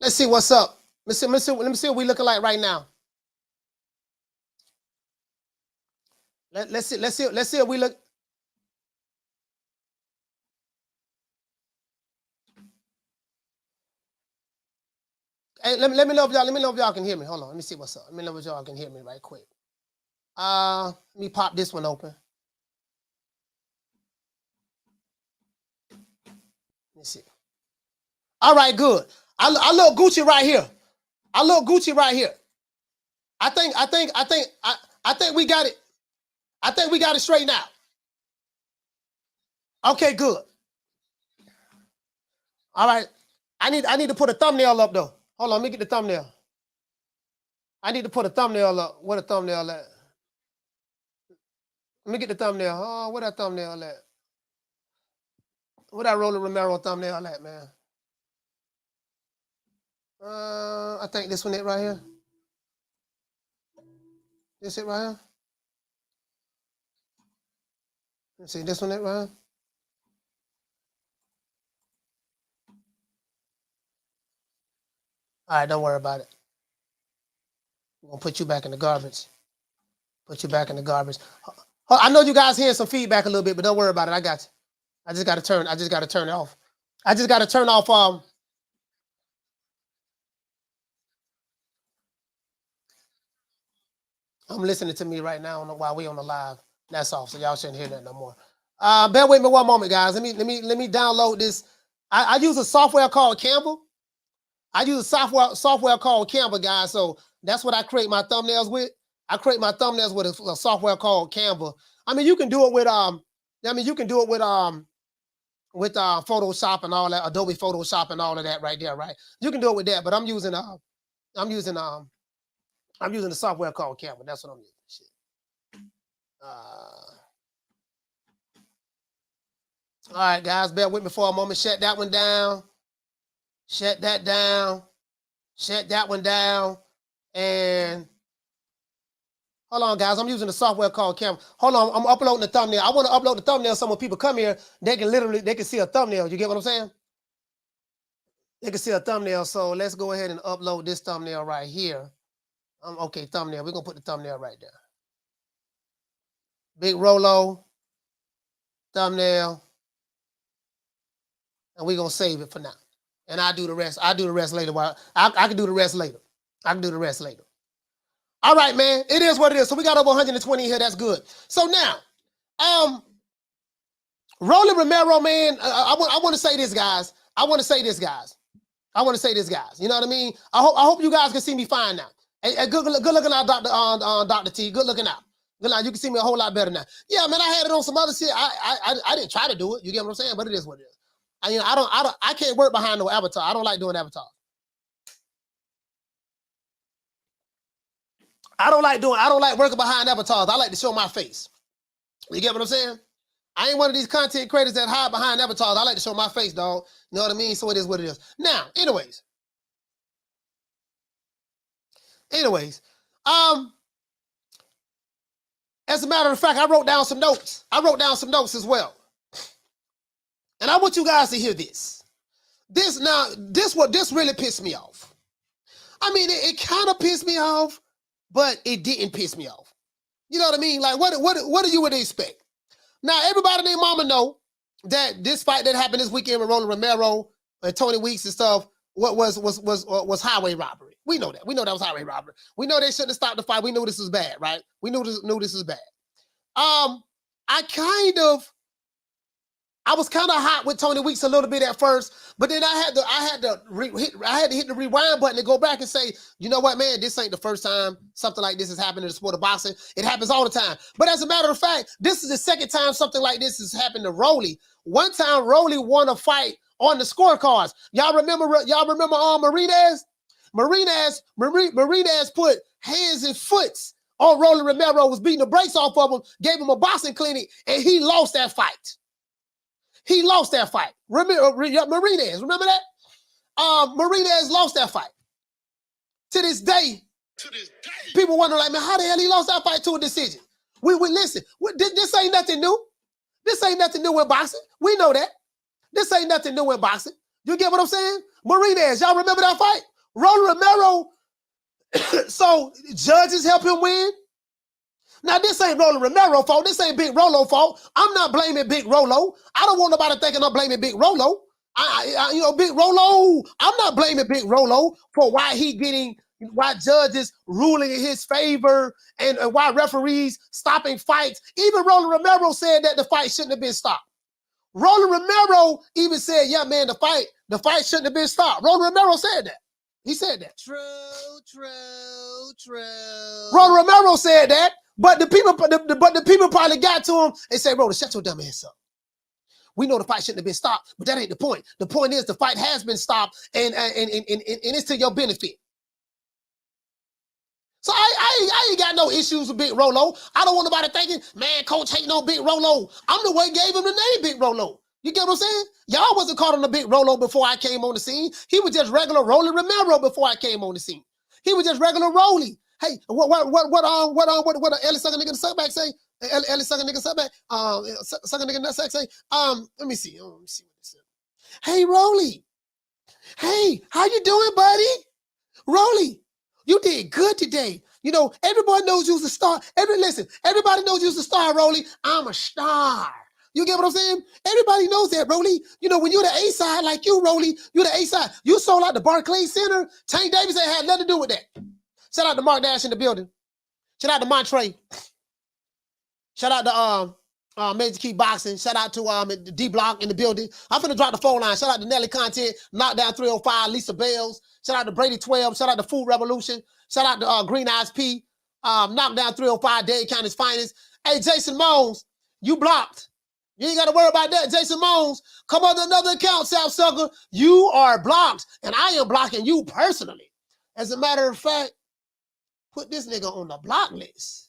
Let's see what's up. Let me see what we looking like right now. Let's see what we look. Hey, let me know if y'all can hear me. Hold on, let me see what's up. Let me know if y'all can hear me right quick. Let me pop this one open. Let me see. All right, good. I look Gucci right here. I look Gucci right here. I think we got it. I think we got it straightened out. Okay, good. All right. I need to put a thumbnail up though. Hold on, let me get the thumbnail. I need to put a thumbnail up. What a thumbnail at? Let me get the thumbnail. Oh, where that thumbnail at? Where that Rolly Romero thumbnail at, man? I think this one it right here. This it right here. Let's see, this one it right here. All right, don't worry about it. I'm going to put you back in the garbage. Put you back in the garbage. I know you guys hearing some feedback a little bit, but don't worry about it. I got you. I just got to turn it off. I just got to turn off. I'm listening to me right now while we on the live. That's off, so y'all shouldn't hear that no more. Bear with me one moment, guys. Let me download this. I use a software called Canva. I use a software called Canva, guys. So that's what I create my thumbnails with. I create my thumbnails with a software called Canva. I mean, you can do it with Photoshop and all that, Adobe Photoshop and all of that right there, right? You can do it with that, but I'm using the software called Canva. That's what I'm using. Shit. All right, guys, bear with me for a moment. Shut that one down. Shut that down. Shut that one down. And hold on, guys. I'm using the software called Canva. Hold on, I'm uploading the thumbnail. I want to upload the thumbnail so when people come here, they can see a thumbnail. You get what I'm saying? They can see a thumbnail. So let's go ahead and upload this thumbnail right here. Okay, thumbnail. We're going to put the thumbnail right there. Big Rolo. Thumbnail. And we're going to save it for now. And I'll do the rest. I'll do the rest later. I can do the rest later. I can do the rest later. All right, man. It is what it is. So we got over 120 here. That's good. So now, Rolly Romero, man, I want to say this, guys. I want to say this, guys. You know what I mean? I hope you guys can see me fine now. Hey, good looking out, Dr. T. Good looking out. Good luck. You can see me a whole lot better now. Yeah, man, I had it on some other shit. I didn't try to do it. You get what I'm saying? But it is what it is. I can't work behind no avatar. I don't like doing avatar. I don't like working behind avatars. I like to show my face. You get what I'm saying? I ain't one of these content creators that hide behind avatars. I like to show my face, dog. You know what I mean? So it is what it is. Now, anyways, as a matter of fact, I wrote down some notes. As well. And I want you guys to hear this. This really pissed me off. I mean, it kind of pissed me off, but it didn't piss me off. You know what I mean? Like, what do you would expect? Now, everybody and their mama know that this fight that happened this weekend with Rolly Romero and Tony Weeks and stuff was highway robbery. We know that. We know that was highway robbery. We know they shouldn't have stopped the fight. We knew this was bad, right? We knew this was bad. I was kind of hot with Tony Weeks a little bit at first, but then I had to hit the rewind button and go back and say, you know what, man, this ain't the first time something like this has happened in the sport of boxing. It happens all the time. But as a matter of fact, this is the second time something like this has happened to Rolly. One time, Rolly won a fight on the scorecards. Y'all remember Marinez? Marinez put hands and foots on Rolly Romero, was beating the brakes off of him, gave him a boxing clinic, and he lost that fight. He lost that fight. Marinez, remember that? Marinez lost that fight. To this day, people wonder, like, man, how the hell he lost that fight to a decision? We listen. This ain't nothing new. This ain't nothing new in boxing. We know that. This ain't nothing new in boxing. You get what I'm saying? Marinez, y'all remember that fight? Rolly Romero, so judges help him win. Now, this ain't Rolly Romero fault. This ain't Big Rolo fault. I'm not blaming Big Rolo. I don't want nobody thinking I'm blaming Big Rolo. Big Rolo, I'm not blaming Big Rolo for why judges ruling in his favor and why referees stopping fights. Even Rolly Romero said that the fight shouldn't have been stopped. Rolly Romero even said, yeah, man, the fight shouldn't have been stopped. Rolly Romero said that. He said that. True. Rolly Romero said that, but the people probably got to him and said, Rolly, shut your dumb ass up. We know the fight shouldn't have been stopped, but that ain't the point. The point is the fight has been stopped and it's to your benefit. So I ain't got no issues with Big Rolo. I don't want nobody thinking, man, coach hating on Big Rolo. I'm the one gave him the name Big Rolo. You get what I'm saying? Y'all wasn't calling him Big Rolo before I came on the scene. He was just regular Rolly Romero before I came on the scene. He was just regular Rolly. Hey, what Ellie sucker nigga suckback say? Ellie sucker nigga suckback. Sucker nigga nut sack say. Let me see. Let me see what this is. Hey, Rolly. Hey, how you doing, buddy? Rolly, you did good today. You know, everybody knows you's a star. Everybody knows you's a star, Rolly. I'm a star. You get what I'm saying? Everybody knows that, Rolly. You know, when you're the A-side like you, Rolly, you're the A-side. You sold out the Barclays Center. Tank Davis ain't had nothing to do with that. Shout out to Mark Dash in the building. Shout out to Montre. Shout out to Major Key Boxing. Shout out to D-Block in the building. I'm finna drop the phone line. Shout out to Nelly Content, Knockdown 305, Lisa Bells. Shout out to Brady 12. Shout out to Food Revolution. Shout out to Green Eyes P. Knockdown 305, Dade County's finest. Hey, Jason Mones, you blocked. You ain't got to worry about that, Jason Mones. Come on to another account, South Sucker. You are blocked, and I am blocking you personally. As a matter of fact, put this nigga on the block list.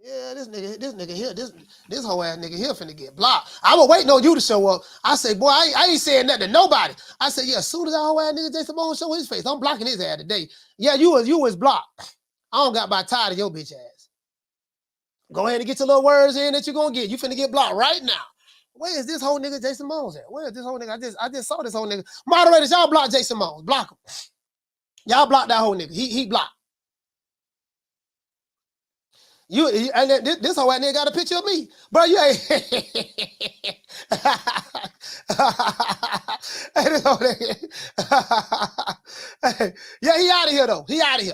Yeah, this nigga here, this whole ass nigga here finna get blocked. I was waiting on you to show up. I say, boy, I ain't saying nothing to nobody. I said, yeah, as soon as that whole ass nigga Jason Mones show his face, I'm blocking his ass today. Yeah, you was blocked. I don't got by tired of your bitch ass. Go ahead and get your little words in that you're gonna get. You finna get blocked right now. Where is this whole nigga Jason Mones at? Where is this whole nigga? I just saw this whole nigga. Moderators, y'all block Jason Mones. Block him. Y'all block that whole nigga. He blocked. And this whole ass nigga got a picture of me. Bro, you ain't. Yeah, he out of here though. He out of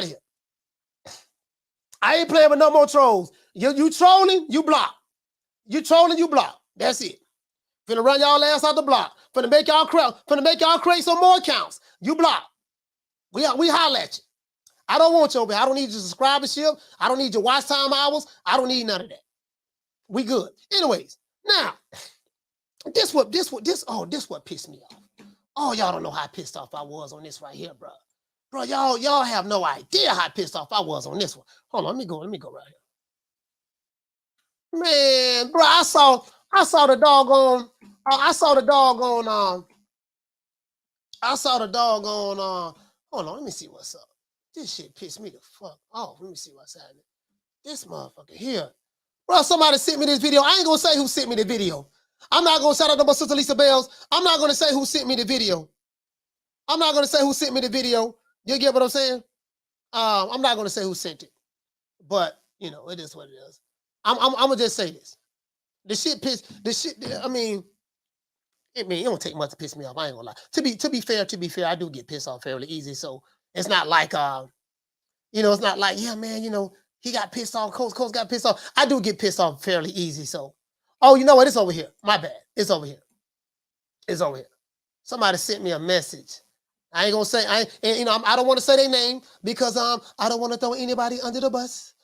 here. I ain't playing with no more trolls. You trolling, you block. You trolling, you block. That's it. Finna run y'all ass out the block. Finna make y'all create some more accounts. You block. We holler at you. I don't want you over here. I don't need your subscribership. I don't need your watch time hours. I don't need none of that. We good. Anyways, now, this what pissed me off. Oh, y'all don't know how pissed off I was on this right here, bro. Bro, y'all have no idea how pissed off I was on this one. Hold on, let me go right here. Man, bro, I saw the doggone, hold on, let me see what's up. This shit pissed me the fuck off. Let me see what's happening. This motherfucker here. Bro, somebody sent me this video. I ain't gonna say who sent me the video. I'm not gonna shout out to my sister Lisa Bells. I'm not gonna say who sent me the video. You get what I'm saying? I'm not gonna say who sent it, but you know, it is what it is. I'm gonna just say this. I mean, it don't take much to piss me off. I ain't gonna lie. To be fair, I do get pissed off fairly easy. So it's not like it's not like, yeah, man, he got pissed off, Coach got pissed off. I do get pissed off fairly easy. So, oh, you know what? It's over here. My bad. It's over here. Somebody sent me a message. I ain't gonna say, I don't want to say their name because I don't want to throw anybody under the bus.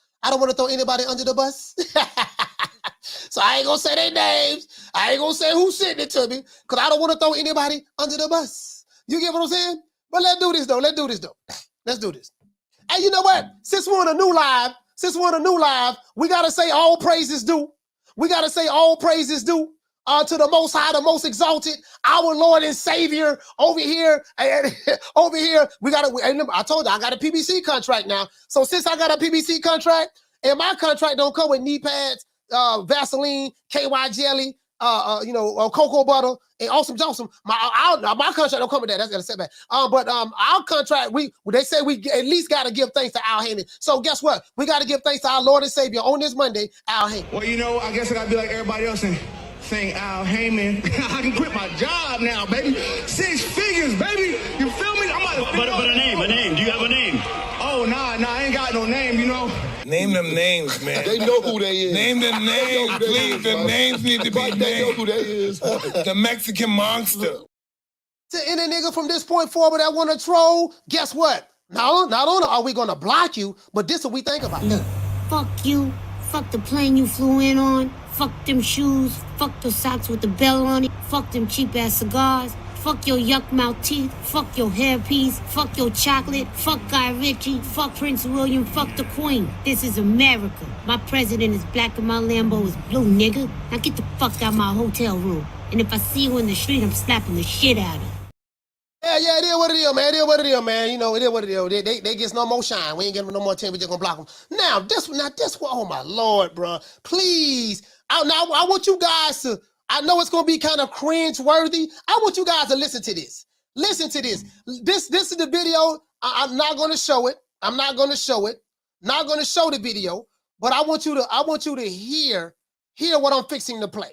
So I ain't gonna say their names. I ain't gonna say who sent it to me because I don't want to throw anybody under the bus. You get what I'm saying? But let's do this though. Let's do this. Hey, you know what? Since we're on a new live, we gotta say all praises due. To the Most High, the Most Exalted, our Lord and Savior over here. We gotta. I told you I got a PBC contract now. So since I got a PBC contract, and my contract don't come with knee pads, Vaseline, KY jelly, cocoa butter and Awesome Johnson. My contract don't come with that. That's got a setback. But our contract, they say we at least got to give thanks to Al Heyman. So guess what? We got to give thanks to our Lord and Savior on this Monday, Al Heyman. Well, I guess I got to be like everybody else and saying Al Heyman. I can quit my job now, baby. 6 figures, baby. You feel me? But a name. Do you have a name? Oh, nah, I ain't got no name, Name them names, man. They know who they is. Name them names, please. The names need to be named. They know who they is. The Mexican monster. To any nigga from this point forward that want to troll, guess what? Not only are we going to block you, but this is what we think about. Look, fuck you. Fuck the plane you flew in on. Fuck them shoes. Fuck the socks with the bell on it. Fuck them cheap-ass cigars. Fuck your yuck mouth teeth. Fuck your hairpiece. Fuck your chocolate. Fuck Guy Ritchie. Fuck Prince William. Fuck the Queen. This is America. My president is black and my Lambo is blue, nigga. Now get the fuck out my hotel room. And if I see you in the street, I'm slapping the shit out of you. Yeah, it is what it is, man. It is what it is, man. It is what it is. They get no more shine. We ain't getting no more attention. We just gonna block them. Now, this one, oh my Lord, bro. Please. I want you guys to, I know it's gonna be kind of cringe-worthy. I want you guys to listen to this. Listen to this. This is the video. I'm not gonna show it. Not gonna show the video, but I want you to hear what I'm fixing to play.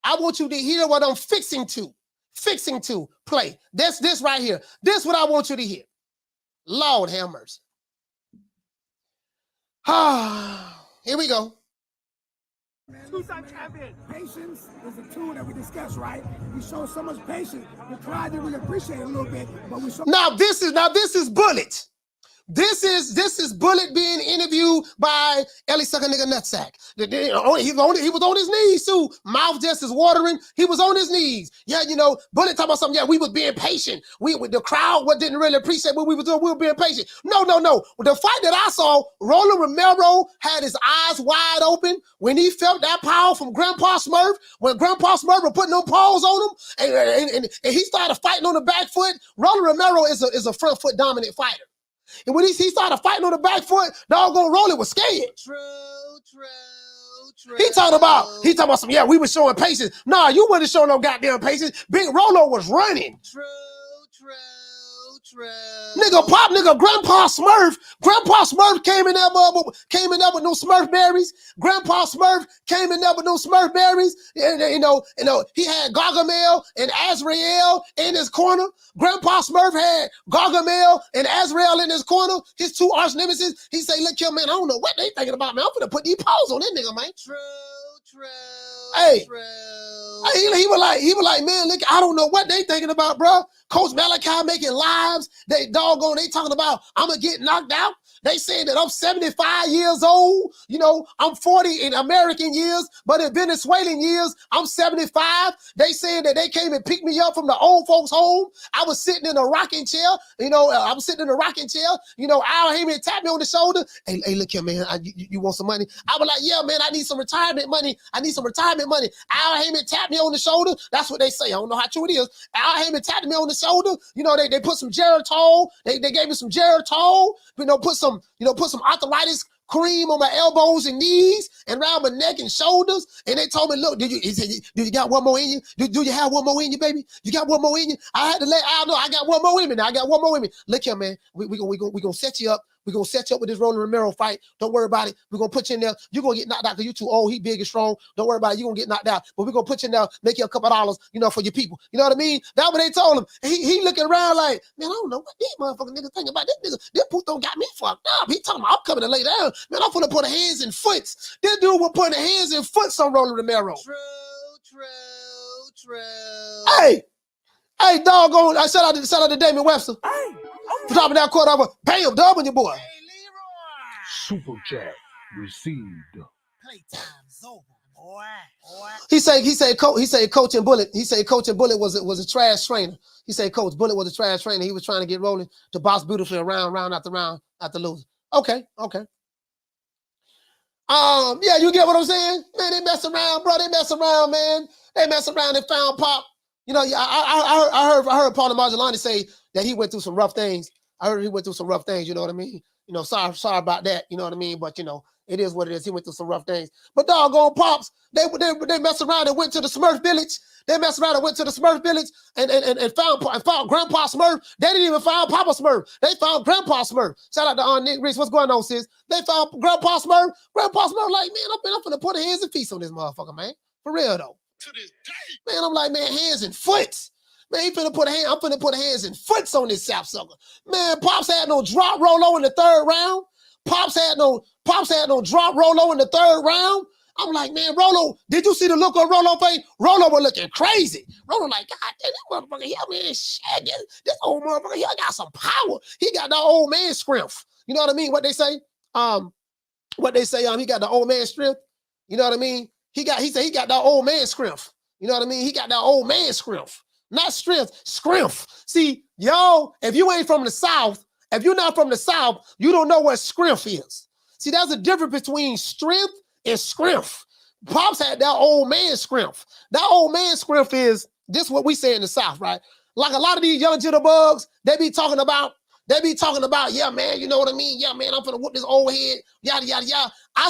I want you to hear what I'm fixing to play. This right here. This what I want you to hear. Lord have mercy. Here we go. Two-time champion. Patience is a tool that we discussed, right? We show so much patience. The crowd didn't really appreciate it a little bit, but we show. Now this is Bullet. This is Bullet being interviewed by Ellie Sucker Nigga Nutsack. He was on his knees too. Mouth just is watering. He was on his knees. Yeah, Bullet talking about something. Yeah, we was being patient. The crowd didn't really appreciate what we were doing. We were being patient. No. The fight that I saw, Rolly Romero had his eyes wide open when he felt that power from Grandpa Smurf. When Grandpa Smurf was putting them paws on him, and he started fighting on the back foot. Rolly Romero is a front foot dominant fighter. And when he started fighting on the back foot, doggone Rolly was scared. True. He talking about some, yeah, we were showing patience. Nah, you wasn't showing no goddamn patience. Big Rolo was running. True. Nigga, Grandpa Smurf came in there with no Smurf berries. Grandpa Smurf came in there with no Smurf berries. And he had Gargamel and Azrael in his corner. Grandpa Smurf had Gargamel and Azrael in his corner. His two arch nemesis. He say, look here, man, I don't know what they thinking about, man. I'm gonna put these paws on that nigga, man. True. Hey. He was like, man, look, I don't know what they thinking about, bro. Coach Malachi making lives. They talking about, I'm going to get knocked out. They saying that I'm 75 years old. I'm 40 in American years, but in Venezuelan years, I'm 75. They saying that they came and picked me up from the old folks' home. I was sitting in a rocking chair. Al Heyman tapped me on the shoulder. Hey, look here, man. You want some money? I was like, yeah, man, I need some retirement money. Al Heyman tapped me on the shoulder. That's what they say. I don't know how true it is. Al Heyman tapped me on the shoulder. They put some Geritol. They gave me some Geritol. Put some arthritis cream on my elbows and knees and around my neck and shoulders. And they told me, look, do you got one more in you? Do you have one more in you, baby? You got one more in you? I had to let Al know I got one more in me now. I got one more in me. Look here, man. We gonna set you up. We're going to set you up with this Rolly Romero fight. Don't worry about it. We're going to put you in there. You're going to get knocked out because you're too old. He big and strong. Don't worry about it. You're going to get knocked out. But we're going to put you in there, make you a couple of dollars, for your people. You know what I mean? That's what they told him. He looking around like, man, I don't know what these motherfucking niggas think about this nigga. This puto got me fucked up. He talking about, I'm coming to lay down. Man, I'm going to put hands and foots. This dude was putting hands and foots on Rolly Romero. True. Hey, doggone. I shout out to Damon Webster. Hey. For dropping that quarter over. Bam, dub on your boy. Super chat received. Playtime's over, boy. He said Coach and Bullet was a trash trainer. He said Coach Bullet was a trash trainer. He was trying to get Rolling to box beautifully round after losing. Okay. Yeah, you get what I'm saying? Man, they mess around, bro. They mess around, man. They mess around and found Pop. I heard Paul Marjolani say that he went through some rough things. I heard he went through some rough things, you know what I mean? Sorry about that, you know what I mean? But, It is what it is. He went through some rough things. But doggone Pops, they messed around and went to the Smurf village. They messed around and went to the Smurf village and found Grandpa Smurf. They didn't even find Papa Smurf. They found Grandpa Smurf. Shout out to Nick Reese. What's going on, sis? They found Grandpa Smurf. Grandpa Smurf like, man, I'm finna put hands and feet on this motherfucker, man. For real, though. To this day. Man, I'm like, man, hands and foots. Man, I'm finna put hands and foots on this sapsucker. Man, Pops had no drop Rolo in the third round. Pops had no drop Rolo in the third round. I'm like, man, Rolo, did you see the look on Rolo face? Rolo was looking crazy. Rolo like, God damn, this motherfucker here, man, shit. This old motherfucker here got some power. He got that old man strength. You know what I mean? What they say? He got the old man strength. You know what I mean? He said he got that old man strength. You know what I mean? He got that old man strength. Not strength, strength. See, y'all, if you ain't from the South, if you're not from the South, you don't know what strength is. See, there's a difference between strength and strength. Pops had that old man strength. That old man strength is this what we say in the South, right? Like a lot of these young jitterbugs, they be talking about, yeah, man, you know what I mean? Yeah, man, I'm finna whoop this old head, yada, yada, yada. I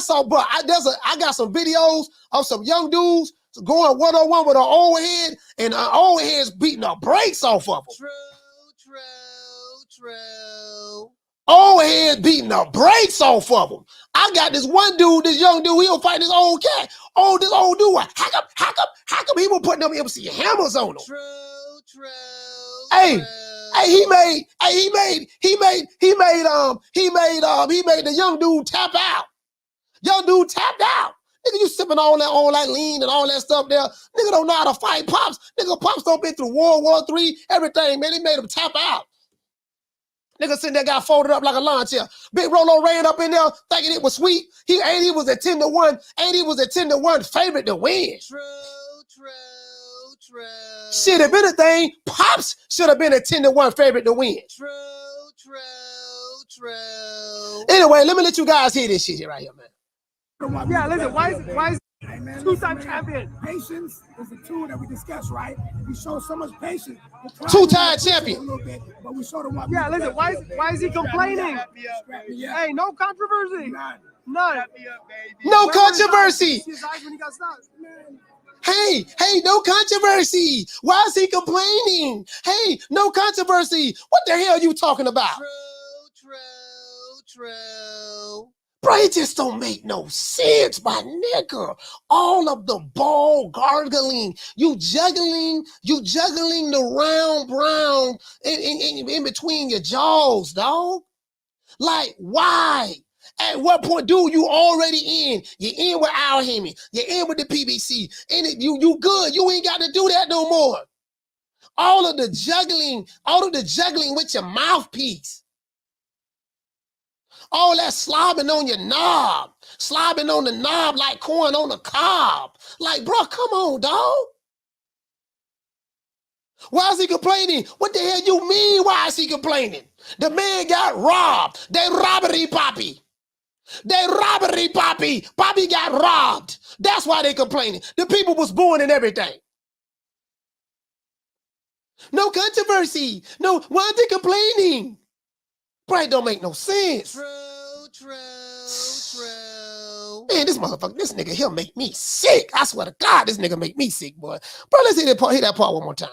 got some videos of some young dudes going one-on-one with an old head, and an old head's beating the brakes off of them. True. Old head beating the brakes off of them. I got this one dude, this young dude, he'll fight this old cat. This old dude, hack up. He was putting them MC hammers on him. True. He made the young dude tap out. Young dude tapped out. Nigga, you sipping all that lean and all that stuff there. Nigga don't know how to fight Pops. Nigga, Pops don't been through World War III, everything, man. He made him tap out. Nigga sitting there got folded up like a lawn chair. Big Rolo ran up in there thinking it was sweet. He was a 10-1 favorite to win. True. Shit, if anything, Pops should have been a 10-1 favorite to win. True. Anyway, let me let you guys hear this shit here right here, man. Yeah, listen, why is two-time champion? Patience is a tool that we discussed, right? We show so much patience. Two-time champion. A little bit, but we showed him what yeah, listen, why is he complaining? Hey, no controversy. None. No controversy. His eyes when he got stopped. Hey, no controversy. Why is he complaining? Hey, no controversy. What the hell are you talking about? True. Bro, it just don't make no sense, my nigga. All of the ball gargling, you juggling the round brown in between your jaws, dog. Like, why? At what point, dude, you already in? You're in with Al Heyman. You're in with the PBC. And you good. You ain't got to do that no more. All of the juggling with your mouthpiece. All that slobbing on your knob. Slobbing on the knob like corn on a cob. Like, bro, come on, dog. Why is he complaining? What the hell you mean, why is he complaining? The man got robbed. They robbery, Poppy. Poppy got robbed. That's why they complaining. The people was born and everything. No controversy. No, why are they complaining? Bro, it don't make no sense. True. Man, this nigga, he'll make me sick. I swear to God, this nigga make me sick, boy. Bro, let's hear that part one more time.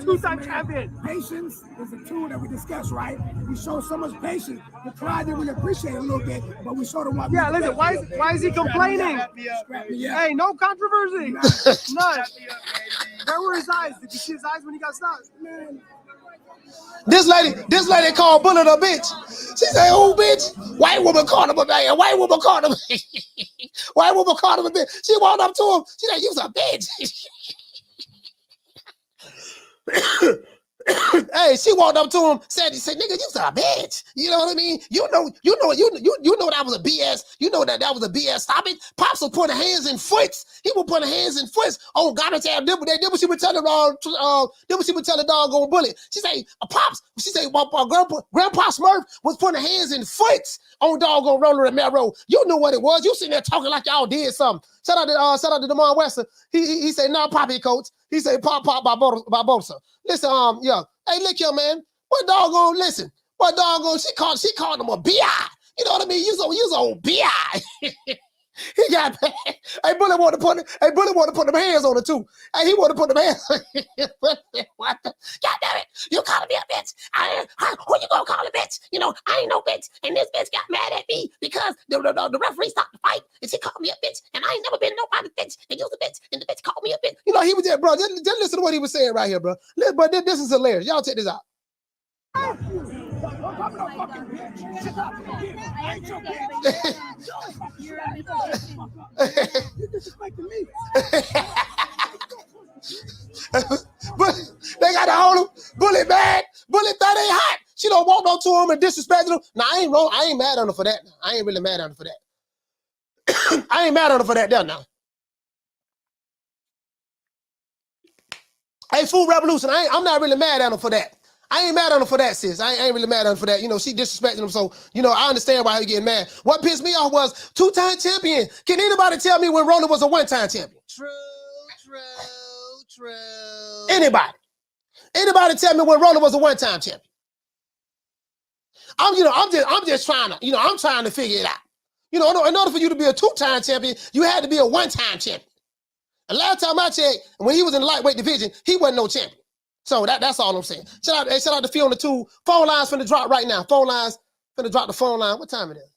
Two-time champion. Patience is a tool that we discussed, right? We show so much patience. The crowd didn't really appreciate it a little bit, but we showed them what. Yeah, listen, why is he complaining? Hey, no controversy. None. Where were his eyes? Did you see his eyes when he got stopped? Man. This lady called Bullet a bitch. She said, "Oh, bitch, white woman called him a man. White woman called him a bitch." She walked up to him. She said, "You's a bitch." Hey, she walked up to him, said, "Nigga, you's a bitch." You know what I mean? You know that was a BS. You know that was a BS stoppage. Pops was putting hands and foots. He was putting hands and foots on garbage ass dibble. Then what she would tell the doggone Bullet. She say, Pops. She say, Grandpa Smurf was putting hands and foots on doggone Rolly Romero. You knew what it was. You sitting there talking like y'all did something. Shout out to Demond Webster. He said, "Nah, Poppy, coach." He said, "Pop Barbosa." Listen, yeah. Hey, look here, man. What doggone? Listen. What doggone? She called him a bi. You know what I mean? You was old B.I. He got bad. Hey, Bully wanted to put them hands on her too. Hey, he wanted to put them hands on her. What the? God damn it. You calling me a bitch. Who you gonna call a bitch? You know, I ain't no bitch. And this bitch got mad at me because the referee stopped the fight and she called me a bitch. And I ain't never been nobody's bitch. And you was a bitch. And the bitch called me a bitch. You know, he was there, bro. Just listen to what he was saying right here, bro. But this is hilarious. Y'all check this out. But they got to hold him. Bully bad. Bully that ain't hot. She don't walk up to him and disrespect him. Now I ain't wrong. I ain't mad on her for that. I ain't really mad on her for that. I ain't mad on her for that now. Hey, Food Revolution. I'm not really mad at him for that. I ain't mad on her for that, sis. I ain't really mad on her for that. You know, she disrespecting him, so, you know, I understand why he getting mad. What pissed me off was 2-time champion. Can anybody tell me when Rolly was a 1-time champion? True. Anybody? Anybody tell me when Rolly was a 1-time champion? I'm just trying to, I'm trying to figure it out. You know, in order for you to be a 2-time champion, you had to be a 1-time champion. And last time I checked, when he was in the lightweight division, he wasn't no champion. So that's all I'm saying. Shout out to Phil on the 2. Phone lines finna drop right now. Phone lines finna drop the phone line. What time it is?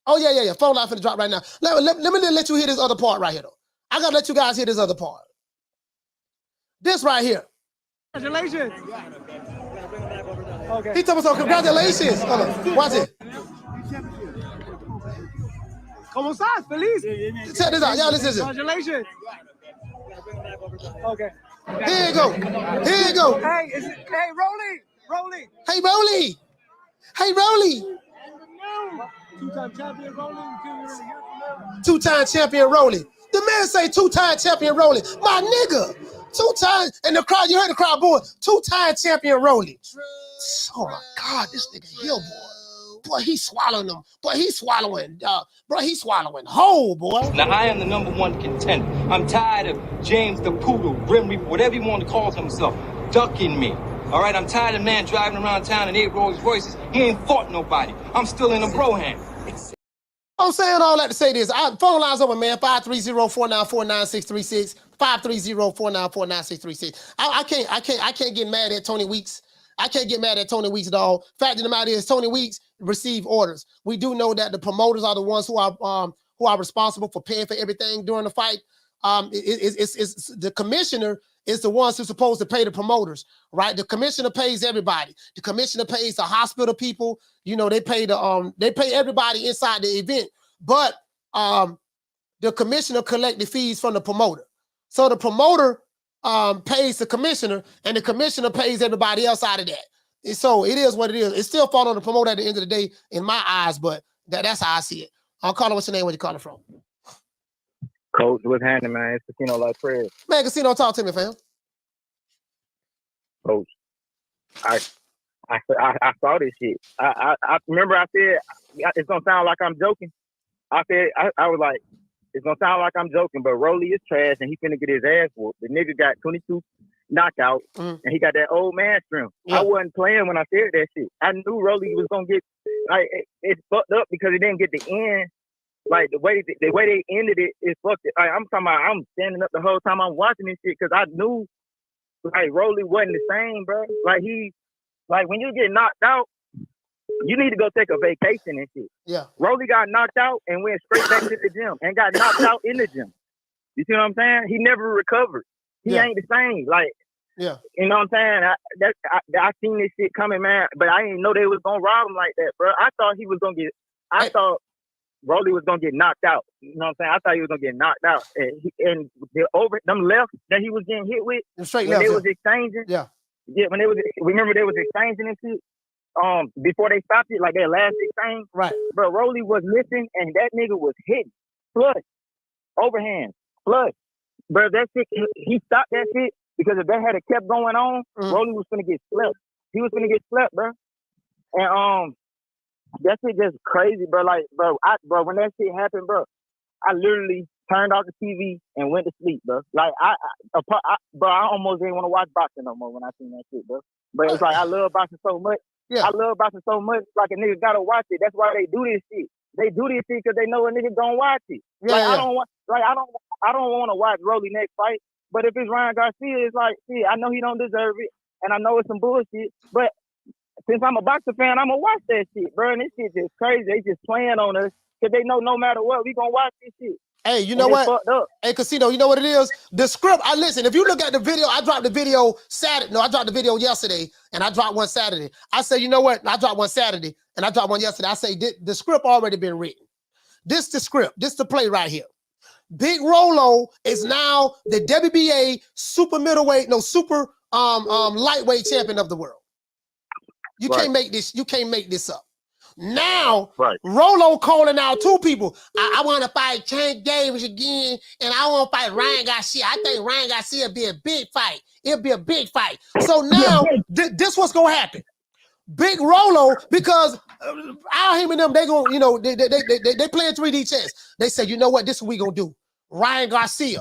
Oh, yeah. Phone line finna drop right now. Let me let you hear this other part right here, though. I gotta let you guys hear this other part. This right here. Congratulations. Okay. He told me so. Congratulations. Hold on. Watch it. ¿Cómo estás? Feliz. Check this out. Y'all listen. Congratulations. Okay. Here you go. Hey, Rolly. Hey, Rolly. 2-time champion Rolly. Can you really hear from them? 2-time champion Rolly. The man say 2-time champion Rolly. My nigga. 2 times. And the crowd, you heard the crowd booing. 2-time champion Rolly. Oh my God, this nigga here, boy. Boy, he's swallowing them. Boy, he's swallowing. He's swallowing whole, boy. Now, I am the #1 contender. I'm tired of James the Poodle, Grim Reaper, whatever you want to call himself, ducking me. All right, I'm tired of man driving around town in 8 Rolls Royces. He ain't fought nobody. I'm still in a bro hand. I'm saying all that to say this. Phone lines open, man. 530-494-9636. 530-494-9636. I can't get mad at Tony Weeks. I can't get mad at Tony Weeks at all. Fact of the matter is, Tony Weeks received orders. We do know that the promoters are the ones who are responsible for paying for everything during the fight. It's the commissioner is the ones who's supposed to pay the promoters, right? The commissioner pays everybody. The commissioner pays the hospital people. You know, they pay everybody inside the event. But the commissioner collect the fees from the promoter. So the promoter pays the commissioner, and the commissioner pays everybody else out of that. And so it is what it is. It still falls on the promoter at the end of the day, in my eyes, but that's how I see it. I'm calling. What's your name? Where you calling from? Coach, what's happening, man? It's Casino Like Fred. Man, Casino, talk to me, fam. Coach, I saw this shit. I remember I said, it's going to sound like I'm joking. I said, I was like, it's going to sound like I'm joking, but Rolly is trash and he finna get his ass whooped. The nigga got 22 knockouts and he got that old man strength. Yeah. I wasn't playing when I said that shit. I knew Rolly was going to get, like, it's fucked up because he didn't get the end. Like, the way they ended it is fucked. I'm talking about, I'm standing up the whole time I'm watching this shit because I knew, like, Rolly wasn't the same, bro. Like, when you get knocked out, you need to go take a vacation and shit. Yeah. Rolly got knocked out and went straight back to the gym and got knocked out in the gym. You see what I'm saying? He never recovered. He ain't the same. Like, yeah. You know what I'm saying? I seen this shit coming, man, but I didn't know they was going to rob him like that, bro. I thought he was going to get, I thought Rolly was going to get knocked out. You know what I'm saying? I thought he was going to get knocked out. And them left that he was getting hit with, straight when left, they was exchanging. Yeah. Yeah, when they was, remember they was exchanging and shit? Before they stopped it, like their last exchange. Right. Bro, Rolly was missing and that nigga was hitting. Flush. Overhand. Flush. Bro, that shit, he stopped that shit because if that had kept going on, Rolly was gonna get slept. He was gonna get slept, bro. And that shit just crazy, bro. Like, bro, when that shit happened, bro, I literally turned off the TV and went to sleep, bro. Like, I almost didn't want to watch boxing no more when I seen that shit, bro. But it's like, I love boxing so much. I love boxing so much, like a nigga gotta watch it. That's why they do this shit. They do this shit because they know a nigga gonna watch it. I don't want to watch Rolly next fight. But if it's Ryan Garcia, it's like, see, I know he don't deserve it, and I know it's some bullshit. But since I'm a boxer fan, I'm gonna watch that shit, bro. And this shit is crazy. They just playing on us because they know no matter what, we gonna watch this shit. Hey, you know what? Hey, Casino, you know what it is? The script, listen, if you look at the video, I dropped the video Saturday. No, I dropped the video yesterday, and I dropped one Saturday. I say, you know what? I dropped one Saturday, and I dropped one yesterday. I say, the script already been written. This the script. This the play right here. Big Rollo is now the WBA super lightweight champion of the world. You can't make this. You can't make this up. Now, Rollo calling out two people. I want to fight Tank Davis again, and I want to fight Ryan Garcia. I think Ryan Garcia will be a big fight. It'll be a big fight. So now, this what's gonna happen. Big Rollo, because Al Haim and them, they gonna, they playing 3D chess. They say, you know what, this is what we gonna do. Ryan Garcia,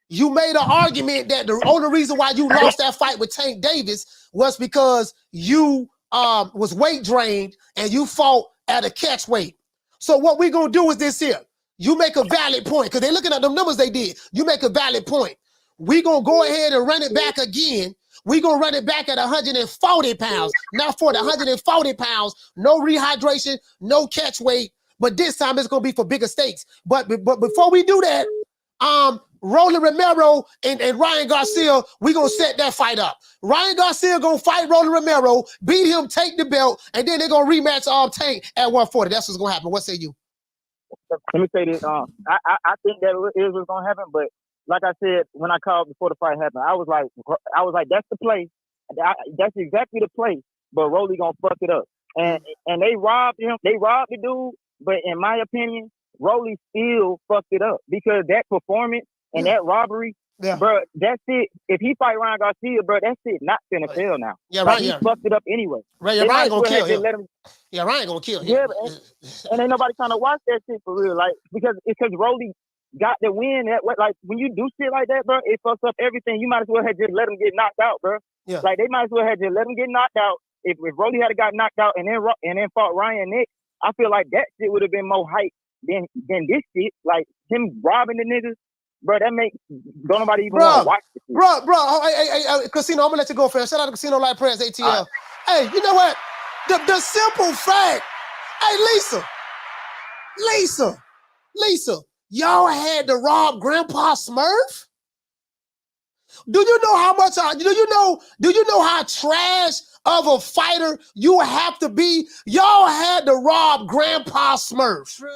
you made an argument that the only reason why you lost that fight with Tank Davis was because you was weight drained and you fought at a catch weight. So what we gonna do is this here. You make a valid point, because they're looking at the numbers they did. You make a valid point. We gonna go ahead and run it back again. We gonna run it back at 140 pounds. Now for the 140 pounds, no rehydration, no catch weight, but this time it's gonna be for bigger stakes. But before we do that, Rolly Romero and Ryan Garcia, we gonna set that fight up. Ryan Garcia gonna fight Rolly Romero, beat him, take the belt, and then they're gonna rematch Tank at 140. That's what's gonna happen. What say you? Let me say this. I think that is what's gonna happen, but like I said, when I called before the fight happened, I was like, that's the play. That's exactly the play. But Rolly gonna fuck it up, and they robbed him. They robbed the dude. But in my opinion, Rolly still fucked it up because that performance and that robbery, bro, that's it. If he fight Ryan Garcia, bro, that's it. Not finna fail now. Yeah, right. He fucked it up anyway. Right, Ryan gonna kill him. Ryan gonna kill him. Yeah, and ain't nobody trying to watch that shit for real, like because Rolly got the win. Like when you do shit like that, bro, it fucks up everything. You might as well have just let him get knocked out, bro. Yeah. Like they might as well have just let him get knocked out. If Rolly had got knocked out and then fought Ryan next, I feel like that shit would have been more hype than this shit. Like him robbing the niggas, bro. That don't nobody even want to watch this shit. Bro. Hey, Casino, I'm gonna let you go first. Shout out to Casino Light Press ATL. Hey, you know what? The simple fact. Hey, Lisa. Y'all had to rob Grandpa Smurf? Do you know how much? Do you know how trash of a fighter you have to be? Y'all had to rob Grandpa Smurf. True.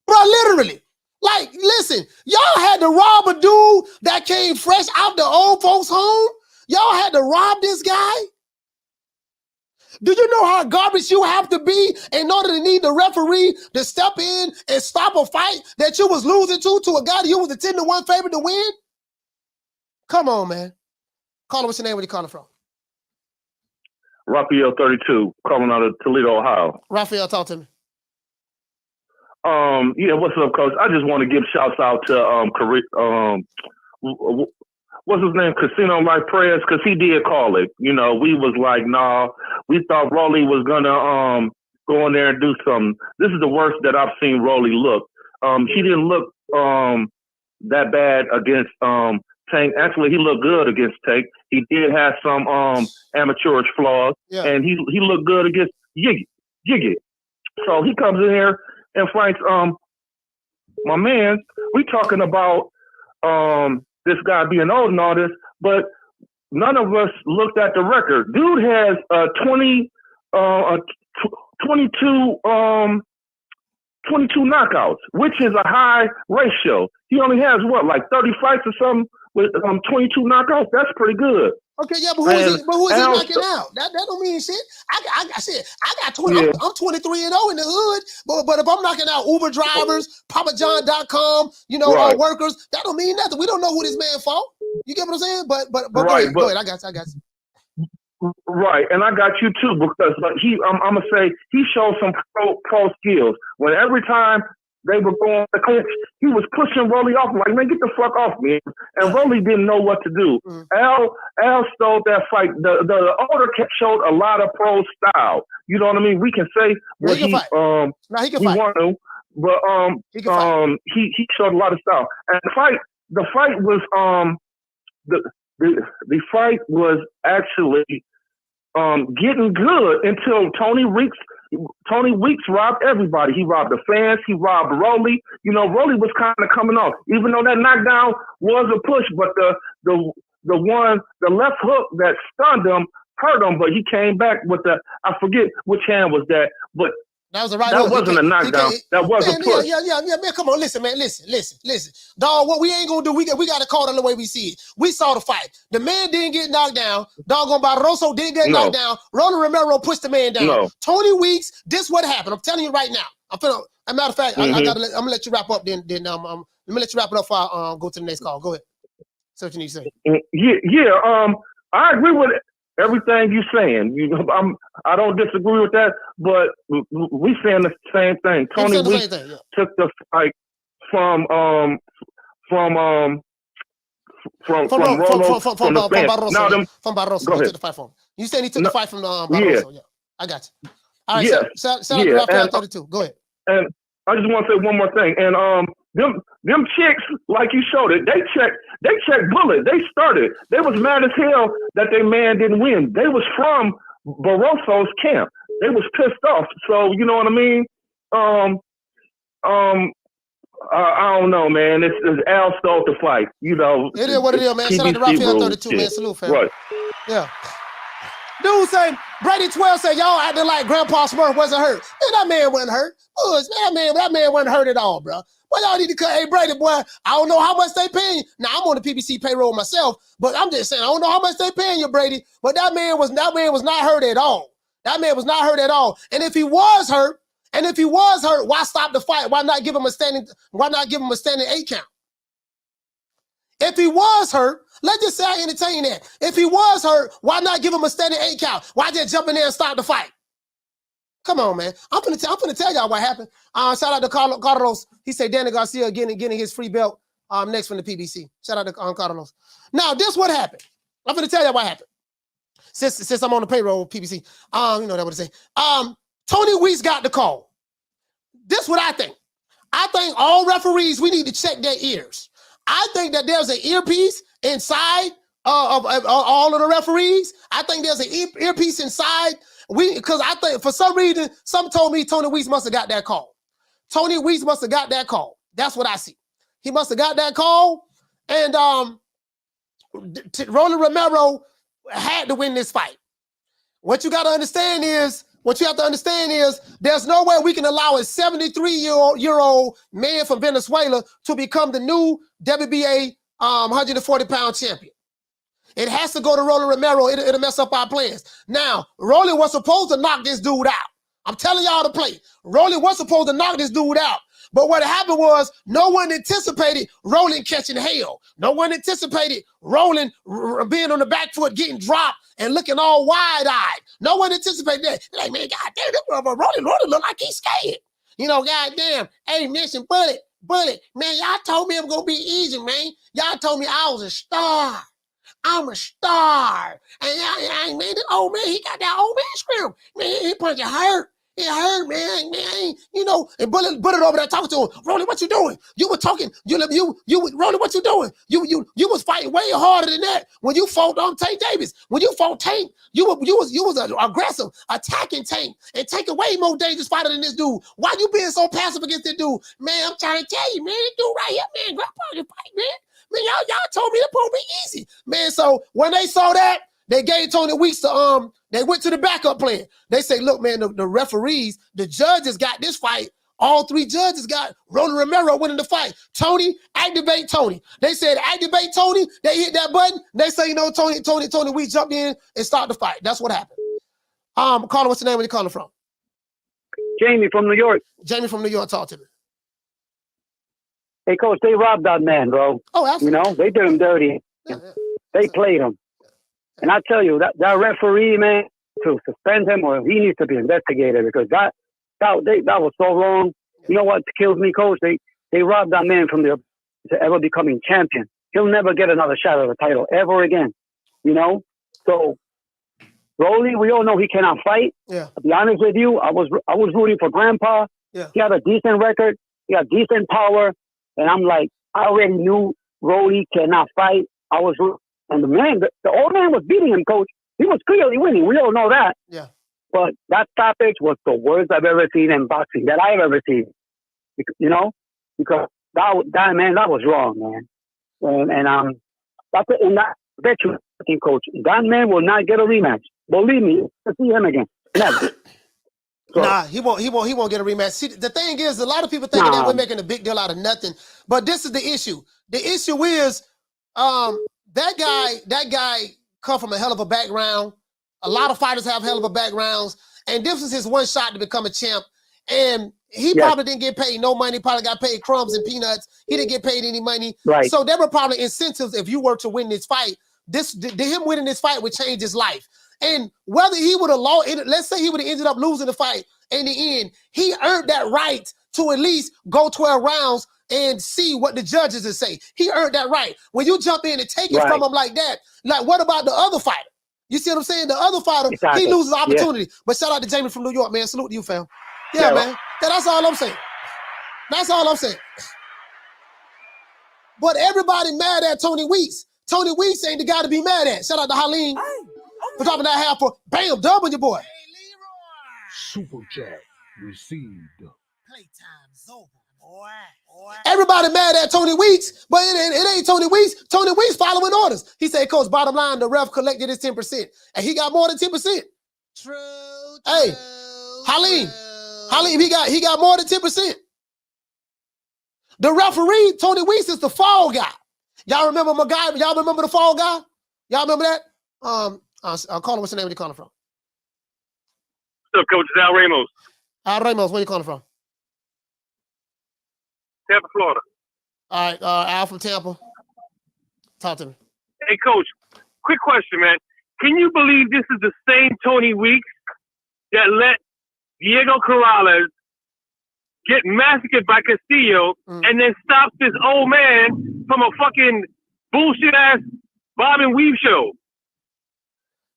Bro, literally. Like, listen, y'all had to rob a dude that came fresh out the old folks' home. Y'all had to rob this guy. Do you know how garbage you have to be in order to need the referee to step in and stop a fight that you was losing to a guy that you was a 10-1 favorite to win? Come on, man. Call him. What's your name? Where you calling from? Raphael 32, calling out of Toledo, Ohio. Raphael, talk to me. Yeah, what's up, Coach? I just want to give shouts out to what's his name? Casino Life Prayers, because he did call it. You know, we was like, nah, we thought Rolly was gonna go in there and do something. This is the worst that I've seen Rolly look. He didn't look that bad against Tank. Actually, he looked good against Tank. He did have some amateurish flaws, and he looked good against Yiggy. So he comes in here and fights my man. We talking about this guy being old and all this, but none of us looked at the record. Dude has 22 knockouts, which is a high ratio. He only has like 30 fights or something with 22 knockouts. That's pretty good. Okay, yeah, but who is he knocking out? That don't mean shit. I got 20. Yeah. I'm 23-0 in the hood, but if I'm knocking out Uber drivers, PapaJohn.com, workers, that don't mean nothing. We don't know who this man fought. You get what I'm saying? But right, go ahead. I got you. Right, and I got you too, because I'm gonna say he showed some pro skills. When every time They were going. He was pushing Rolly off. Like, man, get the fuck off me. And Rolly didn't know what to do. Al stole that fight. The older cat showed a lot of pro style. You know what I mean? We can say what he won to, but he showed a lot of style. And the fight was the fight was actually getting good until Tony Weeks robbed everybody. He robbed the fans. He robbed Rolly. You know, Rolly was kind of coming off, even though that knockdown was a push. But the left hook that stunned him hurt him. But he came back with I forget which hand was that, but that was the right that hook. wasn't a knockdown. That was a push. Yeah, man. Come on, listen, man. Listen. Dog, what we ain't gonna do, we got to call it the way we see it. We saw the fight. The man didn't get knocked down. Doggone Barroso didn't get knocked down. Rolly Romero pushed the man down. Tony Weeks, this what happened. I'm telling you right now. As a matter of fact, I'm gonna let you wrap up. Then let me let you wrap it up before I go to the next call. Go ahead. Say what you need to say. I agree with everything you're saying. I don't disagree with that, but we saying the same thing. Tony Weeks took the fight from Rollo, from Barroso. He took the fight from him. You said he took the fight from Barroso. Yeah, I got you. All right, shout out to Rafael 32. Go ahead. And I just want to say one more thing. And them chicks, like you showed it, they checked bullet. They started. They was mad as hell that their man didn't win. They was from Barroso's camp. They was pissed off. So you know what I mean? I don't know, man. It's Al stole the fight. You know. It is what it is, man. Shout out to Rafael 32, man. Salute, fam. Right. Yeah. Dude say, Brady 12 said, y'all acting like Grandpa Smurf wasn't hurt. Man, that man wasn't hurt. That man wasn't hurt at all, bro. Well, y'all need to cut. Hey, Brady, boy, I don't know how much they paying. Now, I'm on the PBC payroll myself, but I'm just saying, I don't know how much they paying you, Brady, but that man was not hurt at all. That man was not hurt at all. And if he was hurt, why stop the fight? Why not give him a standing 8 count? If he was hurt, let's just say I entertain that. If he was hurt, why not give him a standing 8 count? Why just jump in there and stop the fight? Come on, man. I'm gonna tell y'all what happened. Shout out to Carlos. He said Danny Garcia getting his free belt next from the PBC. Shout out to Carlos. Now, this what happened. I'm gonna tell y'all what happened. Since I'm on the payroll PBC, you know that what to say. Tony Weeks got the call. This what I think. I think all referees, we need to check their ears. I think that there's an earpiece inside of all of the referees. I think there's an earpiece inside. Because I think for some reason, some told me Tony Weeks must have got that call. Tony Weeks must have got that call. That's what I see. He must have got that call. And Rolly Romero had to win this fight. What you have to understand is, there's no way we can allow a 73-year-old man from Venezuela to become the new WBA 140-pound champion. It has to go to Rolly Romero. It'll mess up our plans. Now, Rolly was supposed to knock this dude out. I'm telling y'all to play. Rolly was supposed to knock this dude out. But what happened was no one anticipated Rolling catching hell. No one anticipated Rolling being on the back foot, getting dropped, and looking all wide-eyed. No one anticipated that. Like, man, goddamn, this brother Rolly look like he's scared. You know, goddamn. Hey, Mission Bullet. Man, y'all told me it was going to be easy, man. Y'all told me I was a star. I'm a star. And man, the old man, he got that old man scream. Man, he punch it hurt. It hurt, man. You know, and Bullet over there talking to him. Rolly, what you doing? You were talking. Rolly, what you doing? You was fighting way harder than that when you fought Tank Davis. When you fought Tank, you was an aggressive, attacking Tank, and Tank a way more dangerous fighter than this dude. Why you being so passive against this dude? Man, I'm trying to tell you, man, this dude right here, man, Grandpa can fight, man. Man, y'all told me it supposed to be easy. Man, so when they saw that, they gave Tony Weeks they went to the backup plan. They say, look, man, the referees, the judges got this fight. All 3 judges got Rolly Romero winning the fight. Tony, activate Tony. They said, activate Tony. They hit that button. They say, you know, Tony Weeks jumped in and started the fight. That's what happened. Caller, what's the name? Where you calling from? Jamie from New York. Jamie from New York, talk to me. Hey, Coach, they robbed that man, bro. Oh, absolutely. You know, they did him dirty. Yeah. They played him. And I tell you, that referee, man, to suspend him, or he needs to be investigated, because that was so wrong. You know what kills me, Coach? They robbed that man from to ever becoming champion. He'll never get another shot at the title ever again. You know? So Rolly, we all know he cannot fight. Yeah. To be honest with you, I was rooting for Grandpa. Yeah. He had a decent record. He had decent power. And I'm like, I already knew Rolly cannot fight. And the old man was beating him, Coach. He was clearly winning. We all know that. Yeah. But that stoppage was the worst I've ever seen in boxing, that I've ever seen. You know? Because that man, that was wrong, man. And I bet you, Coach, that man will not get a rematch. Believe me, to see him again. Never. So, nah, he won't get a rematch. See, the thing is, a lot of people thinking that we're making a big deal out of nothing. But this is the issue. The issue is that guy come from a hell of a background. A lot of fighters have hell of a backgrounds. And this was his one shot to become a champ. And he probably didn't get paid no money, probably got paid crumbs and peanuts. He didn't get paid any money. Right. So there were probably incentives if you were to win this fight. Him winning this fight would change his life. And whether he would have lost, let's say he would have ended up losing the fight in the end, he earned that right to at least go 12 rounds and see what the judges would say. He earned that right. When you jump in and take it from him like that, like what about the other fighter? You see what I'm saying? The other fighter, he loses opportunity. Yeah. But shout out to Jamie from New York, man. Salute to you, fam. Yeah, man. Yeah, that's all I'm saying. That's all I'm saying. But everybody mad at Tony Weeks. Tony Weeks ain't the guy to be mad at. Shout out to Haleen for dropping that half for bam, double your boy. Super chat received. Playtime's over, boy. Everybody mad at Tony Weeks, but it ain't Tony Weeks. Tony Weeks following orders. He said, Coach, bottom line, the ref collected his 10%. And he got more than 10%. True. Hey, Halim, he got more than 10%. The referee, Tony Weeks, is the fall guy. Y'all remember my guy? Y'all remember the fall guy? Y'all remember that? I'll call him. What's the name? Where you calling from? What's up, Coach? It's Al Ramos. Al Ramos, where you calling from? Tampa, Florida. All right, Al from Tampa. Talk to me. Hey, Coach, quick question, man. Can you believe this is the same Tony Weeks that let Diego Corrales get massacred by Castillo and then stops this old man from a fucking bullshit-ass bob and weave show?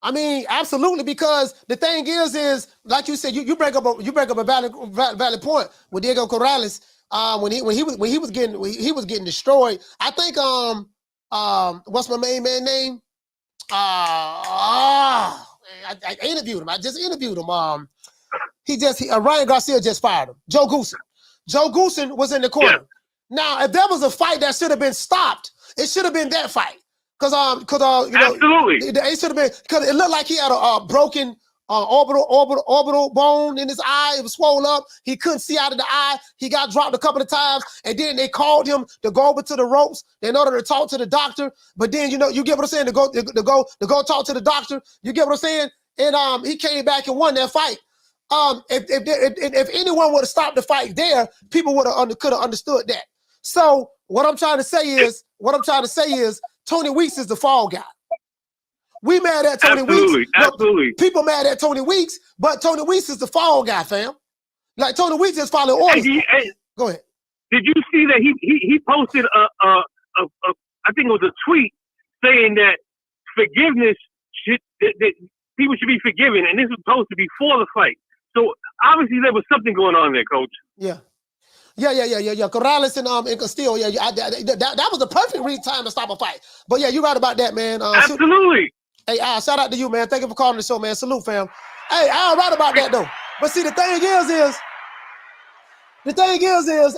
I mean, absolutely, because the thing is like you said, you break up a valid point with Diego Corrales. When he was getting destroyed. I think what's my main man name? I interviewed him. I just interviewed him. Ryan Garcia just fired him. Joe Goosen was in the corner. Yeah. Now, if there was a fight that should have been stopped, it should have been that fight. Because absolutely, it should have been, because it looked like he had a broken orbital bone in his eye. It was swollen up. He couldn't see out of the eye. He got dropped a couple of times, and then they called him to go over to the ropes in order to talk to the doctor. But then you get what I'm saying, to go talk to the doctor. You get what I'm saying? And he came back and won that fight. If anyone would have stopped the fight there, people could have understood that. So what I'm trying to say is Tony Weeks is the fall guy. We mad at Tony Weeks. Absolutely. People mad at Tony Weeks, but Tony Weeks is the fall guy, fam. Like Tony Weeks is following orders. Go ahead. Did you see that he posted I think it was a tweet saying that forgiveness that people should be forgiven, and this was supposed to be for the fight. So obviously there was something going on there, Coach. Yeah. Corrales and Castillo. That was the perfect time to stop a fight. But yeah, you're right about that, man. Absolutely. Hey, Al, shout out to you, man. Thank you for calling the show, man. Salute, fam. Hey, Al, right about that though. But see, the thing is,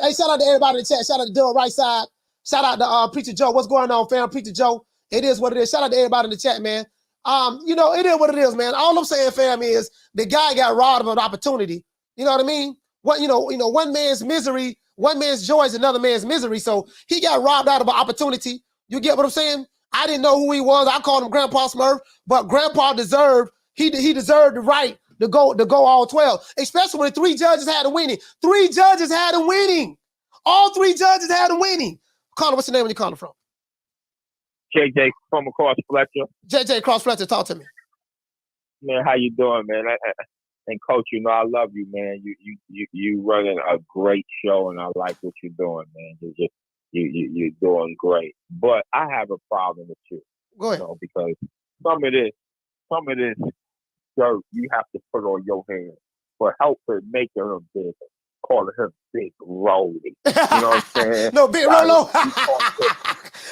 hey, shout out to everybody in the chat. Shout out to Dylan Right Side. Shout out to Preacher Joe. What's going on, fam? Preacher Joe. It is what it is. Shout out to everybody in the chat, man. It is what it is, man. All I'm saying, fam, is the guy got robbed of an opportunity. You know what I mean? One man's misery, one man's joy is another man's misery. So he got robbed out of an opportunity. You get what I'm saying? I didn't know who he was. I called him Grandpa Smurf, but Grandpa deserved the right to go all 12, especially when 3 judges had him winning. 3 judges had him winning. All 3 judges had him winning. Caller, what's your name when you're calling from? JJ from across Fletcher. JJ Cross Fletcher, talk to me. Man, how you doing, man? And Coach, you know I love you, man. You running a great show, and I like what you're doing, man. You're doing great. But I have a problem with you. Go ahead. You know, because some of this dirt you have to put on your hands for helping making him big, calling him Big Rolly. You know what I'm saying? No, Big Rolo.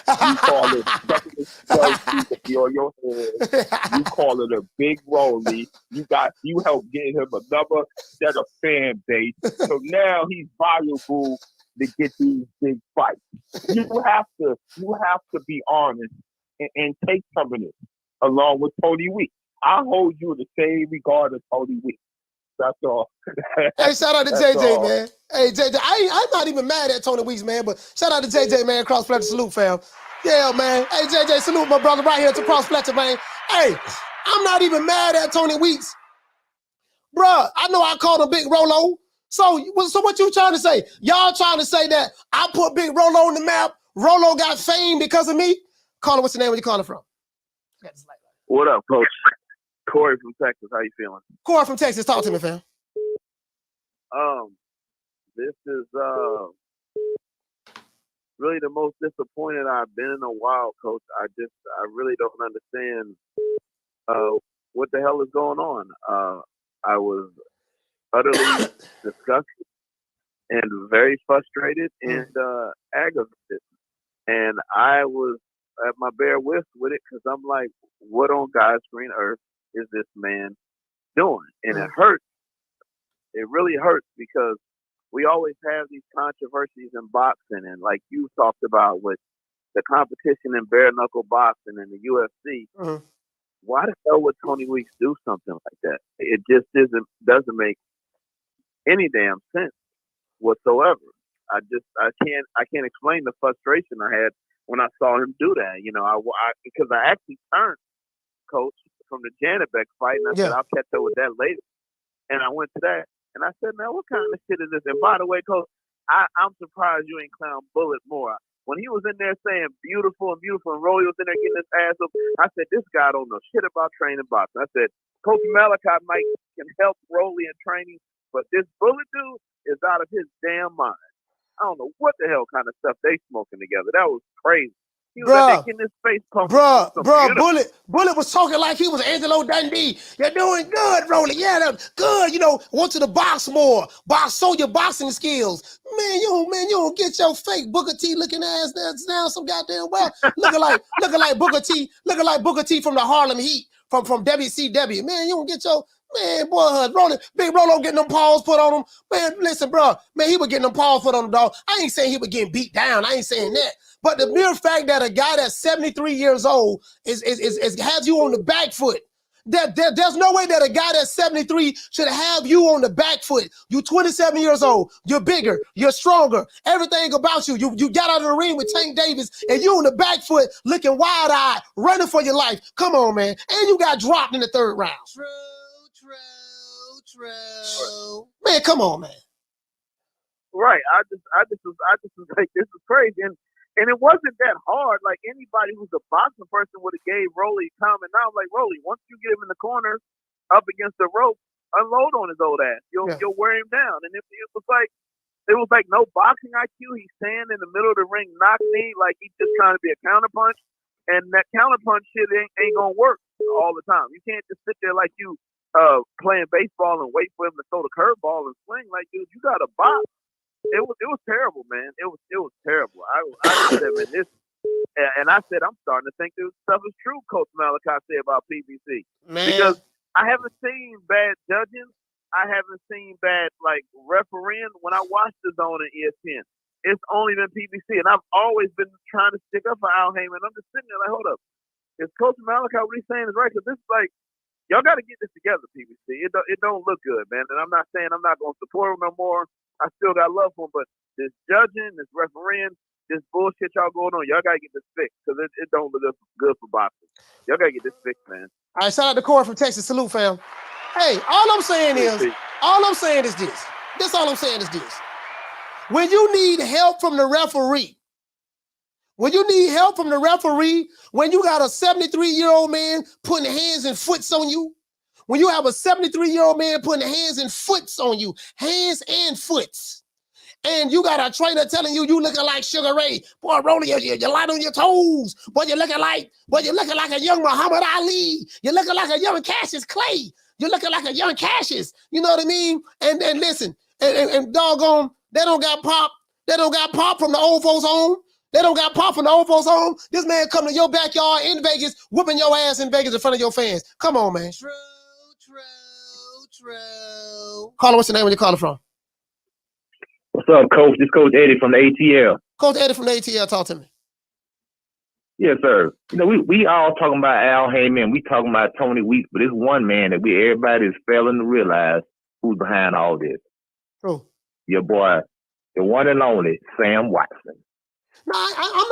You call it sucking his dirt to be on your head. You call it a Big Rolly. You help get him another set of fan base. So now he's valuable to get these big fights. You have to be honest and take some of this along with Tony Weeks. I hold you in the same regard as Tony Weeks. That's all. Hey, shout out to JJ, man. Hey, JJ, I'm not even mad at Tony Weeks, man, but shout out to JJ, man. Cross Fletcher, salute, fam. Yeah, man. Hey, JJ, salute my brother right here to Cross Fletcher, man. Hey, I'm not even mad at Tony Weeks. Bruh, I know I called him Big Rolo. So what you trying to say? Y'all trying to say that I put Big Rolo on the map, Rolo got fame because of me? Caller, what's the name? Where you calling from? What up, Coach? Corey from Texas. How you feeling? Corey from Texas. Talk to me, fam. This is really the most disappointed I've been in a while, Coach. I really don't understand what the hell is going on. I was utterly disgusted and very frustrated and aggravated. And I was at my bare wits with it because I'm like, what on God's green earth is this man doing? And it hurts. It really hurts because we always have these controversies in boxing, and like you talked about with the competition in bare knuckle boxing and the UFC. Why the hell would Tony Weeks do something like that? It just doesn't make any damn sense whatsoever. I can't explain the frustration I had when I saw him do that. You know, because I actually turned, Coach, from the Janet Beck fight, and I said I'll catch up with that later. And I went to that, and I said, man, what kind of shit is this? And by the way, Coach, I'm surprised you ain't clown Bullet more. When he was in there saying beautiful, and Rolly was in there getting his ass up, I said, this guy don't know shit about training boxing. I said, Coach Malachi can help Rolly in training, but this Bullet dude is out of his damn mind. I don't know what the hell kind of stuff they smoking together. That was crazy. He was like getting his face pumped. Bullet was talking like he was Angelo Dundee. You're doing good, Rolly. Yeah, that's good. You know, want you to box more. Show your boxing skills. Man, you don't get your fake Booker T looking ass down some goddamn well. looking like Booker T, from the Harlem Heat, from WCW. Man, you don't get your boy, Big Rolo getting them paws put on him. Man, listen, bro. Man, he was getting them paws put on him, dog. I ain't saying he was getting beat down. I ain't saying that. But the mere fact that a guy that's 73 years old is has you on the back foot. There's no way that a guy that's 73 should have you on the back foot. You 27 years old. You're bigger. You're stronger. Everything about you. You got out of the ring with Tank Davis, and you on the back foot looking wide-eyed, running for your life. Come on, man. And you got dropped in the third round. True. Man, come on, man. Right. I just was like, this is crazy. And it wasn't that hard. Like, anybody who's a boxing person would have gave Rolly time. And now I'm like, Rolly, once you get him in the corner up against the rope, unload on his old ass. You'll wear him down. And it was like no boxing IQ. He's standing in the middle of the ring, knock me like he's just trying to be a counterpunch. And that counterpunch shit ain't gonna work all the time. You can't just sit there like you playing baseball and wait for him to throw the curveball and swing. Like, dude, you got to box. It was terrible, man. It was terrible. I said, man, this, and I said, I'm starting to think this stuff is true. Coach Malachi said about PBC, because I haven't seen bad judging. I haven't seen bad refereeing when I watched the Zone and ESPN. It's only been PBC, and I've always been trying to stick up for Al Heyman. I'm just sitting there like, hold up, is Coach Malachi what he's saying is right? Because this is like, y'all got to get this together, PBC. It don't look good, man. And I'm not saying I'm not going to support him no more. I still got love for him, but this judging, this refereeing, this bullshit y'all going on, y'all got to get this fixed, because it don't look good for boxing. Y'all got to get this fixed, man. All right, shout out to Corey from Texas. Salute, fam. Hey, all I'm saying is this. All I'm saying is this. When you need help from the referee, when you got a 73-year-old man putting hands and foots on you, when you have a 73-year-old man putting hands and foots on you, hands and foots, and you got a trainer telling you looking like Sugar Ray, boy, Rolly, you're light on your toes, boy, you're looking like a young Muhammad Ali, you're looking like a young Cassius Clay, you're looking like a young Cassius, you know what I mean? And listen, and doggone, they don't got pop from the old folks home. They don't got pop from the old folks home. This man come to your backyard in Vegas, whooping your ass in Vegas in front of your fans. Come on, man. True. Caller, what's your name? Where you calling from? What's up, Coach? This Coach Eddie from the ATL. Coach Eddie from the ATL, talk to me. Yes, sir. You know, we all talking about Al Heyman. We talking about Tony Weeks, but it's one man that everybody is failing to realize who's behind all this. Who? Your boy, the one and only Sam Watson. No, I'm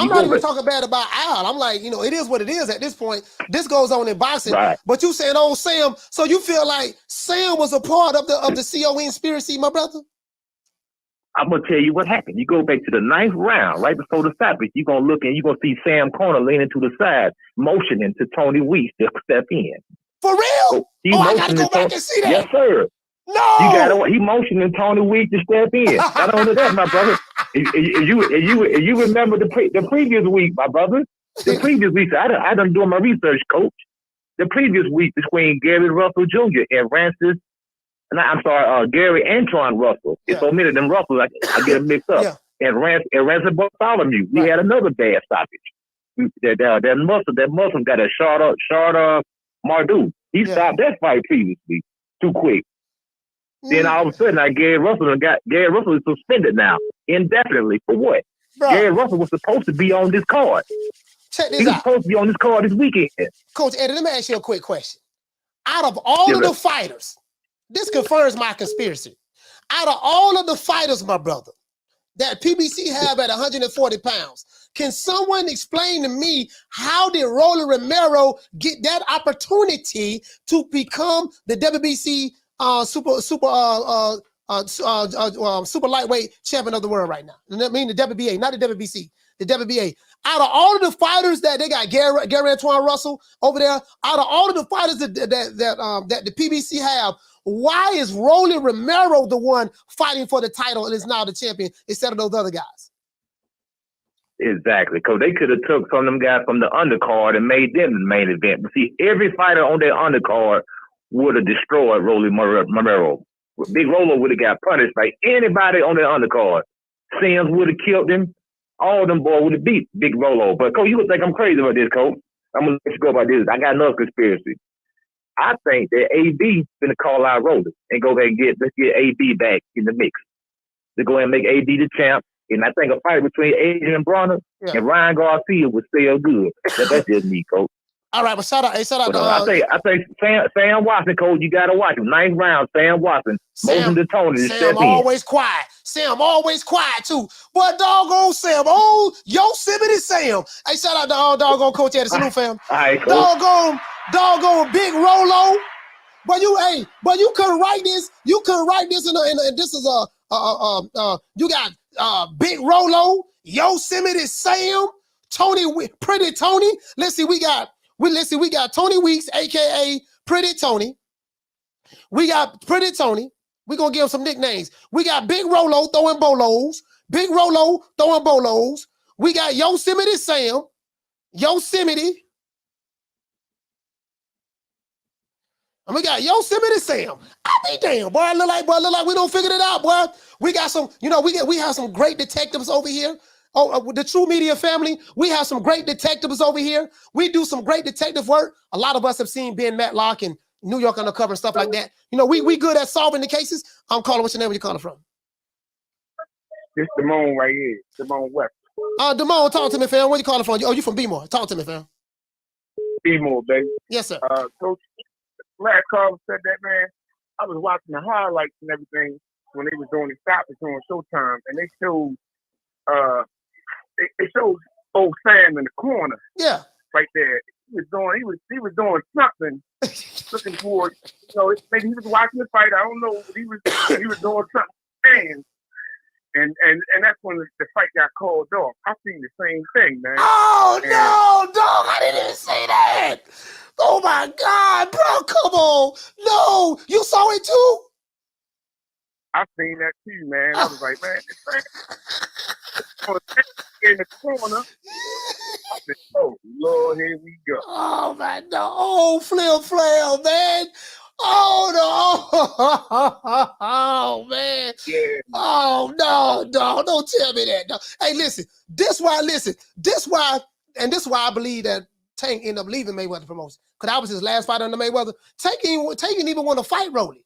not even talking bad about Al. I'm like, it is what it is at this point. This goes on in boxing. Right. But you saying, oh, Sam, so you feel like Sam was a part of the COE conspiracy, my brother? I'm going to tell you what happened. You go back to the 9th round, right before the stoppage, you're going to look and you're going to see Sam Corner leaning to the side, motioning to Tony Weeks to step in. For real? So I got to go back and see that. Yes, sir. No! He motioning Tony Weeks to step in. Not only that, my brother. You remember the previous week, my brother? The previous week, I done doing my research, Coach. The previous week between Gary Russell Jr. and Gary Antoine Russell. It's so many of them Russells, I get them mixed up. Yeah. And Ransom Bartholomew. We had another bad stoppage. That Muslim got a short Mardu. He stopped that fight previously too quick. Then all of a sudden, Gary Russell is suspended now indefinitely for what? Bro. Gary Russell was supposed to be on this card. Check this He was out. supposed to be on this card this weekend. Coach Eddie, let me ask you a quick question. Out of all of the fighters, this confirms my conspiracy. Out of all of the fighters, my brother, that PBC have at 140 pounds, can someone explain to me how did Rolly Romero get that opportunity to become the WBC super lightweight champion of the world right now? And that means the WBA, not the WBC, the WBA. Out of all of the fighters that they got, Gary Antoine Russell over there, out of all of the fighters that the PBC have, why is Rolly Romero the one fighting for the title and is now the champion instead of those other guys? Exactly, because they could have took some of them guys from the undercard and made them the main event. But see, every fighter on their undercard would have destroyed Rolly Romero. Big Rolo would have got punished by anybody on their undercard. Sims would have killed him. All of them boys would have beat Big Rolo. But, Coach, you would think I'm crazy about this, Coach. I'm going to let you go about this. I got another conspiracy. I think that AB going to call out Rolly and go ahead and let's get AB back in the mix. To go ahead and make AB the champ. And I think a fight between Adrian Bronner and Ryan Garcia would still good. That's just me, Coach. All right, but shout out to I think Sam Watson, Coach, you gotta watch him. 9th round, Sam Watson. Motion to Tony. Sam always quiet. Sam always quiet too. But doggone Sam, oh Yosemite Sam. Hey, shout out to all doggone Coach Eddie. Salute, fam. All right, Coach. Doggone Big Rolo. But you couldn't write this. You couldn't write this and this is you got Big Rolo, Yosemite Sam, Pretty Tony. Let's see, we got Tony Weeks, aka Pretty Tony. We got Pretty Tony. We're gonna give him some nicknames. We got Big Rolo throwing bolos. Big Rolo throwing bolos. We got Yosemite Sam. Yosemite. And we got Yosemite Sam. I be damn, boy. Look like we don't figure it out, boy. We got some, we have some great detectives over here. Oh, the True Media family, we have some great detectives over here. We do some great detective work. A lot of us have seen Ben Matlock and New York Undercover and stuff like that. We good at solving the cases. I'm calling. What's your name? Where you calling from? It's Damone right here. Damone West. Damone, talk to me, fam. Where you calling from? Oh, you from B-More. Talk to me, fam. B-More, baby. Yes, sir. Coach, last call said that, man. I was watching the highlights and everything when they was doing the stoppage on Showtime, and they showed they showed old Sam in the corner. Yeah. Right there. He was doing something, looking for, maybe he was watching the fight. I don't know, but he was doing something. And that's when the fight got called off. I seen the same thing, man. Oh, no, dog. I didn't even say that. Oh, my God, bro, come on. No, you saw it too? I seen that too, man. I was like, man, this thing in the corner. I said, oh, Lord, here we go. Oh, man, no. Oh, flail, man. Oh, no. Oh, man. Yeah. Oh, no, don't tell me that. No. Hey, listen, this why I believe that Tank ended up leaving Mayweather promotion. Because that was his last fight under Mayweather. Tank didn't even want to fight Rolly.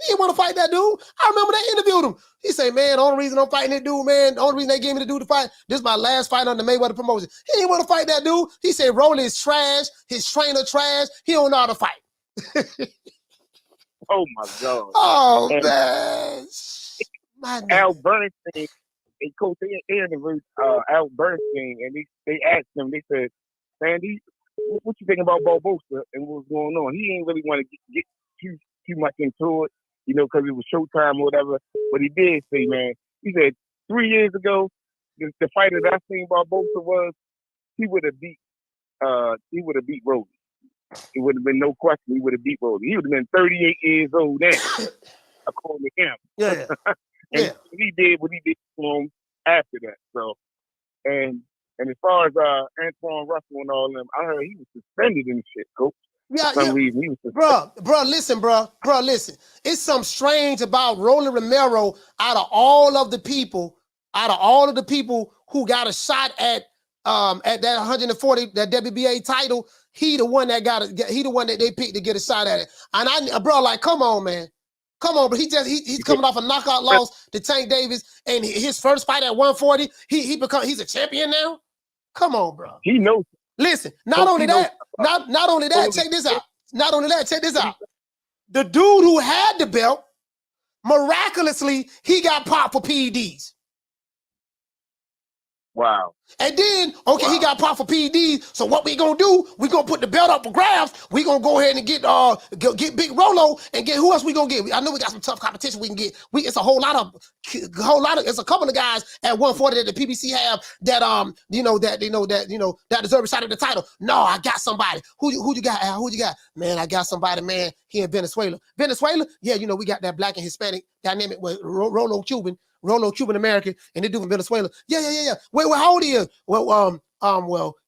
He didn't want to fight that dude. I remember they interviewed him. He said, man, the only reason I'm fighting that dude, man, the only reason they gave me the dude to fight, this is my last fight under Mayweather promotion. He didn't want to fight that dude. He said, Rolly is trash. His trainer trash. He don't know how to fight. Oh, my God. Oh, and man. Al Bernstein, and Coach, they interviewed Al Bernstein, and they asked him, they said, Sandy, what you think about Barbosa and what's going on? He ain't really want to get too much into it, you know, because it was Showtime or whatever. But he did say, man, he said 3 years ago, the fighter that I seen Barbosa was, he would have beat Rolly. It would have been no question. He would have beat Rolly. He would have been 38 years old then, according to him. Yeah. And he did what he did to him after that. So, and as far as Antoine Russell and all them, I heard he was suspended and shit, Coach. Yeah, For some reason, he was suspended. Bro, listen. It's something strange about Rolly Romero out of all of the people who got a shot at that 140, that WBA title, he the one that they picked to get a shot at it. And bro, like, come on, man. Come on, but he's coming off a knockout loss to Tank Davis, and his first fight at 140, he's a champion now. Come on, bro. He knows. Not only that, check this out. Not only that, check this out. The dude who had the belt, miraculously, he got popped for PEDs. Wow. And then, he got popped for PEDs. So what we gonna do? We gonna put the belt up for grabs. We gonna go ahead and get Big Rolo and get who else we gonna get? I know we got some tough competition we can get. It's a it's a couple of guys at 140 that the PBC have that that deserve a shot at the title. No, I got somebody. Who you got, Al? Who you got? Man, I got somebody, man. He in Venezuela. Venezuela? Yeah, we got that black and Hispanic dynamic with Rolo Cuban American, and they do from Venezuela. Yeah. Wait, how old are you? Well,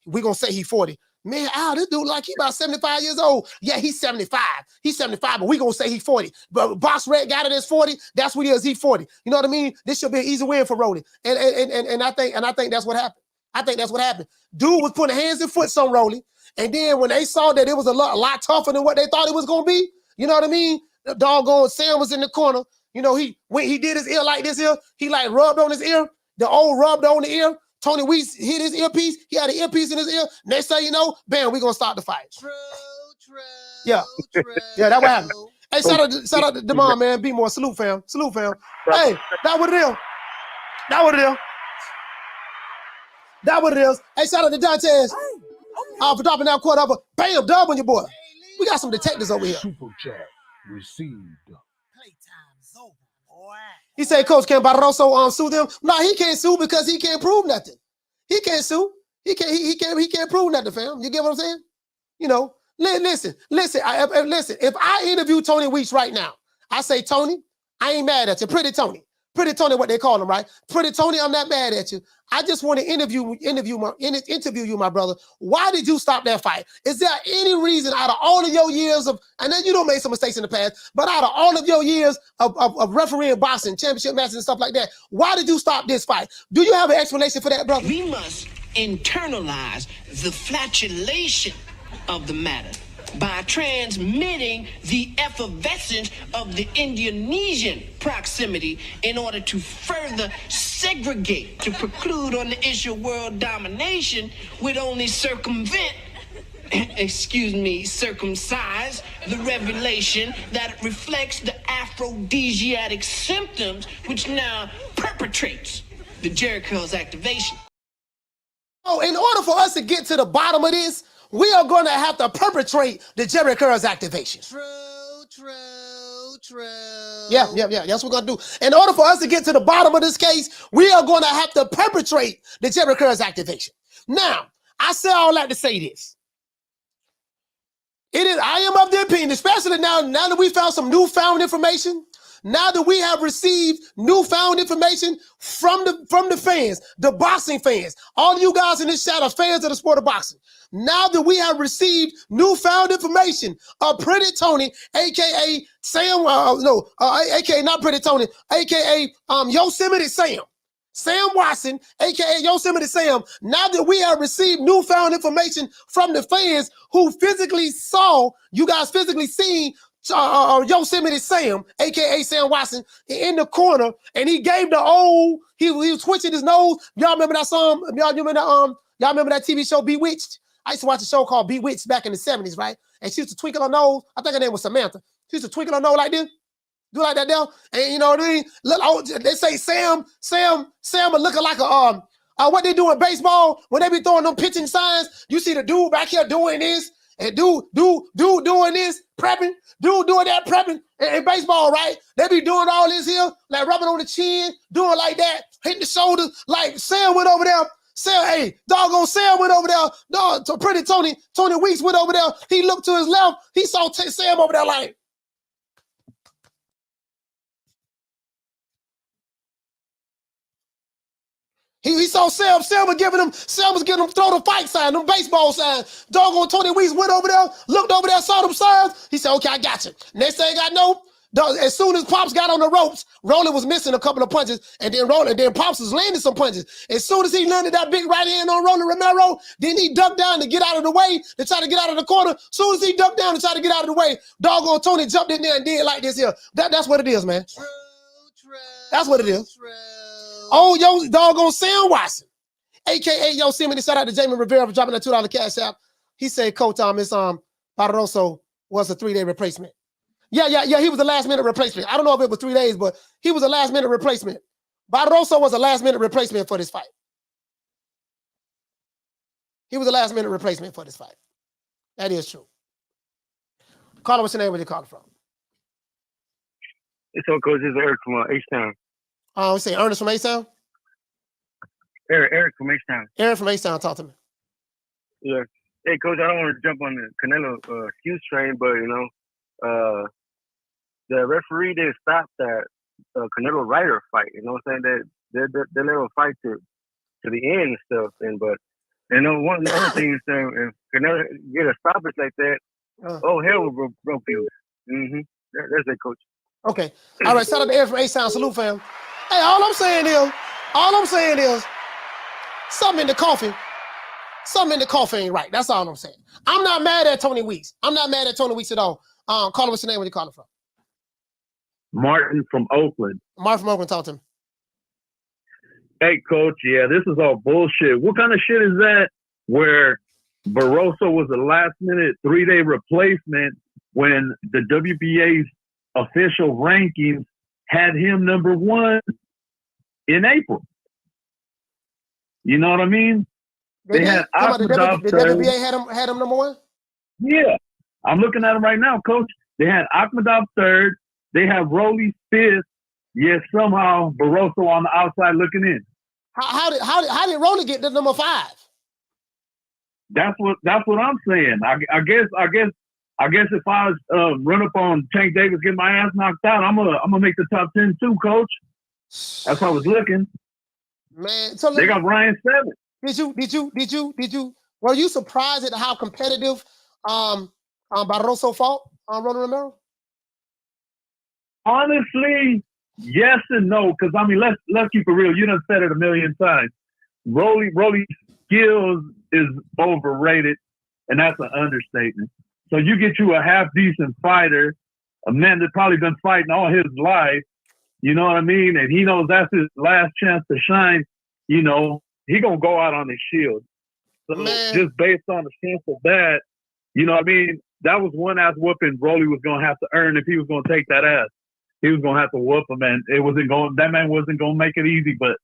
we're gonna say he's 40. Man, Al, this dude like he about 75 years old. Yeah, he's 75. He's 75, but we're gonna say he's 40. But Boss Red got it as 40. That's what he is. He's 40. You know what I mean? This should be an easy win for Rolly. And I think that's what happened. I think that's what happened. Dude was putting hands and foot on Rolly. And then when they saw that it was a lot tougher than what they thought it was gonna be, you know what I mean? The doggone Sam was in the corner. When he did his ear like this here, he like rubbed on his ear. The old rubbed on the ear. Tony Weeks hit his earpiece. He had an earpiece in his ear. Next thing you know, bam, we're going to start the fight. True. Yeah. Yeah, that what happened. Hey, shout out to Demond, man. Be more. Salute, fam. Hey, that what it is. Hey, shout out to Dantes. For dropping that quarter up. Bam, dub on your boy. We got some detectives over here. Super chat received. He said, Coach, can Barroso sue them? No, he can't sue because he can't prove nothing. He can't sue. He can't prove nothing, fam. You get what I'm saying? Listen. If I interview Tony Weeks right now, I say, Tony, I ain't mad at you. Pretty Tony, what they call him, right? Pretty Tony, I'm not mad at you. I just want to interview you, my brother. Why did you stop that fight? Is there any reason out of all of your years of, I know you don't make some mistakes in the past, but out of all of your years of refereeing boxing, championship matches and stuff like that, why did you stop this fight? Do you have an explanation for that, brother? We must internalize the flatulation of the matter by transmitting the effervescence of the Indonesian proximity in order to further segregate, to preclude on the issue of world domination would only circumsize the revelation that reflects the aphrodisiac symptoms which now perpetrates the Jericho's activation. Oh, in order for us to get to the bottom of this, we are going to have to perpetrate the Jerry Curls activation. True. Yeah. That's what we're going to do. In order for us to get to the bottom of this case, we are going to have to perpetrate the Jerry Curls activation. Now, I say all that to say this. It is. I am of the opinion, especially now that we found some newfound information. Now that we have received newfound information from the fans, the boxing fans, all of you guys in this chat are fans of the sport of boxing. Now that we have received newfound information of Pretty Tony, aka Sam, aka not Pretty Tony, aka Yosemite Sam Watson, aka Yosemite Sam. Now that we have received newfound information from the fans who physically saw, you guys physically seen Yosemite Sam, aka Sam Watson, in the corner, and he gave the old. He was twitching his nose. Y'all remember that song? Y'all remember that TV show Bewitched? I used to watch a show called Bewitched back in the 70s, right? And she used to twinkle her nose. I think her name was Samantha. She used to twinkle her nose like this, do like that there, and you know what I mean. Look, they say Sam looking like a what they do in baseball when they be throwing them pitching signs. You see the dude back here doing this. And dude doing this, prepping, dude doing that, prepping in baseball, right? They be doing all this here, like rubbing on the chin, doing like that, hitting the shoulders, like Sam went over there. Sam, hey, doggone Sam went over there. Dog, Pretty Tony Weeks went over there. He looked to his left. He saw Sam over there like. He saw Sam was giving him throw the fight sign, them baseball signs. Doggone Tony Weeks went over there, looked over there, saw them signs. He said, okay, I got you. Next thing I know, as soon as Pops got on the ropes, Rolly was missing a couple of punches, and then Pops was landing some punches. As soon as he landed that big right hand on Rolly Romero, then he ducked down to get out of the way, to try to get out of the corner. As soon as he ducked down to try to get out of the way, doggone Tony jumped in there and did like this here. That's what it is, man. True. That's what it is. True. Oh, yo, doggone Sam Watson, a.k.a. Yosemite. Shout out to Jamie Rivera for dropping that $2 cash app. He said, Coach, Barroso was a 3-day replacement. Yeah, he was a last-minute replacement. I don't know if it was 3 days, but he was a last-minute replacement. Barroso was a last-minute replacement for this fight. He was a last-minute replacement for this fight. That is true. Caller, what's your name? Where you calling from? It's all Coach. It's Eric from H-Town. We say Ernest from H-Town? Eric from H-Town. Eric from H-Town, talk to me. Yeah. Hey, Coach, I don't want to jump on the Canelo excuse train, but, the referee didn't stop that Canelo Ryder fight. You know what I'm saying? They let him fight to the end and stuff. One of the other things, if Canelo get a stoppage like that, hell will broke you. Mm-hmm. That's it, Coach. Okay. All right, shout out to Eric from H-Town. Salute, fam. Hey, all I'm saying is, something in the coffee ain't right. That's all I'm saying. I'm not mad at Tony Weeks. I'm not mad at Tony Weeks at all. Caller, what's your name? Where you calling from? Martin from Oakland. Martin from Oakland, talk to him. Hey, Coach, yeah, this is all bullshit. What kind of shit is that where Barroso was a last-minute 3-day replacement when the WBA's official rankings had him number 1 in April? You know what I mean? They had the WBA had him number 1? Yeah. I'm looking at him right now, Coach. They had Akhmadov 3rd. They have Rolly 5th. Yet somehow Barroso on the outside looking in. How did Rolly get to number 5? That's what I'm saying. I guess if I was run up on Tank Davis, get my ass knocked out, I'm gonna make the top 10 too, Coach. That's what I was looking. Man, so they got Ryan 7. Did you? Were you surprised at how competitive Barroso fought on Rolly Romero? Honestly, yes and no. Because I mean, let's keep it real. You done said it a million times. Rolly's skills is overrated, and that's an understatement. So you get you a half decent fighter, a man that probably been fighting all his life. You know what I mean? And he knows that's his last chance to shine. You know, he gonna go out on his shield. So just based on the chance of that, you know what I mean? That was one ass whooping Rolly was gonna have to earn if he was gonna take that ass. He was gonna have to whoop him, and that man wasn't gonna make it easy. But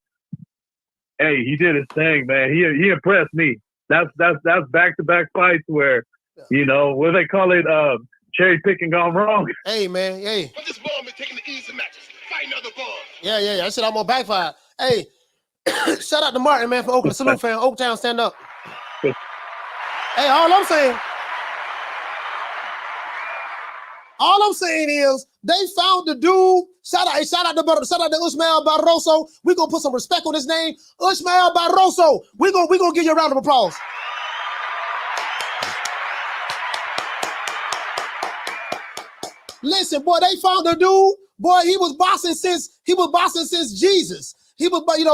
hey, he did his thing, man. He impressed me. That's back-to-back fights where, you know, what do they call it? Cherry picking gone wrong. Hey, man, hey. But this ball been taking the easy matches. Fighting other balls. Yeah. That shit almost backfired. Hey, shout out to Martin, man, from Oakland. Salute, fan. Oaktown, stand up. Hey, all I'm saying, All I'm saying is they found the dude. Shout out to Ismael Barroso. We're gonna put some respect on his name. Ismael Barroso. We're gonna give you a round of applause. Listen, boy, they found the dude. Boy, he was boxing since Jesus. He fought in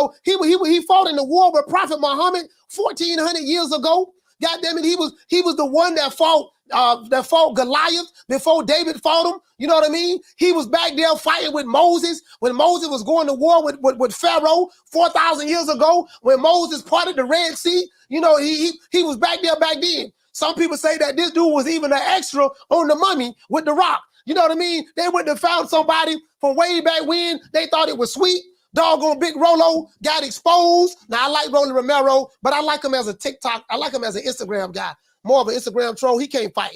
the war with Prophet Muhammad 1,400 years ago. God damn it, he was the one that fought Goliath before David fought him. You know what I mean? He was back there fighting with Moses when Moses was going to war with Pharaoh 4,000 years ago. When Moses parted the Red Sea, you know, he was back there back then. Some people say that this dude was even an extra on the Mummy with The Rock. You know what I mean? They went and found somebody from way back when. They thought it was sweet. Doggone Big Rolo got exposed. Now, I like Rolly Romero, but I like him as a TikTok. I like him as an Instagram guy. More of an Instagram troll. He can't fight.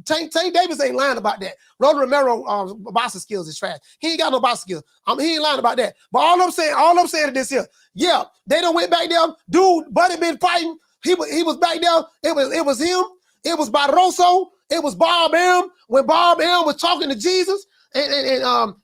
Tank Davis ain't lying about that. Rolly Romero boxing skills is trash. He ain't got no boxing skills. He ain't lying about that. But all I'm saying is this here. Yeah, they done went back there. Dude, Buddy been fighting. He was back there. It was him. It was Barroso. It was Bob M. When Bob M. was talking to Jesus and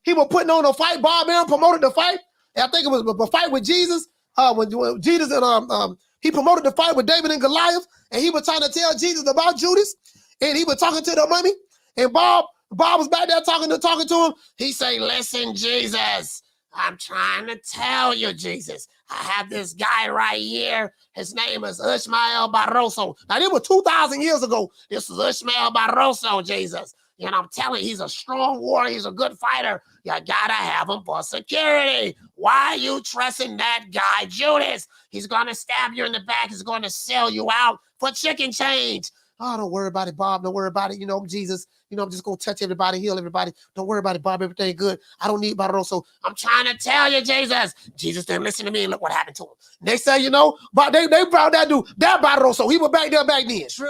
he was putting on a fight. Bob M. promoted the fight. And I think it was a fight with Jesus. When Jesus and he promoted the fight with David and Goliath, and he was trying to tell Jesus about Judas, and he was talking to the mummy, and Bob was back there talking to him. He say, "Listen, Jesus, I'm trying to tell you, Jesus. I have this guy right here. His name is Ismael Barroso." Now, this was 2,000 years ago. This is Ismael Barroso, Jesus. And I'm telling you, he's a strong warrior. He's a good fighter. You gotta have him for security. Why are you trusting that guy, Judas? He's gonna stab you in the back. He's gonna sell you out for chicken change. Oh, don't worry about it, Bob. Don't worry about it. You know, I'm Jesus. You know, I'm just gonna touch everybody, heal everybody. Don't worry about it, Bob. Everything good. I don't need Barroso. I'm trying to tell you, Jesus. Jesus didn't listen to me, and look what happened to him. They say, you know, but they brought that dude, that Barroso. He was back there back then. True.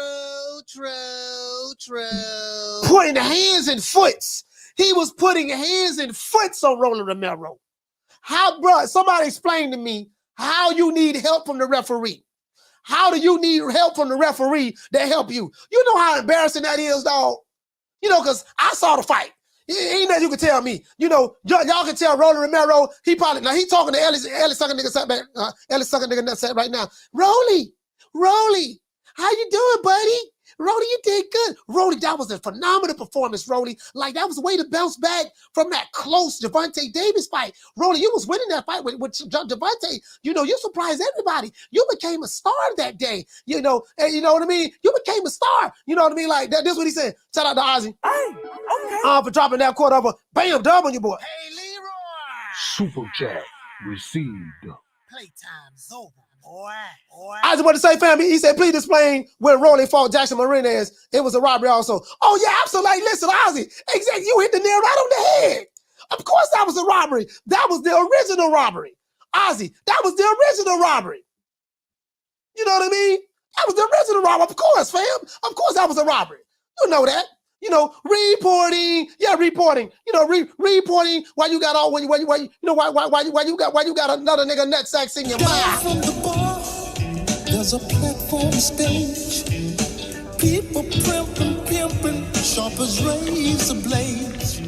Putting hands and foots. He was putting hands and foots on Rolly Romero. How, bro? Somebody explain to me how you need help from the referee. How do you need help from the referee that help you? You know how embarrassing that is, dog? You know, because I saw the fight. Ain't that you can tell me. You know, y'all can tell Rolly Romero, he talking to Ellie sucking nigga set back. Ellie sucking nigga nut set right now. Rolly, how you doing, buddy? Rolly, you did good. Rolly, that was a phenomenal performance, Rolly. Like, that was a way to bounce back from that close Gervonta Davis fight. Rolly, you was winning that fight with Gervonta. You know, you surprised everybody. You became a star that day. You know, and you know what I mean? You became a star. You know what I mean? Like, this is what he said. Shout out to Ozzy. Hey, okay. For dropping that quarter of a bam dub on your boy. Hey, Leroy. Super chat received. Playtime's over, boy. I just want to say, family, he said, please explain when Rolly fought Jackson Marinez. It was a robbery also. Oh, yeah, absolutely. Listen, Ozzy, exactly. You hit the nail right on the head. Of course that was a robbery. That was the original robbery. Ozzy, that was the original robbery. You know what I mean? That was the original robbery. Of course, fam. Of course that was a robbery. You know that. You know, reporting. You know, reporting why you got all why you got another nigga nut sacks in your mouth. From the bar, there's a platform stage. People pimping, sharp as razor blades.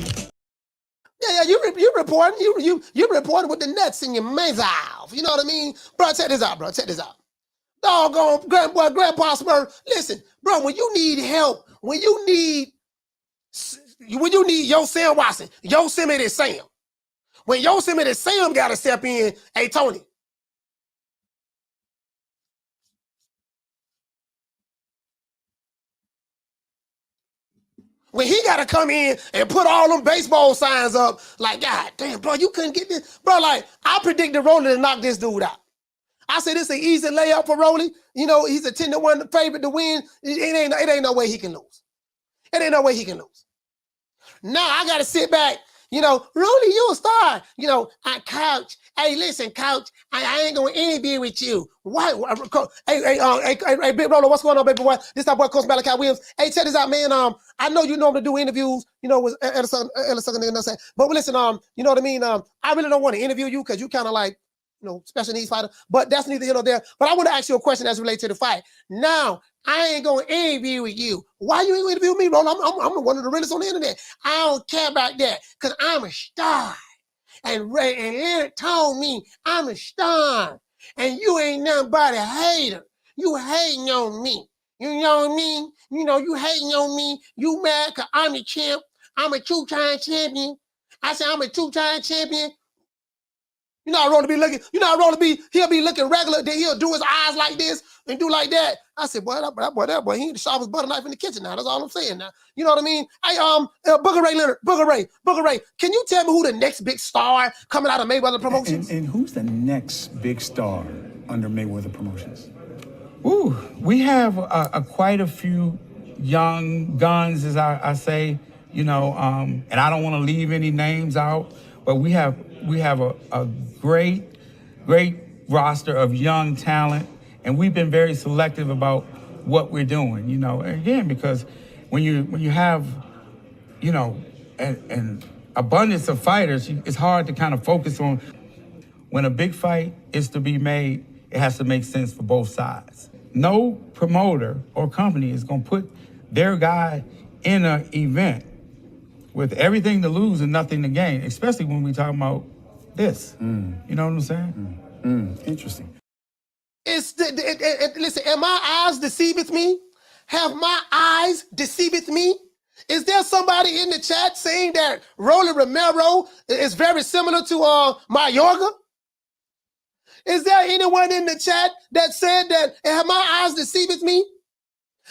Yeah, you reporting. You reporting with the nuts in your mouth. You know what I mean, bro? Check this out, bro. Check this out. Doggone Grandpa Smurf. Listen, bro. When you need help, when you need Yosemite Watson, Yosemite Sam. When Yosemite Sam got to step in, hey, Tony. When he got to come in and put all them baseball signs up, like, God damn, bro, you couldn't get this. Bro, like, I predicted Rolly to knock this dude out. I said this is an easy layup for Rolly. You know, he's a 10-1 favorite to win. It ain't no way he can lose. It ain't no way he can lose. Now I got to sit back. You know, Rolly, you a star. You know, coach. Hey, listen, coach. I ain't gonna interview with you. Why? Hey, Big Roller, what's going on, baby boy? This our boy, Coach Malachi Williams. Hey, check this out, man. I know you normally do interviews. You know, with Ellison, but listen, you know what I mean. I really don't want to interview you because you kind of like special needs fighter. But that's neither here nor there. But I want to ask you a question that's related to the fight. Now, I ain't going to interview with you. Why you ain't interview with me, Roland? I'm one of the realest on the internet. I don't care about that because I'm a star. And Eric told me I'm a star. And you ain't nothing but a hater. You hating on me. You know what I mean? You hating on me. You mad because I'm a champ. I'm a two-time champion. I said I'm a two-time champion. You know how Rolly be looking? You know how Rolly be? He'll be looking regular, then he'll do his eyes like this and do like that. I said, boy, that boy, he ain't the sharpest butter knife in the kitchen now. That's all I'm saying now. You know what I mean? Hey, Booker Ray Leonard, Booker Ray, can you tell me who the next big star coming out of Mayweather Promotions? And who's the next big star under Mayweather Promotions? Ooh, we have quite a few young guns, as I say, and I don't want to leave any names out, but we have a great roster of young talent, and we've been very selective about what we're doing, again, because when you have, an abundance of fighters, it's hard to kind of focus on. When a big fight is to be made, it has to make sense for both sides. No promoter or company is going to put their guy in an event with everything to lose and nothing to gain, especially when we talk about this. You know what I'm saying? Interesting. Listen, am my eyes deceiveth me? Have my eyes deceiveth me? Is there somebody in the chat saying that Rolly Romero is very similar to Mayorga? Is there anyone in the chat that said that, have my eyes deceiveth me?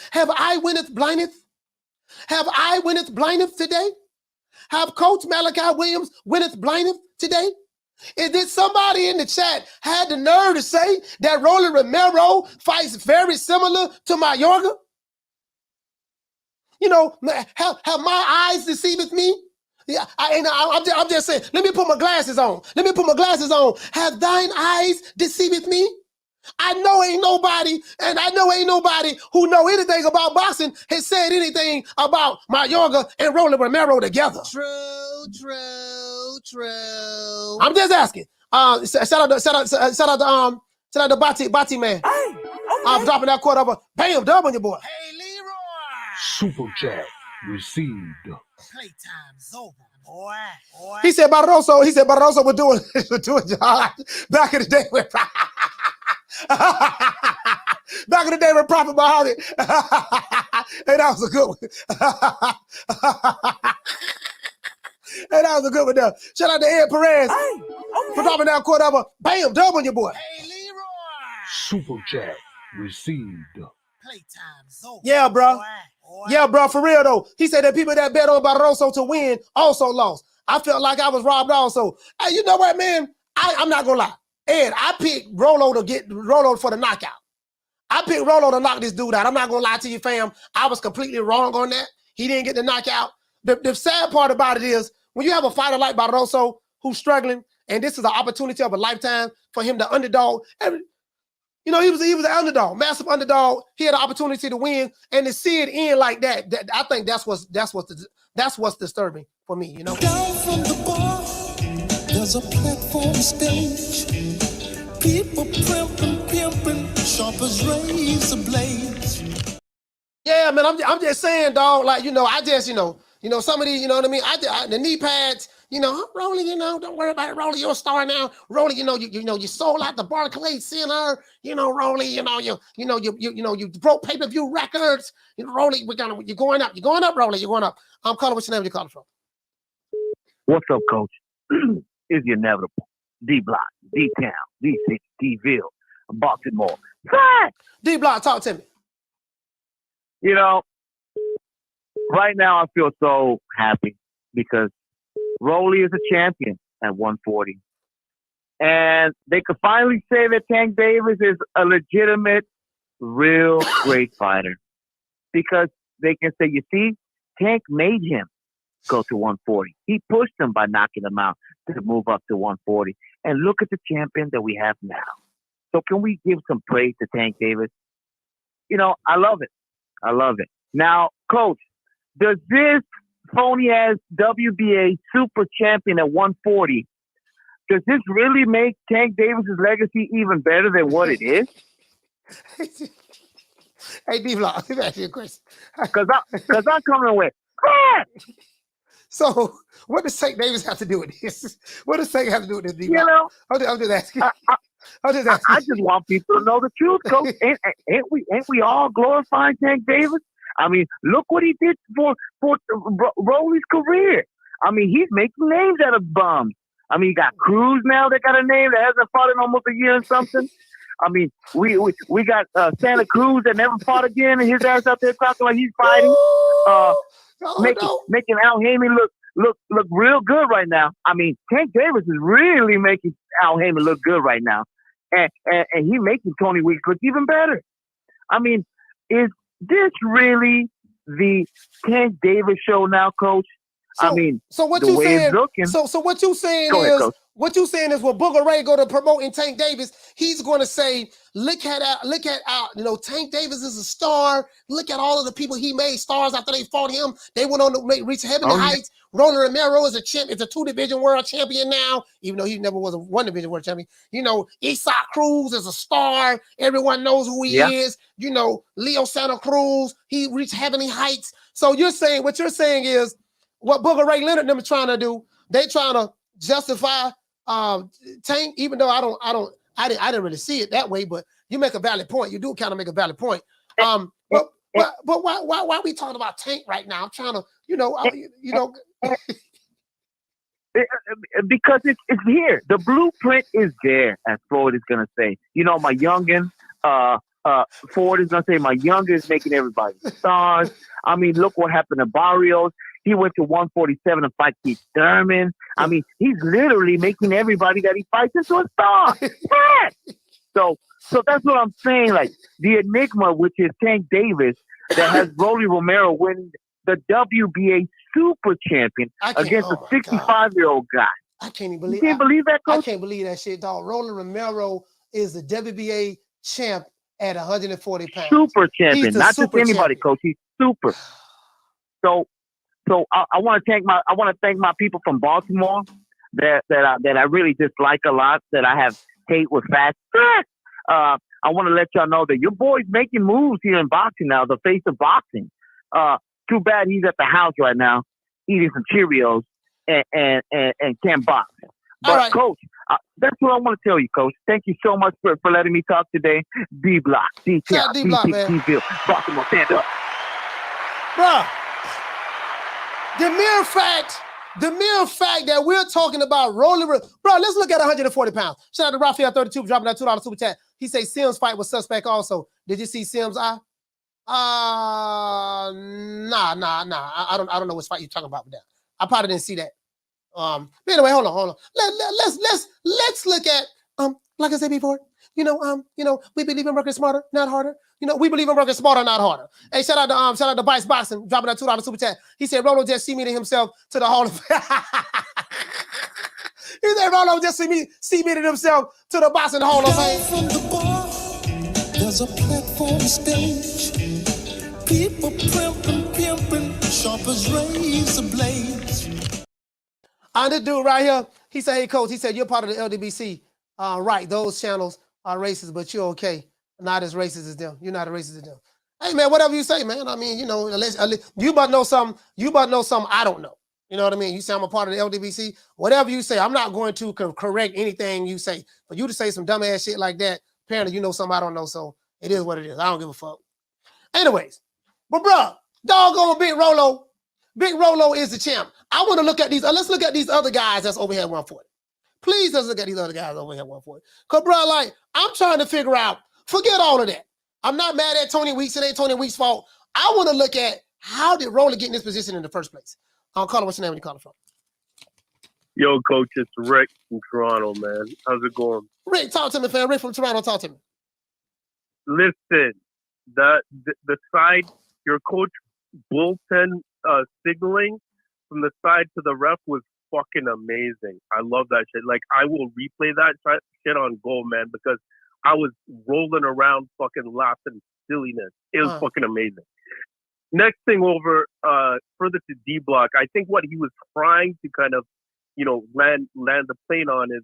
Have I winneth blindeth? Have I winneth blindeth today? Have Coach Malachi Williams winneth blindeth today? Is there somebody in the chat had the nerve to say that Rolly Romero fights very similar to Mayorga? Have my eyes deceiveth me? Yeah, I'm just saying, let me put my glasses on. Have thine eyes deceiveth me? I know ain't nobody who know anything about boxing has said anything about Mayorga and Rolly Romero together. True. I'm just asking. Shout out to Bati man. Hey, I'm dropping that quarter over. Bam, dub on your boy. Hey, Leroy. Super chat received. Playtime's over, boy. He said Barroso was doing John back in the day with Prophet Muhammad. Hey, that was a good one. There. Shout out to Ed Perez for dropping that quarter over. Bam, dub on your boy. Hey, Leroy. Super chat received. Playtime's over. Yeah, bro. Yeah, bro, for real though. He said that people that bet on Barroso to win also lost. I felt like I was robbed also. Hey, you know what, man? I'm not gonna lie. Ed, I picked Rollo for the knockout. I picked Rollo to knock this dude out. I'm not gonna lie to you, fam. I was completely wrong on that. He didn't get the knockout. The sad part about it is when you have a fighter like Barroso who's struggling, and this is an opportunity of a lifetime for him to underdog. He was an underdog, massive underdog. He had an opportunity to win, and to see it end like that, I think that's what's disturbing for me. Down from the bar, there's a platform stage. People pimping, sharp as razor blades. Yeah, man, I'm just saying, dog. Like, I just, some of these, you know what I mean. The knee pads. Rolly, don't worry about it. Rolly, you're a star now. Rolly, you sold out the Barclays Center. Rolly, you broke pay-per-view records. Rolly, you're going up. You're going up, Rolly. You're going up. I'm calling. What's your name? You calling from? What's up, Coach? It's the inevitable. D-Block, D-Town, D-City, D-Ville, Baltimore. D-Block, talk to me. Right now I feel so happy because Rolly is a champion at 140. And they could finally say that Tank Davis is a legitimate, real great fighter. Because they can say, you see, Tank made him go to 140. He pushed him by knocking him out to move up to 140. And look at the champion that we have now. So can we give some praise to Tank Davis? I love it. Now, Coach, does this phony-ass WBA Super Champion at 140, does this really make Tank Davis's legacy even better than what it is? Hey, D-Block, let me ask you a question. Because I'm coming with, ah! So, what does Tank Davis have to do with this? What does Tank have to do with this, D-Block? You know, I'm just asking. I just want people to know the truth, Coach. Ain't we all glorifying Tank Davis? I mean, look what he did for Rolly's career. I mean, he's making names out of bums. I mean, you got Cruz now that got a name that hasn't fought in almost a year and something. I mean, we got Santa Cruz that never fought again, and his ass out there talking like he's fighting. Making Al Heyman look real good right now. I mean, Tank Davis is really making Al Heyman look good right now, and he making Tony Weeks look even better. I mean, is this really the Tank Davis show now, Coach? So, I mean, so what the you way saying? it's looking. So what you saying Go ahead, is Coach. what you saying is when Booger Ray go to promoting Tank Davis, he's going to say, look at Tank Davis is a star. Look at all of the people he made stars after they fought him. They went on to reach heavenly heights. Rolly Romero is a champ. It's a 2-division world champion now, even though he never was a 1-division world champion. You know, Isaac Cruz is a star. Everyone knows who he is. You know, Leo Santa Cruz, he reached heavenly heights. So what you're saying is what Booger Ray Leonard and them are trying to do. They trying to justify Tank, even though I didn't really see it that way, but you make a valid point. You do kind of make a valid point. But why are we talking about Tank right now? I'm trying to, because it's here. The blueprint is there, as Floyd is gonna say. You know, my youngin, Ford is gonna say my youngin is making everybody stars. I mean, look what happened to Barrios. He went to 147 and fight Keith Thurman. I mean, he's literally making everybody that he fights into a star. Yeah. So that's what I'm saying. Like the enigma, which is Tank Davis, that has Rolly Romero winning the WBA Super Champion against a 65-year-old guy. I can't even believe. You can't believe that, Coach? I can't believe that shit, dog. Rolly Romero is the WBA champ at 140 pounds. Super champion, not super just anybody, champion. Coach. He's super. So I want to thank my people from Baltimore that I really dislike a lot, that I have hate with fast. I want to let y'all know that your boy's making moves here in boxing now, the face of boxing. Too bad he's at the house right now eating some Cheerios and can't box. But right. Coach, that's what I want to tell you, Coach. Thank you so much for letting me talk today. D-Block, D-Town, D-T-T-Ville, Baltimore, stand up. Bruh, the mere fact that we're talking about Rolly, bro, let's look at 140 pounds. Shout out to Raphael 32 for dropping that $2 super chat. He say Sims fight was suspect also. Did you see Sims' eye? Nah. I don't know which fight you're talking about with that. I probably didn't see that. But anyway, hold on. Let's look at like I said before, we believe in working smarter, not harder. We believe in working smarter, not harder. Hey, shout out to Vice Boxing, dropping that $2 super chat. He said Rolo just cemented himself to the Hall of Fame. He said Rolo just cemented himself to the Boxing Hall of Fame. From the bar, there's a platform stage. People pimping, sharp as razor blades. And this dude right here, he said, hey, Coach, he said, you're part of the LDBC. Right, those channels are racist, but you're okay. Not as racist as them. You're not as racist as them. Hey, man, whatever you say, man. I mean, unless you about to know something I don't know. You know what I mean? You say I'm a part of the LDBC. Whatever you say, I'm not going to correct anything you say. For you to say some dumbass shit like that, apparently you know something I don't know, so it is what it is. I don't give a fuck. Anyways, but bro, doggone Big Rolo. Big Rolo is the champ. I want to look at these. Let's look at these other guys that's over here at 140. Please let's look at these other guys over here at 140. Because, bro, like, I'm trying to figure out, forget all of that. I'm not mad at Tony Weeks. It ain't Tony Weeks' fault. I want to look at how did Rolly get in this position in the first place. I'll call him. What's your name when you call him from? Yo, Coach, it's Rick from Toronto, man. How's it going? Rick, talk to me, fam. Rick from Toronto, talk to me. Listen, the side, your coach bullpen signaling from the side to the ref was fucking amazing. I love that shit. Like, I will replay that shit on Go, man, because I was rolling around fucking laughing silliness. It was fucking amazing. Next thing over, further to D-Block, I think what he was trying to kind of, land the plane on is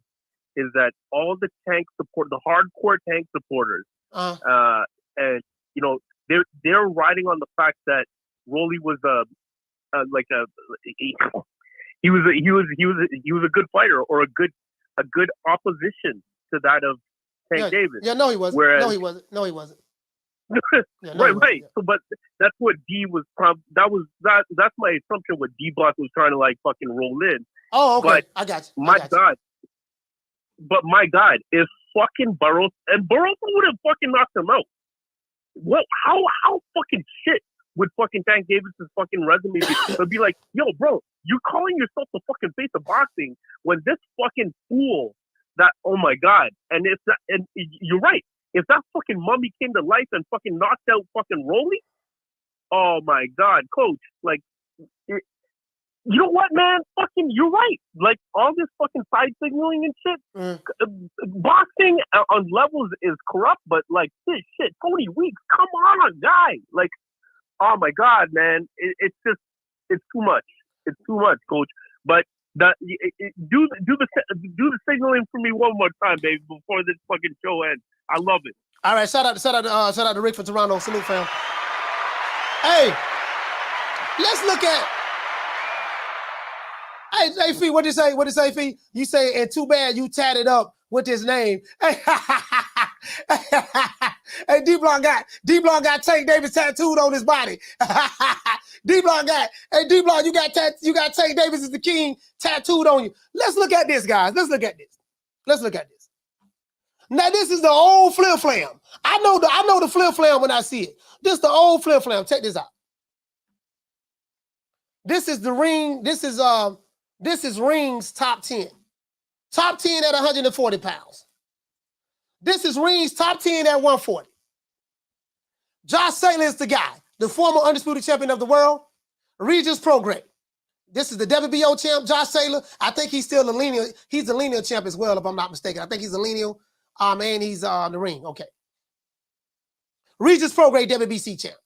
is that all the the hardcore Tank supporters, and you know, they're riding on the fact that Rolly was he was a good fighter or a good opposition to that of Tank Davis. Yeah, no, he wasn't. Whereas, no, he wasn't. No, he wasn't. Yeah, no, right, he wasn't, right. yeah. So, but that's what D was. That's my assumption. What D Block was trying to like fucking roll in. Oh, okay. But I got you. My God. But my God, if fucking Barroso would have fucking knocked him out. What? How fucking shit would fucking Tank Davis's fucking resume be? It'd be like, yo, bro, you calling yourself the fucking face of boxing when this fucking fool that, oh my God, and it's that, and you're right. If that fucking mummy came to life and fucking knocked out fucking Rolly, oh my God, coach, like, you know what, man? Fucking, you're right. Like, all this fucking side signaling and shit, boxing on levels is corrupt, but like, shit, Tony Weeks, come on, guy. Like, oh my God, man, it's too much. It's too much, coach. But do the signaling for me one more time, baby, before this fucking show ends. I love it. All right, shout out to Rick from Toronto. Salute, fam. Hey, let's look at. Hey, Fee, what did you say? What did you say, Fee? You say, and too bad you tatted up with his name. Hey, hey, D-Block got Tank Davis tattooed on his body. D-Block you got Tank Davis is the king tattooed on you. Let's look at this, guys. Let's look at this. Now, this is the old Flip Flam. I know the Flip Flam when I see it. This is the old Flip Flam. Check this out. This is the ring. This is Ring's top 10. Top 10 at 140 pounds. This is Ring's top 10 at 140. Josh Saylor is the guy, the former undisputed champion of the world. Regis Prograde. This is the WBO champ, Josh Saylor. I think he's still the lineal. He's the lineal champ as well, if I'm not mistaken. I think he's the lineal, and he's on the ring. Okay. Regis Prograde, WBC champ.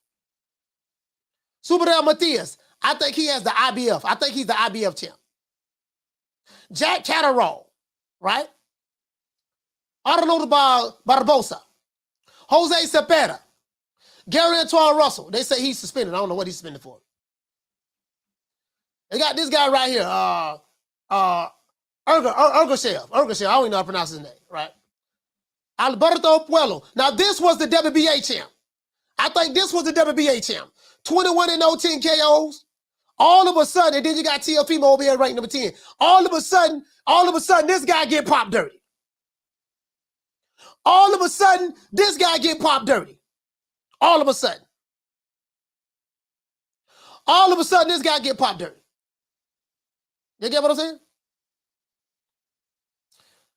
Superdale Matias. I think he has the IBF. I think he's the IBF champ. Jack Catterall, right? Arnold Barbosa. Jose Cepeda. Gary Antoine Russell. They say he's suspended. I don't know what he's suspended for. They got this guy right here. Urgashev. I don't even know how to pronounce his name, right? Alberto Puello. Now, this was the WBA champ. I think this was the WBA champ. 21-0, 10 KOs. All of a sudden, and then you got TLP over here ranked number 10. All of a sudden, this guy get popped dirty. All of a sudden, this guy get popped dirty. All of a sudden, this guy get popped dirty. You get what I'm saying?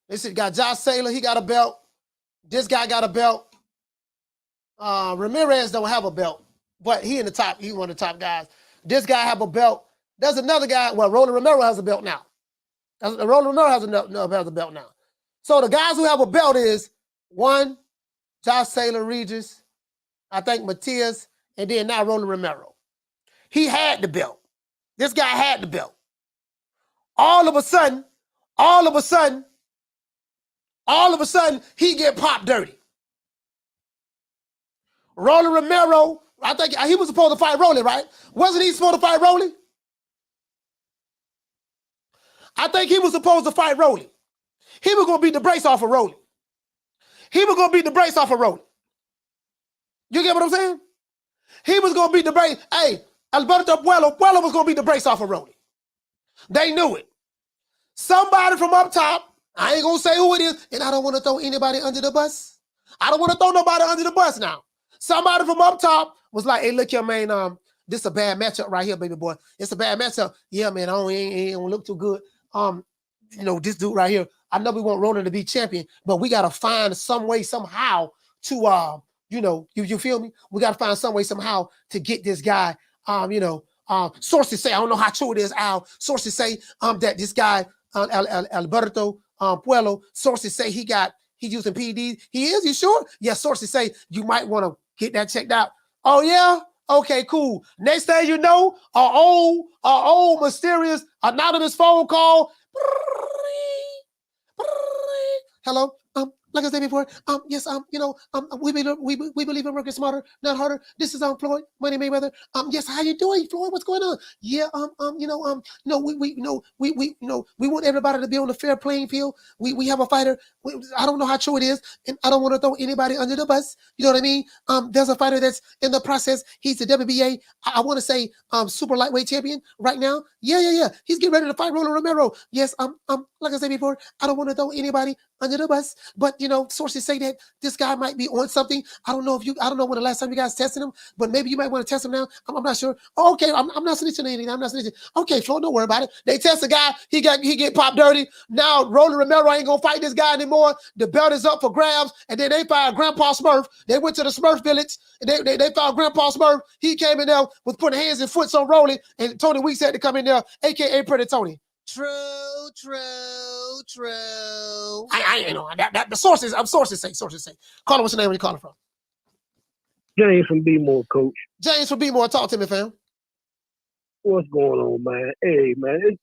This got Josh Saylor. He got a belt. This guy got a belt. Ramirez don't have a belt, but he in the top. He one of the top guys. This guy have a belt. There's another guy. Well, Rolly Romero has a belt now. Rolly Romero has a belt now. So the guys who have a belt is one, Josh Saylor, Regis, I think Matias, and then now Rolly Romero. He had the belt. This guy had the belt. All of a sudden, he get popped dirty. Rolly Romero, I think he was supposed to fight Rolly, right? Wasn't he supposed to fight Rolly? I think he was supposed to fight Rolly. He was going to beat the brace off of Rolly. You get what I'm saying? He was going to beat the brace. Hey, Alberto Puello was going to beat the brace off of Rolly. They knew it. Somebody from up top, I ain't going to say who it is, and I don't want to throw anybody under the bus. I don't want to throw nobody under the bus now. Somebody from up top was like, hey, look here, man, this is a bad matchup right here, baby boy. It's a bad matchup. Yeah, man, ain't gonna look too good. This dude right here, I know we want Ronan to be champion, but we got to find some way, somehow to, you feel me? We got to find some way, somehow to get this guy, sources say, I don't know how true it is, Al. Sources say that this guy, Alberto Puello, sources say he's using PEDs. He is, you sure? Yes, sources say you might want to get that checked out. Oh, yeah? Okay, cool. Next thing you know, our old mysterious anonymous phone call. Hello. Like I said before, yes, we believe in working smarter, not harder. This is Floyd, Money Mayweather. Yes, how you doing, Floyd? What's going on? Yeah, no, we want everybody to be on a fair playing field. We have a fighter. I don't know how true it is, and I don't want to throw anybody under the bus. You know what I mean? There's a fighter that's in the process. He's the WBA, I want to say, Super Lightweight Champion right now. Yeah. He's getting ready to fight Rolly Romero. Yes, like I said before, I don't want to throw anybody under the bus, but sources say that this guy might be on something. I don't know when the last time you guys tested him, but maybe you might want to test him now. I'm not sure. Oh, okay, I'm not snitching anything. I'm not snitching. Okay, Flo, don't worry about it. They test the guy. He get popped dirty. Now Rolly Romero ain't gonna fight this guy anymore. The belt is up for grabs, and then they fired Grandpa Smurf. They went to the Smurf village. And they found Grandpa Smurf. He came in there with putting hands and foot on Rolly, and Tony Weeks had to come in there, aka Pretty Tony. True. I know that the sources. Sources say. Call him. What's your name? Where you calling from? James from B-More, Coach. James from B-More. Talk to me, fam. What's going on, man? Hey, man.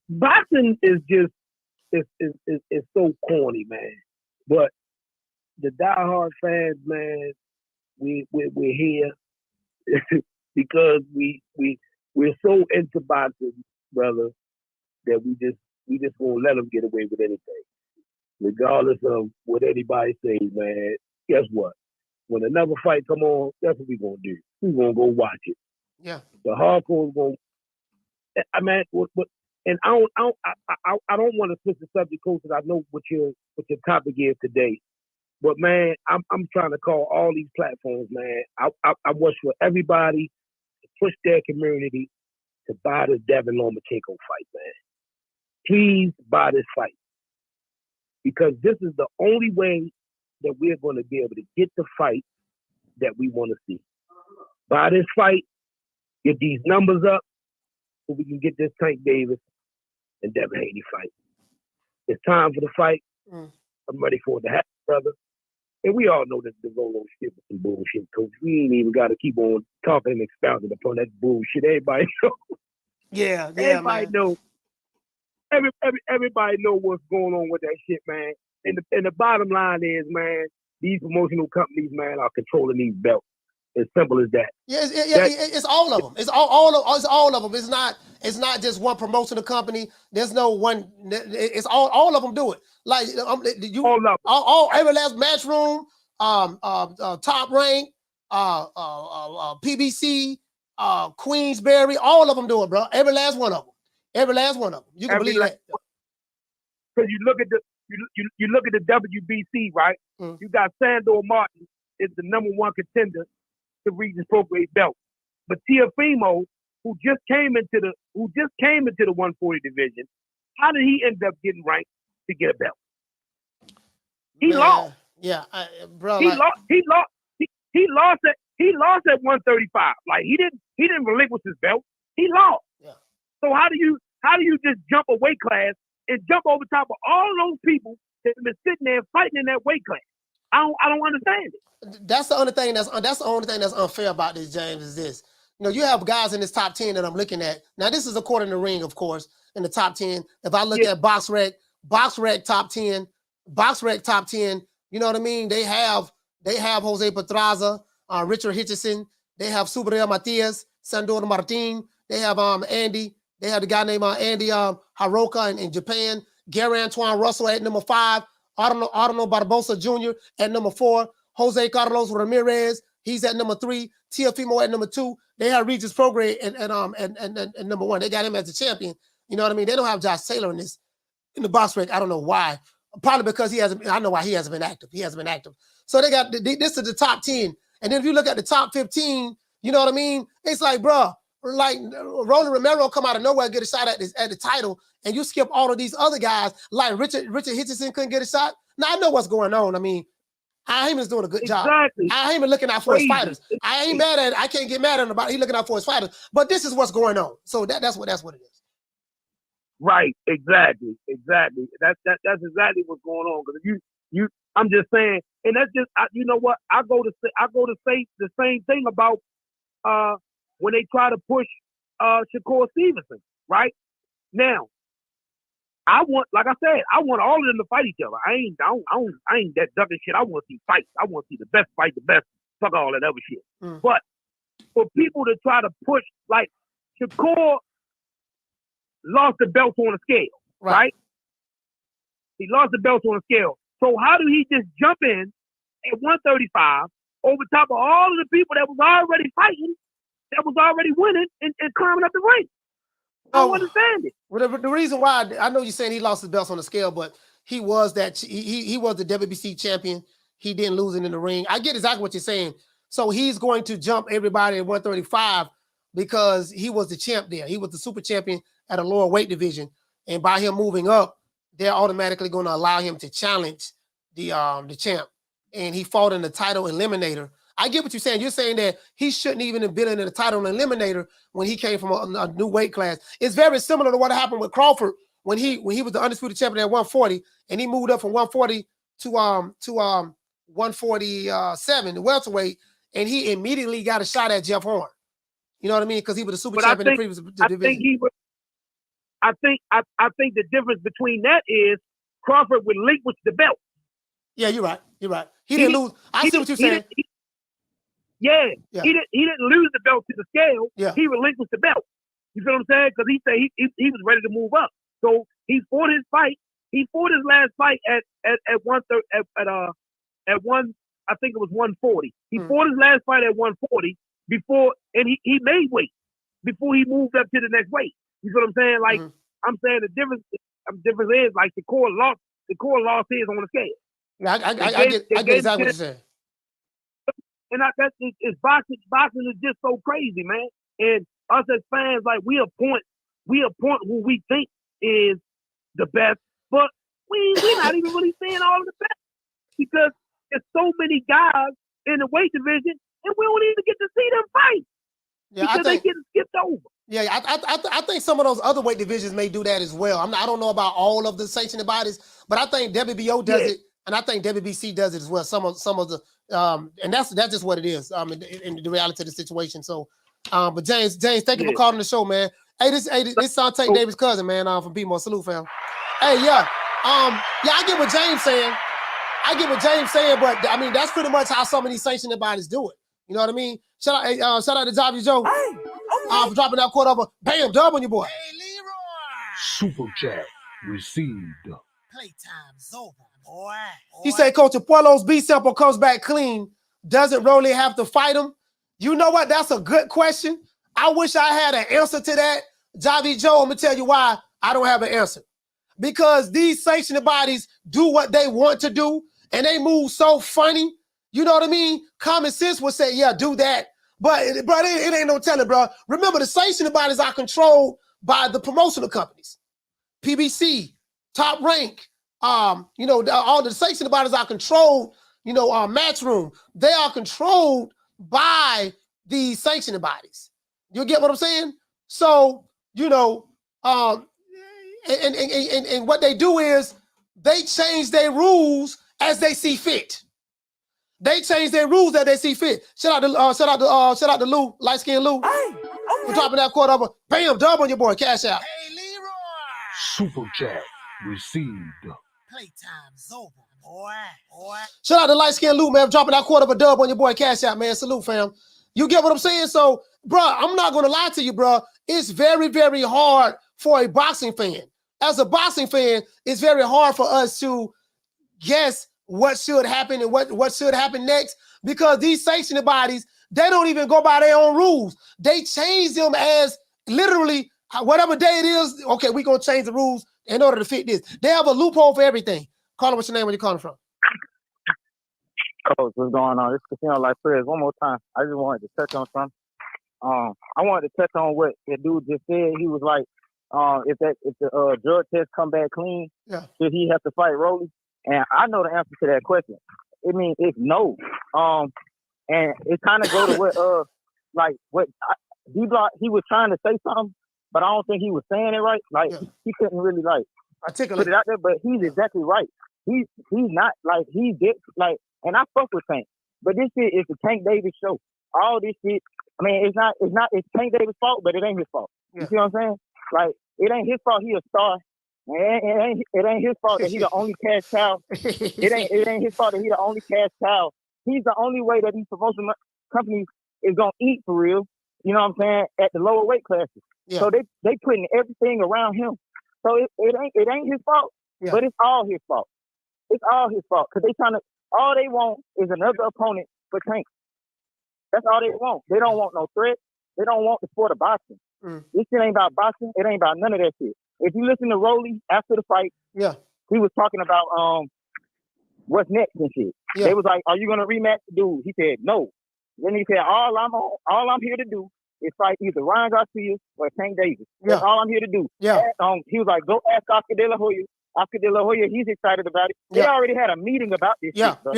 Boxing is just it's so corny, man. But the diehard fans, man, we're here because we're so into boxing, brother, that we just won't let them get away with anything, regardless of what anybody says, man. Guess what? When another fight come on, that's what we're gonna do. We're gonna go watch it. Yeah. The hardcore is gonna. I mean, and I don't want to switch the subject, Coach, because I know what your topic is today. But man, I'm trying to call all these platforms, man. I wish for everybody to push their community to buy this Devin Lomachenko fight, man. Please buy this fight, because this is the only way that we're going to be able to get the fight that we want to see. Buy this fight, get these numbers up, so we can get this Tank Davis and Devin Haney fight. It's time for the fight. I'm ready for it to happen, brother. And we all know that the Rolo shit was some bullshit, Coach. We ain't even got to keep on talking and expounding upon that bullshit. Everybody know. Yeah, everybody man. know. Everybody know what's going on with that shit, man. And the bottom line is, man, these promotional companies, man, are controlling these belts. As simple as that. Yeah, it's all of them. It's all of them. It's not just one promotional company. There's no one. It's all of them do it. Like all every last Matchroom, Top Rank, PBC, Queensberry, all of them do it, bro. Every last one of them. Every last one of them. You can believe that. Because you look at the WBC, right? You got Sandor Martin is the #1 contender to reach his pro grade belt, but Teofimo, who just came into the 140 division, how did he end up getting ranked to get a belt? He lost. Yeah, bro. He lost at 135. Like he didn't relinquish his belt. He lost. Yeah. So how do you just jump a weight class and jump over top of all those people that have been sitting there fighting in that weight class? I don't understand it. That's the only thing that's unfair about this, James, is this. You have guys in this top 10 that I'm looking at. Now, this is according to Ring, of course, in the top 10. If I look at BoxRec top 10, you know what I mean? They have Jose Pedraza, Richard Hitchison. They have Subriel Matias, Sandor Martin. They have Andy. They have the guy named Andy Haroka in Japan. Gary Antoine Russell at number 5. Arno Barbosa Jr. at number 4. Jose Carlos Ramirez, he's at number 3. Teofimo at number 2. They have Regis Prograde and number 1. They got him as the champion. You know what I mean? They don't have Josh Taylor in the box rank. I don't know why. Probably because I know why he hasn't been active. He hasn't been active. So they got this is the top 10. And then if you look at the top 15, you know what I mean? It's like, bro, like Rolly Romero come out of nowhere, get a shot at the title, and you skip all of these other guys, like Richard Hitchison couldn't get a shot. Now I know what's going on. I mean, Heyman's doing a good job. Heyman looking out for his fighters. I ain't mad at it. I can't get mad at him about it. He's looking out for his fighters. But this is what's going on. So that's what it is. Right. Exactly. That's exactly what's going on. Because I'm just saying, and that's just you know what I go to say the same thing about when they try to push Shakur Stevenson. Right now, I want, like I said, I want all of them to fight each other. I ain't that ducking shit. I want to see fights. I want to see the best fight the best. Fuck all that other shit. But for people to try to push, like Shakur lost the belt on a scale, right? He lost the belt on a scale. So how do he just jump in at 135 over top of all of the people that was already fighting, that was already winning, and climbing up the ranks? I don't understand it. Well, the reason why I know you're saying he lost his belts on the scale, but he was he was the WBC champion. He didn't lose it in the ring. I get exactly what you're saying. So he's going to jump everybody at 135 because he was the champ there. He was the super champion at a lower weight division, and by him moving up, they're automatically going to allow him to challenge the champ. And he fought in the title eliminator. I get what you're saying. You're saying that he shouldn't even have been in the title eliminator when he came from a new weight class. It's very similar to what happened with Crawford when he was the undisputed champion at 140, and he moved up from 140 to 147, the welterweight, and he immediately got a shot at Jeff Horn. You know what I mean? Because he was the super champion in the previous division. I think the difference between that is Crawford relinquished the belt. Yeah, you're right. You're right. He didn't lose. I see what you're saying. He didn't lose the belt to the scale. Yeah. He relinquished the belt. You feel what I'm saying? Because he said he was ready to move up. So he fought his fight. He fought his last fight at 130 at one. I think it was 140. He fought his last fight at 140 before, and he made weight before he moved up to the next weight. You feel what I'm saying? Like I'm saying, the difference is like the core lost his on the scale. Yeah, I get exactly what you're saying. And it's boxing. Boxing is just so crazy, man. And us as fans, like we appoint who we think is the best, but we're not even really seeing all of the best because there's so many guys in the weight division, and we don't even get to see them fight because they get skipped over. Yeah, I think some of those other weight divisions may do that as well. I don't know about all of the sanctioning bodies, but I think WBO does it, and I think WBC does it as well. Some of the and that's just what it is. In the reality of the situation. So, but James, thank you for calling the show, man. Hey, this Sante Davis' cousin, man, from P-More. Salute, fam. Hey, I get what James saying. But I mean that's pretty much how some of these sanctioning bodies do it. You know what I mean? Shout out to Javi Joe for dropping that quote over. Bam, dub on your boy. Hey, Leroy. Super chat received. Playtime's over, boy. He said, Coach, if Puello's B sample comes back clean, doesn't Rolly have to fight him? You know what? That's a good question. I wish I had an answer to that. Javi Joe, I'm going to tell you why I don't have an answer. Because these sanctioning bodies do what they want to do, and they move so funny. You know what I mean? Common sense would say, yeah, do that. But it ain't no telling, bro. Remember, the sanctioning bodies are controlled by the promotional companies. PBC, Top Rank, all the sanctioning bodies are controlled, Matchroom. They are controlled by the sanctioning bodies. You get what I'm saying? So, and what they do is they change their rules as they see fit. They change their rules as they see fit. Shout out to Lou, light skinned Lou, for dropping that quote over. Bam, dub on your boy, cash out. Hey, Leroy. Super chat received. Playtime's over, boy. Shout out to light skinned Lou, man, for dropping that quote of a dub on your boy, cash out, man. Salute, fam. You get what I'm saying? So, bro, I'm not gonna lie to you, bro. It's very, very hard for a boxing fan. As a boxing fan, it's very hard for us to guess what should happen and what should happen next, because these sanctioning bodies, they don't even go by their own rules. They change them as literally whatever day it is. Okay, we're gonna change the rules in order to fit this. They have a loophole for everything. Call them, what's your name, where you calling from? Coach, what's going on? It's Casino Like Prayers. One more time. I just wanted to touch on something. I wanted to touch on what the dude just said. He was like, if the drug test come back clean, should he have to fight Rolly? And I know the answer to that question. I mean, it's no. And it kind of go to what D-Block, he was trying to say something, but I don't think he was saying it right. Like he couldn't really articulate put it out there. But he's exactly right. He's not like he did like. And I fuck with Tank, but this shit is the Tank Davis show. All this shit. I mean, it's Tank Davis' fault, but it ain't his fault. You see what I'm saying? Like, it ain't his fault. He a star, It ain't his fault that he the only cash cow. It ain't his fault that he the only cash cow. He's the only way that these promotion companies is gonna eat for real. You know what I'm saying? At the lower weight classes. Yeah. So they putting everything around him. So it ain't his fault, but it's all his fault. It's all his fault because all they want is another opponent for Tank. That's all they want. They don't want no threat. They don't want the sport of boxing. This shit ain't about boxing. It ain't about none of that shit. If you listen to Rolly after the fight, he was talking about what's next and shit. Yeah. They was like, "Are you gonna rematch the dude?" He said, "No." Then he said, "All I'm here to do is fight either Ryan Garcia or Tank Davis. That's all I'm here to do." Yeah. He was like, "Go ask Oscar De La Hoya." Oscar De La Hoya, he's excited about it. They already had a meeting about this. Shit, bro.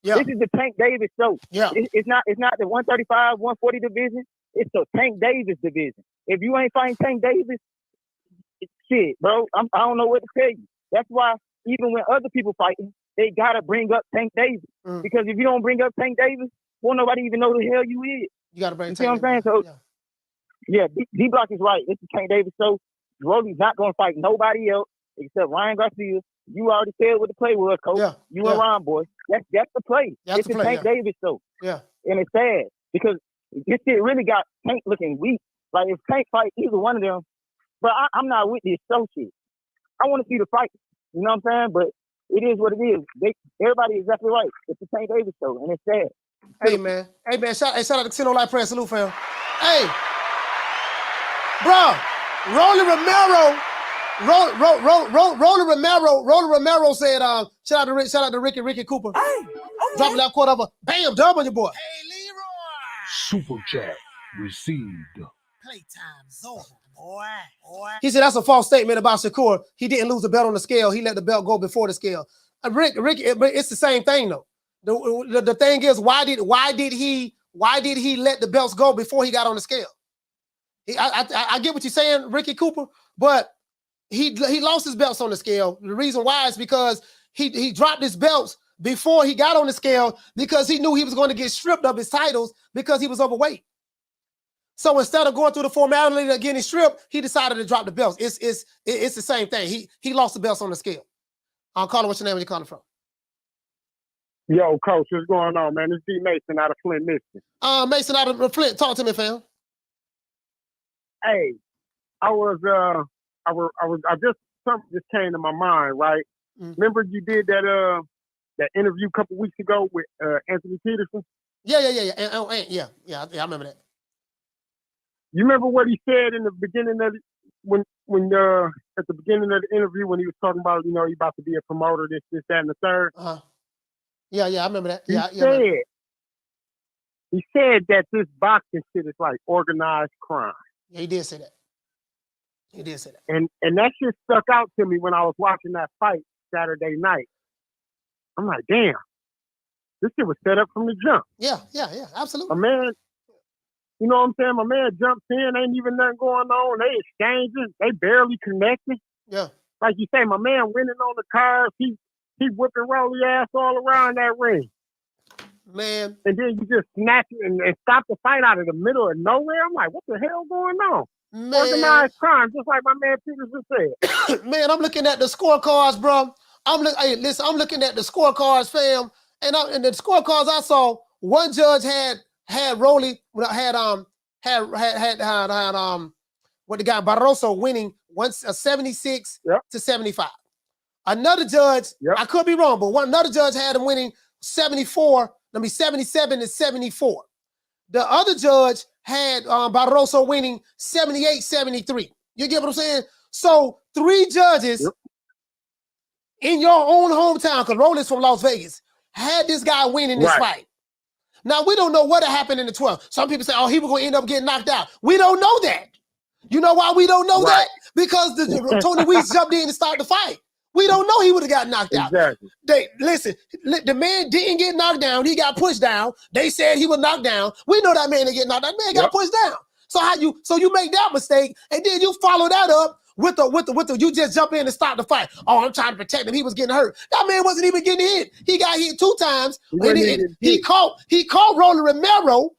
This is the Tank Davis show. Yeah. It's not the 135, 140 division. It's the Tank Davis division. If you ain't fighting Tank Davis, shit, bro, I don't know what to tell you. That's why even when other people fighting, they gotta bring up Tank Davis. Because if you don't bring up Tank Davis, won't nobody even know who the hell you is. You gotta bring. You see what I'm saying? So D-Block is right. It's the Tank Davis show. Rolly's not gonna fight nobody else except Ryan Garcia. You already said what the play was, Coach. You and Ron, boy. That's the play. It's the Tank Davis show. Yeah. And it's sad because this shit really got Tank looking weak. Like if Tank fight either one of them, but I'm not with this show shit. I want to see the fight. You know what I'm saying? But it is what it is. Everybody is exactly right. It's the Tank Davis show, and it's sad. Hey man, shout out to Casino Light Press. Salute, fam. Hey, bro, Rolly Romero. Rolly Romero said, shout out to Ricky Cooper. Hey, dropping that quarter of a bam dub on your boy. Super chat received. Playtime's over, boy. He said that's a false statement about Shakur. He didn't lose the belt on the scale. He let the belt go before the scale. Rick, it's the same thing though. The thing is, why did he let the belts go before he got on the scale? I get what you're saying, Ricky Cooper, but he lost his belts on the scale. The reason why is because he dropped his belts before he got on the scale because he knew he was going to get stripped of his titles because he was overweight. So instead of going through the formality of getting stripped, he decided to drop the belts. It's the same thing. He lost the belts on the scale. Caller, what's your name? Where you calling from? Yo, Coach, what's going on, man? It's D Mason out of Flint, Michigan. Mason out of Flint. Talk to me, fam. Hey, something just came to my mind, right? Remember you did that interview a couple weeks ago with Anthony Peterson? Yeah. I remember that. You remember what he said in the beginning of when at the beginning of the interview when he was talking about, he about to be a promoter, this, that, and the third? Yeah, I remember that. He said that this boxing shit is like organized crime. Yeah, he did say that. And that shit stuck out to me when I was watching that fight Saturday night. I'm like, damn, this shit was set up from the jump. Yeah, absolutely. My man, you know what I'm saying? My man jumps in, ain't even nothing going on. They exchanging, they barely connecting. Yeah. Like you say, my man winning on the cards. He whipping Rolly ass all around that ring. Man. And then you just snatch it and stop the fight out of the middle of nowhere. I'm like, what the hell going on? Man. Organized crime, just like my man Peterson said. Man, I'm looking at the scorecards, bro. I'm looking at the scorecards, fam. And the scorecards I saw, one judge had Rolly had what the guy Barroso winning 76 to 75. Another judge, I could be wrong, but another judge had him winning 77 to 74. The other judge had Barroso winning 78-73. You get what I'm saying? So 3 judges in your own hometown, because Rolly's from Las Vegas, had this guy winning this fight. Now, we don't know what happened in the 12th. Some people say, oh, he was going to end up getting knocked out. We don't know that. You know why we don't know that? Because Tony Weeks jumped in to start the fight. We don't know he would have got knocked out. Listen, the man didn't get knocked down. He got pushed down. They said he was knocked down. We know that man didn't get knocked down. That man got pushed down. So you make that mistake, and then you follow that up with the you just jump in and start the fight. Oh, I'm trying to protect him. He was getting hurt. That man wasn't even getting hit. He got hit 2 times. He caught Rolly Romero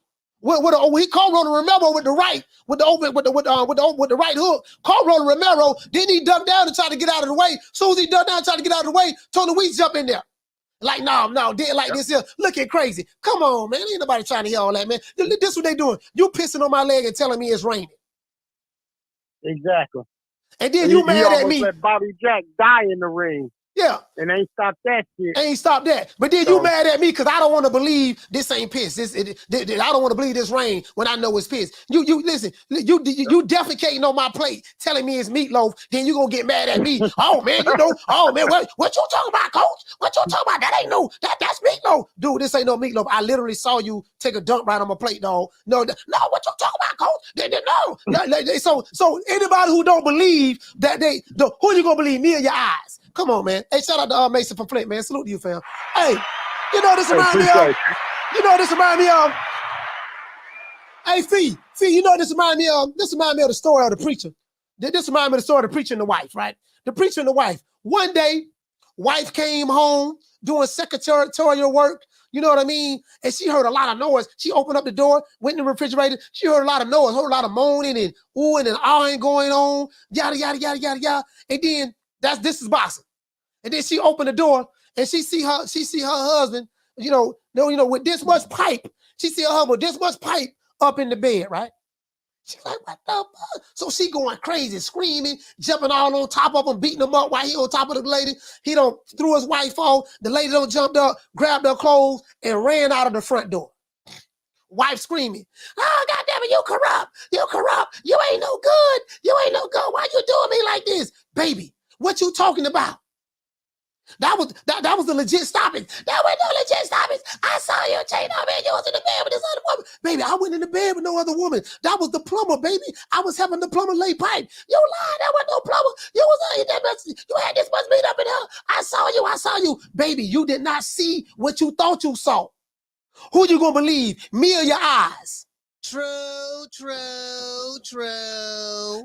He caught Rolly Romero with the right, with the right hook. Caught Rolly Romero. Then he ducked down and tried to get out of the way. As soon as he ducked down and tried to get out of the way, Tony Weeks jump in there. Like, no, did like this here. Looking crazy. Come on, man. Ain't nobody trying to hear all that, man. This what they doing. You pissing on my leg and telling me it's raining. Exactly. And then you mad at me. Let Bobby Jack die in the ring. Yeah. And ain't stopped that shit. Ain't stopped that. But then you mad at me because I don't want to believe this ain't piss. I don't want to believe this rain when I know it's piss. You listen, you defecating on my plate, telling me it's meatloaf, then you gonna get mad at me. Oh man, what you talking about, coach? What you talking about? That ain't that's meatloaf. Dude, this ain't no meatloaf. I literally saw you take a dump right on my plate, dog. No, what you talking about, coach? No. So anybody who don't believe that who you gonna believe, me or your eyes? Come on, man. Hey, shout out to Mason from Flint, man. Salute to you, fam. Hey, you know this remind me of? You know this remind me of? Hey, Fee, you know this remind me of? This remind me of the story of the preacher. This remind me of the story of the preacher and the wife, right? The preacher and the wife. One day, wife came home doing secretarial work, you know what I mean? And she heard a lot of noise. She opened up the door, went in the refrigerator. She heard a lot of noise, heard a lot of moaning and oohing and ahhing going on, yada, yada, yada, yada, yada. And then this is boxing. And then she opened the door and she see her husband, with this much pipe. She see her husband with this much pipe up in the bed, right? She's like, what the fuck? So she going crazy, screaming, jumping all on top of him, beating him up while he on top of the lady. He threw his wife off. The lady jumped up, grabbed her clothes, and ran out of the front door. Wife screaming, oh, goddamn it, you corrupt. You ain't no good. Why you doing me like this? Baby, what you talking about? That was the legit stoppage. That was no legit stoppage. I saw you cheating on me. You was in the bed with this other woman. Baby, I went in the bed with no other woman. That was the plumber, baby. I was having the plumber lay pipe. You lied. That was no plumber. You had this much meat up in her. I saw you. Baby, you did not see what you thought you saw. Who you gonna believe? Me or your eyes? True.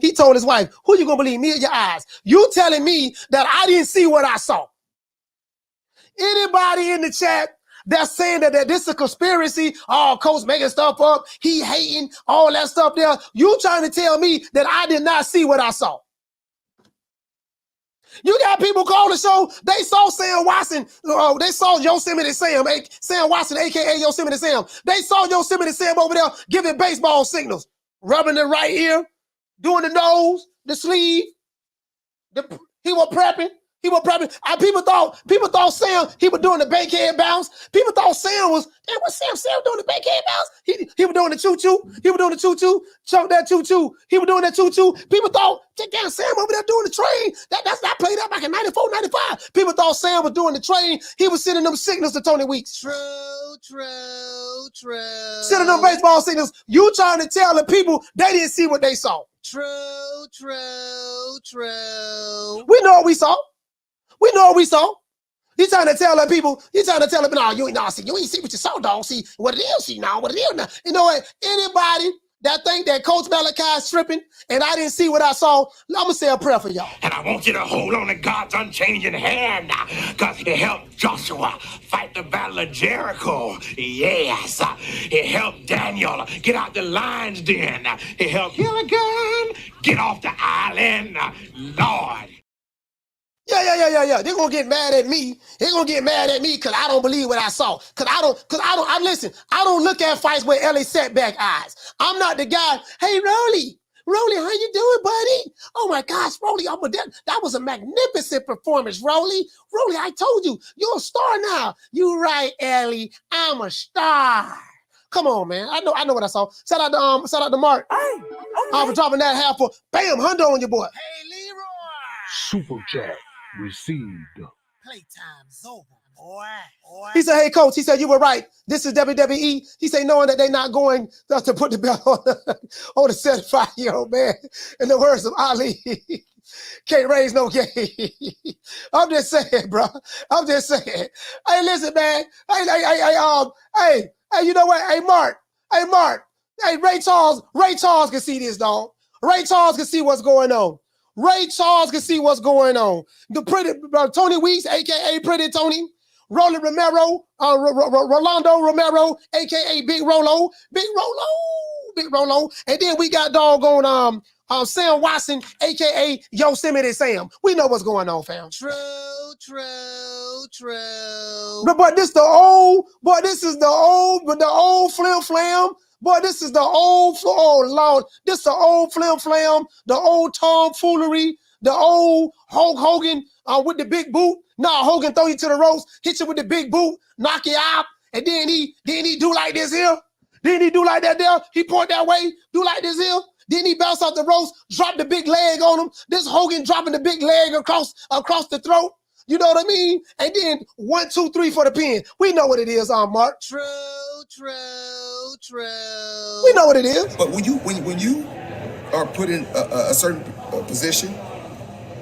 He told his wife, who you gonna believe, me or your eyes? You telling me that I didn't see what I saw. Anybody in the chat that's saying that this is a conspiracy, coach making stuff up, he hating, all that stuff there, you trying to tell me that I did not see what I saw. You got people call the show, they saw Sam Watson, they saw Yosemite Sam Watson, a.k.a. Yosemite Sam. They saw Yosemite Sam over there giving baseball signals, rubbing the right ear, doing the nose, the sleeve. He was prepping. People thought Sam, he was doing the bankhead bounce. People thought Sam was doing the bankhead bounce. He was doing the choo-choo. Chunk that choo-choo. He was doing that choo-choo. People thought, damn, Sam over there doing the train. That played out back in 94, 95. People thought Sam was doing the train. He was sending them signals to Tony Weeks. True. Sending them baseball signals. You trying to tell the people they didn't see what they saw. True. We know what we saw. He's trying to tell the people, no, you ain't see what you saw, dog. See what it is, what it is now. You know what? Anybody that think that Coach Malachi's tripping and I didn't see what I saw, I'm going to say a prayer for y'all. And I want you to hold on to God's unchanging hand because he helped Joshua fight the battle of Jericho. Yes. He helped Daniel get out the lion's den. He helped Gilligan get off the island. Lord. Yeah. They're gonna get mad at me. Because I don't believe what I saw. I don't look at fights with Ellie setback eyes. I'm not the guy, hey, Rolly, how you doing, buddy? Oh my gosh, Rolly, that was a magnificent performance, Rolly. Rolly, I told you, you're a star now. You right, Ellie, I'm a star. Come on, man. I know what I saw. Shout out to Mark. For dropping that half for bam, hundo on your boy. Hey, Leroy. Super chat received. Playtime's over, boy. He said, hey, coach, he said, you were right. This is WWE. He said, knowing that they're not going to put the belt on the 75-year-old man. In the words of Ali, can't raise no game. I'm just saying, bro. Hey, listen, man. Hey, you know what? Hey, Mark. Hey, Ray Charles can see this, dog. Ray Charles can see what's going on. The pretty Tony Weeks, a.k.a. Pretty Tony, Rolly Romero, Rolando Romero, aka Big Rolo, and then we got doggone Sam Watson, aka Yosemite Sam. We know what's going on, fam. True. But this the old, boy, this is the old flim flam. Boy, this is the old, oh Lord, this the old flim flam, the old tomfoolery, the old Hulk Hogan with the big boot. Nah, Hogan throw you to the ropes, hit you with the big boot, knock you out, and then he do like this here. Then he do like that there. He point that way, do like this here. Then he bounce off the ropes, drop the big leg on him. This Hogan dropping the big leg across the throat. You know what I mean? And then 1, 2, 3 for the pin. We know what it is, Mark. True. We know what it is. But when you are put in a certain position,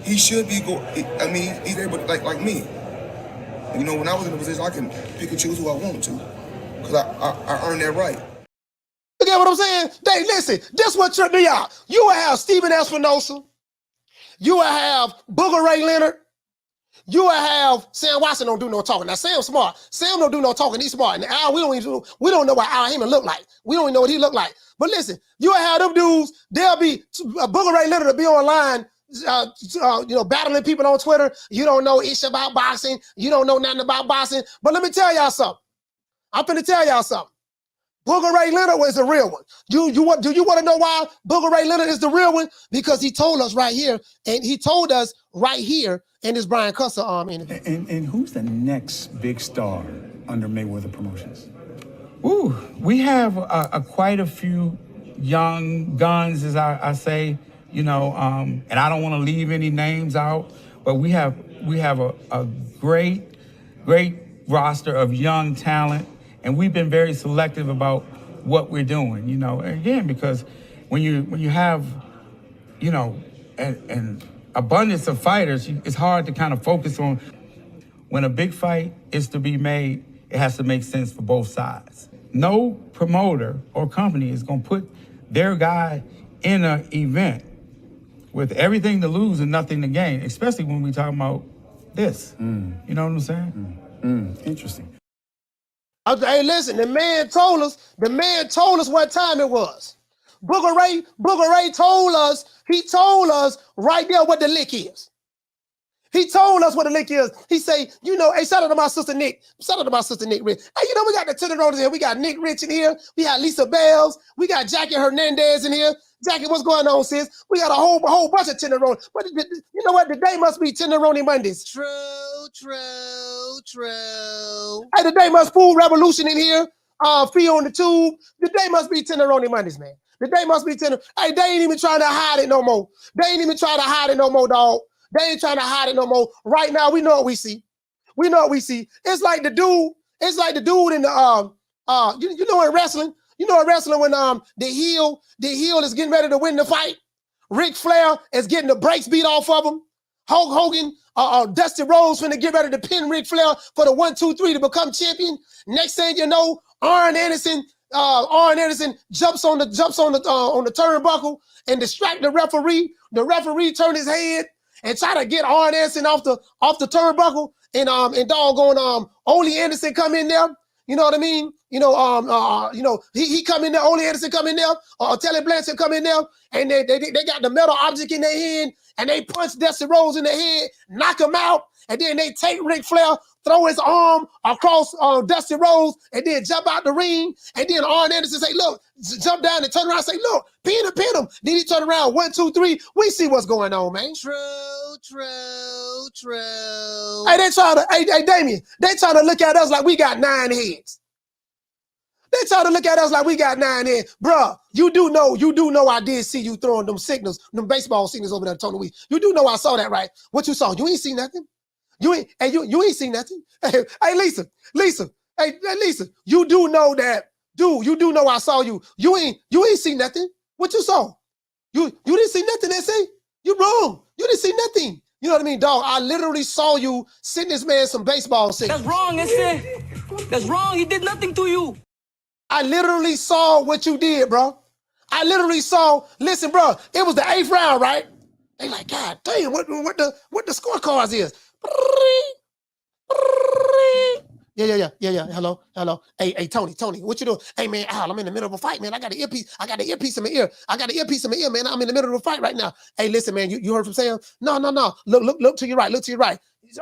he should be he's able to, like me. You know, when I was in a position, I can pick and choose who I want to, because I earned that right. You get what I'm saying? Listen, this what tripped me out. You will have Steven Espinosa. You will have Booger Ray Leonard. You will have Sam Watson don't do no talking. Now Sam's smart. Sam don't do no talking. He's smart. And Al, we don't know what Al Heyman look like. We don't even know what he look like. But listen, you will have them dudes. They'll be Booger Ray Leonard will be online. Battling people on Twitter. You don't know ish about boxing. You don't know nothing about boxing. But let me tell y'all something. I'm finna tell y'all something. Booger Ray Leonard was the real one. Do you want to know why Booger Ray Leonard is the real one? Because he told us right here, and he told us right here in this Brian Custer interview. And who's the next big star under Mayweather Promotions? Ooh, we have quite a few young guns, as I say, and I don't want to leave any names out, but we have a great roster of young talent. And we've been very selective about what we're doing, again, because when you have, an abundance of fighters, it's hard to kind of focus on. When a big fight is to be made, it has to make sense for both sides. No promoter or company is going to put their guy in an event with everything to lose and nothing to gain, especially when we're talking about this. You know what I'm saying? Interesting. Hey, listen, the man told us what time it was. Booger Ray told us right there what the lick is. He told us what the lick is. He say, hey, shout out to my sister Nick. Shout out to my sister Nick Rich. Hey, we got the Tenderoni here. We got Nick Rich in here. We got Lisa Bells. We got Jackie Hernandez in here. Jackie, what's going on, sis? We got a whole bunch of Tenderoni. But you know what? The day must be Tenderoni Mondays. True. Hey, the day must Food Revolution in here. Free on the tube. The day must be Tenderoni Mondays, man. The day must be Tender. Hey, they ain't even trying to hide it no more. They ain't even trying to hide it no more, dog. They ain't trying to hide it no more. Right now, we know what we see. We know what we see. It's like the dude in the in wrestling. You know in wrestling when the heel is getting ready to win the fight. Ric Flair is getting the brakes beat off of him. Hulk Hogan, Dusty Rhodes finna get ready to pin Ric Flair for the 1, 2, 3 to become champion. Next thing you know, Arn Anderson jumps on the turnbuckle and distract the referee. The referee turn his head and try to get Arn Anderson off the turnbuckle, and doggone Ole Anderson come in there. You know what I mean? He come in there. Ole Anderson come in there. Telly Blanchard come in there, and they got the metal object in their hand, and they punch Dusty Rhodes in the head, knock him out, and then they take Ric Flair, throw his arm across Dusty Rhodes, and then jump out the ring, and then Arn Anderson say, look, jump down and turn around and say, look, pin him. Then he turn around, 1, 2, 3. We see what's going on, man. True. Hey, hey, Damien, they trying to look at us like we got 9 heads. They trying to look at us like we got 9 heads. Bruh, you do know I did see you throwing them signals, them baseball signals over there, Tony Week. You do know I saw that, right? What you saw? You ain't see nothing. You ain't seen nothing. Hey, Lisa. Hey, Lisa, you do know that. Dude, you do know I saw you. You ain't seen nothing. What you saw? You didn't see nothing, they say. You wrong. You didn't see nothing. You know what I mean, dog? I literally saw you send this man some baseball signals. That's wrong, That's wrong. He did nothing to you. I literally saw what you did, bro. I literally saw, listen, bro, it was the 8th round, right? They like, God damn, what the scorecards is. Yeah. Hello. Hey, Tony, what you doing? Hey, man, Al, I'm in the middle of a fight, man. I got an earpiece in my ear. Man. I'm in the middle of a fight right now. Hey, listen, man, you heard from Sam? No. Look to your right.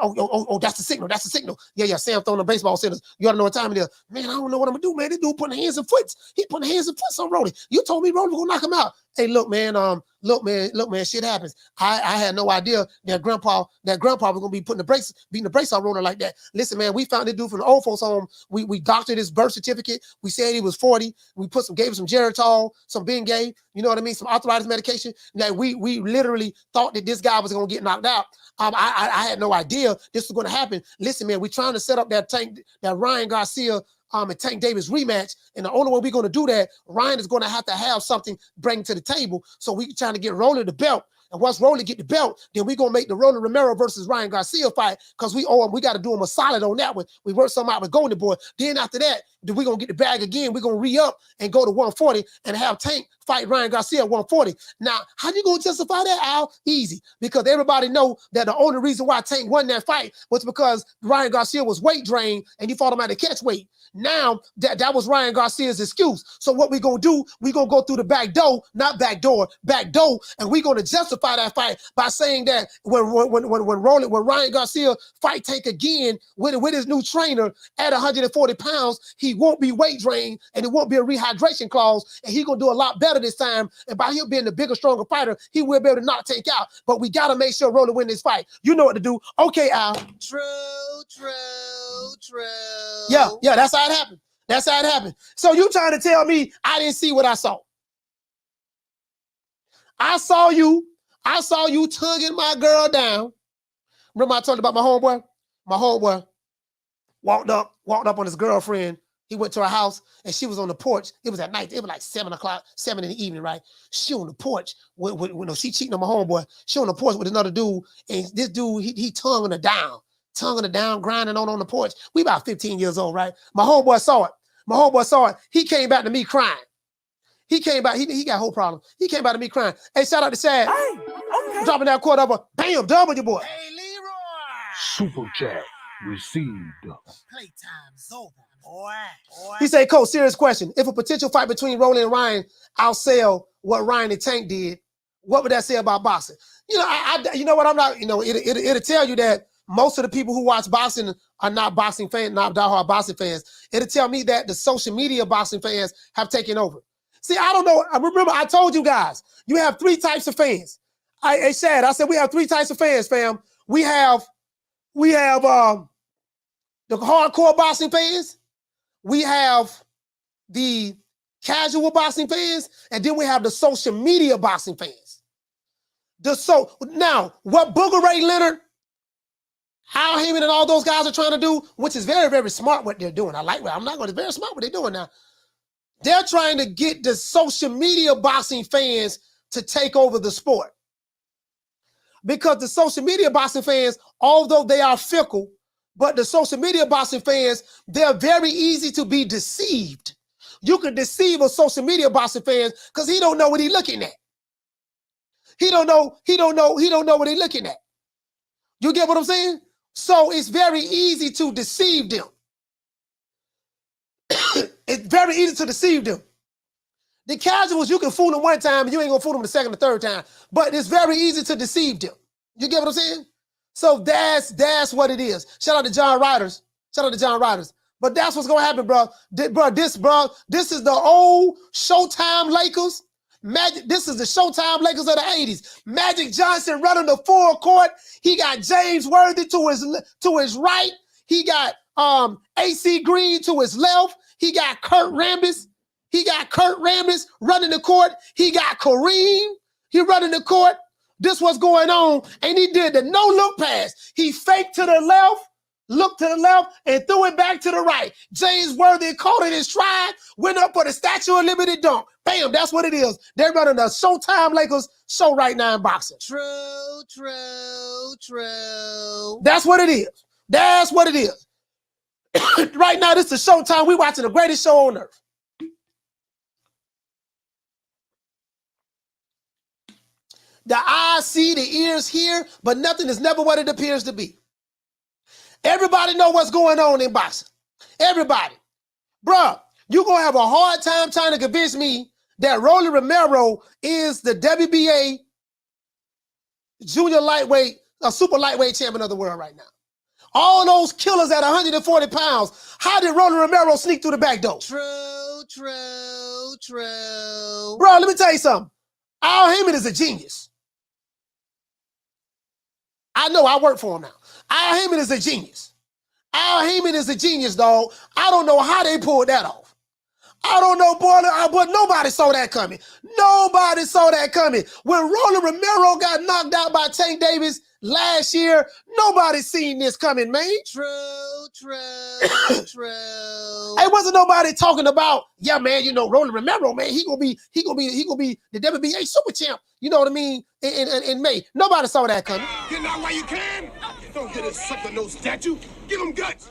Oh, that's the signal. Yeah. Sam throwing the baseball centers. You ought to know what time it is. Man, I don't know what I'm gonna do, man. This dude putting hands and foot. He putting hands and foot on Rolly. You told me Rolly was gonna knock him out. Hey, look, man, shit happens. I had no idea that grandpa was gonna be beating the brakes on Rolly like that. Listen, man, we found this dude from the old folks home. We doctored his birth certificate. We said he was 40. We gave him some Geritol, some Bengay, you know what I mean, some arthritis medication. Like we literally thought that this guy was gonna get knocked out. I had no idea this was gonna happen. Listen, man, we're trying to set up that Ryan Garcia and Tank Davis rematch. And the only way we're going to do that, Ryan is going to have something bring to the table. So we're trying to get Rolly the belt. And once Rolly get the belt, then we're going to make the Rolly Romero versus Ryan Garcia fight because we owe him. We got to do him a solid on that one. We worked something out with Golden Boy. Then after that, then we're going to get the bag again. We're going to re-up and go to 140 and have Tank fight Ryan Garcia at 140. Now, how you going to justify that, Al? Easy. Because everybody know that the only reason why Tank won that fight was because Ryan Garcia was weight drained and he fought him at a catch weight. Now, that was Ryan Garcia's excuse. So what we're going to do, we're going to go through the back door, and we're going to justify that fight by saying that when Ryan Garcia fight Tank again with his new trainer at 140 pounds, he won't be weight drained and it won't be a rehydration clause, and he's going to do a lot better this time. And by him being the bigger, stronger fighter, he will be able to knock Tank out. But we got to make sure Rolly win this fight. You know what to do. Okay, Al. True. Yeah, that's how it happened. So you trying to tell me I didn't see what I saw? I saw you tugging my girl down. Remember I told you about my homeboy? My homeboy walked up on his girlfriend. He went to her house and she was on the porch. It was at night. It was like 7 in the evening, right? She on the porch. She cheating on my homeboy. She on the porch with another dude. And this dude, he tonguing her down, grinding on the porch. We about 15 years old, right? My homeboy saw it. He came back to me crying. He got a whole problem. He came back to me crying. Hey, shout out to Shad. Hey, okay. Dropping that quarter over. Bam, W, boy. Hey, Leroy. Super chat received. Playtime's over, boy. He said, Coach, serious question. If a potential fight between Rolly and Ryan outsell what Ryan and Tank did, what would that say about boxing? You know, you know what? I'm not, it'll tell you that most of the people who watch boxing are not boxing fans, not diehard boxing fans. It'll tell me that the social media boxing fans have taken over. See, I don't know. I remember I told you guys, you have 3 types of fans. I said we have 3 types of fans, fam. We have the hardcore boxing fans. We have the casual boxing fans, and then we have the social media boxing fans. Now, what Booger Ray Leonard, Al Heyman, and all those guys are trying to do, which is very, very smart what they're doing. It's very smart what they're doing now. They're trying to get the social media boxing fans to take over the sport. Because the social media boxing fans, although they are fickle, but the social media boxing fans, they're very easy to be deceived. You can deceive a social media boxing fan because he don't know what he's looking at. He don't know what he's looking at. You get what I'm saying? So it's very easy to deceive them. It's very easy to deceive them. The casuals, you can fool them one time, and you ain't gonna fool them the second or third time. But it's very easy to deceive them. You get what I'm saying? So that's what it is. Shout out to John Riders. But that's what's gonna happen, bro. This is the old Showtime Lakers. This is the Showtime Lakers of the 80s. Magic Johnson running the full court. He got James Worthy to his right. He got AC Green to his left. He got Kurt Rambis. Running the court. He got Kareem. He running the court. This what's going on. And he did the no-look pass. He faked to the left, looked to the left, and threw it back to the right. James Worthy caught it in stride, went up for the Statue of Liberty dunk. Bam, that's what it is. They're running the Showtime Lakers show right now in boxing. True. That's what it is. Right now, this is Showtime. We watching the greatest show on earth. The eyes see, the ears hear, but nothing is never what it appears to be. Everybody know what's going on in boxing. Everybody. Bruh, you're going to have a hard time trying to convince me that Rolly Romero is the WBA Junior Lightweight, Super Lightweight Champion of the world right now. All those killers at 140 pounds. How did Rolly Romero sneak through the back door? True. Bro, let me tell you something. Al Heyman is a genius. I know, I work for him now. Al Heyman is a genius. Al Heyman is a genius, dog. I don't know how they pulled that off. I don't know, boy, but nobody saw that coming. Nobody saw that coming. When Rolly Romero got knocked out by Tank Davis last year, nobody seen this coming, man. True. Hey, wasn't nobody talking about, yeah, man, you know, Rolly Romero, man, he gonna be the WBA Super Champ. You know what I mean? In May. Nobody saw that coming. Get out while you can. Don't get a sucker no statue. Give him guts.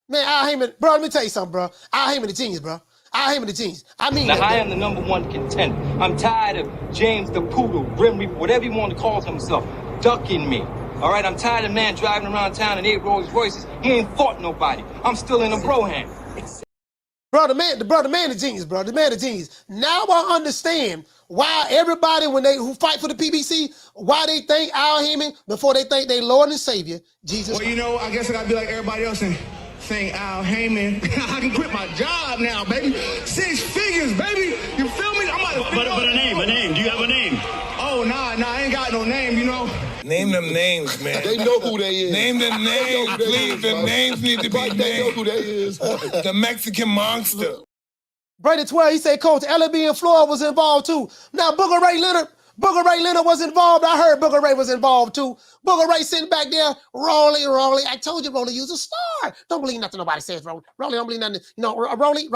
Man, Al Heyman, bro, let me tell you something, bro. Al Heyman the genius, bro. Al Heyman the genius. I mean, now, I am the #1 contender. I'm tired of James the Poodle, Grim Reaper, whatever you want to call himself, ducking me. All right, I'm tired of man driving around town in 8 Rolls Royces. He ain't fought nobody. I'm still in a broham. Bro, the man, the genius, bro. The man, the genius. Now I understand why everybody, who fight for the PBC, why they think Al Heyman before they think they Lord and Savior, Jesus. Well, you know, I guess I gotta be like everybody else and think Al Heyman. I can quit my job now, baby. 6 figures, baby. You feel me? I'm about to But a name. Do you have a name? Oh, nah, I ain't got no name, you know. Name them names, man. They know who they is. Name them names, please. The names need to be named. They know who they is. The Mexican monster. Brady 12, he said, Coach, LB and Floyd was involved too. Now, Booker Ray Leonard was involved. I heard Booker Ray was involved too. Booker Ray sitting back there, Rolly. I told you, Rolly, you's a star. Don't believe nothing nobody says, Rolly. Rolly, don't believe nothing. You know, Rolly,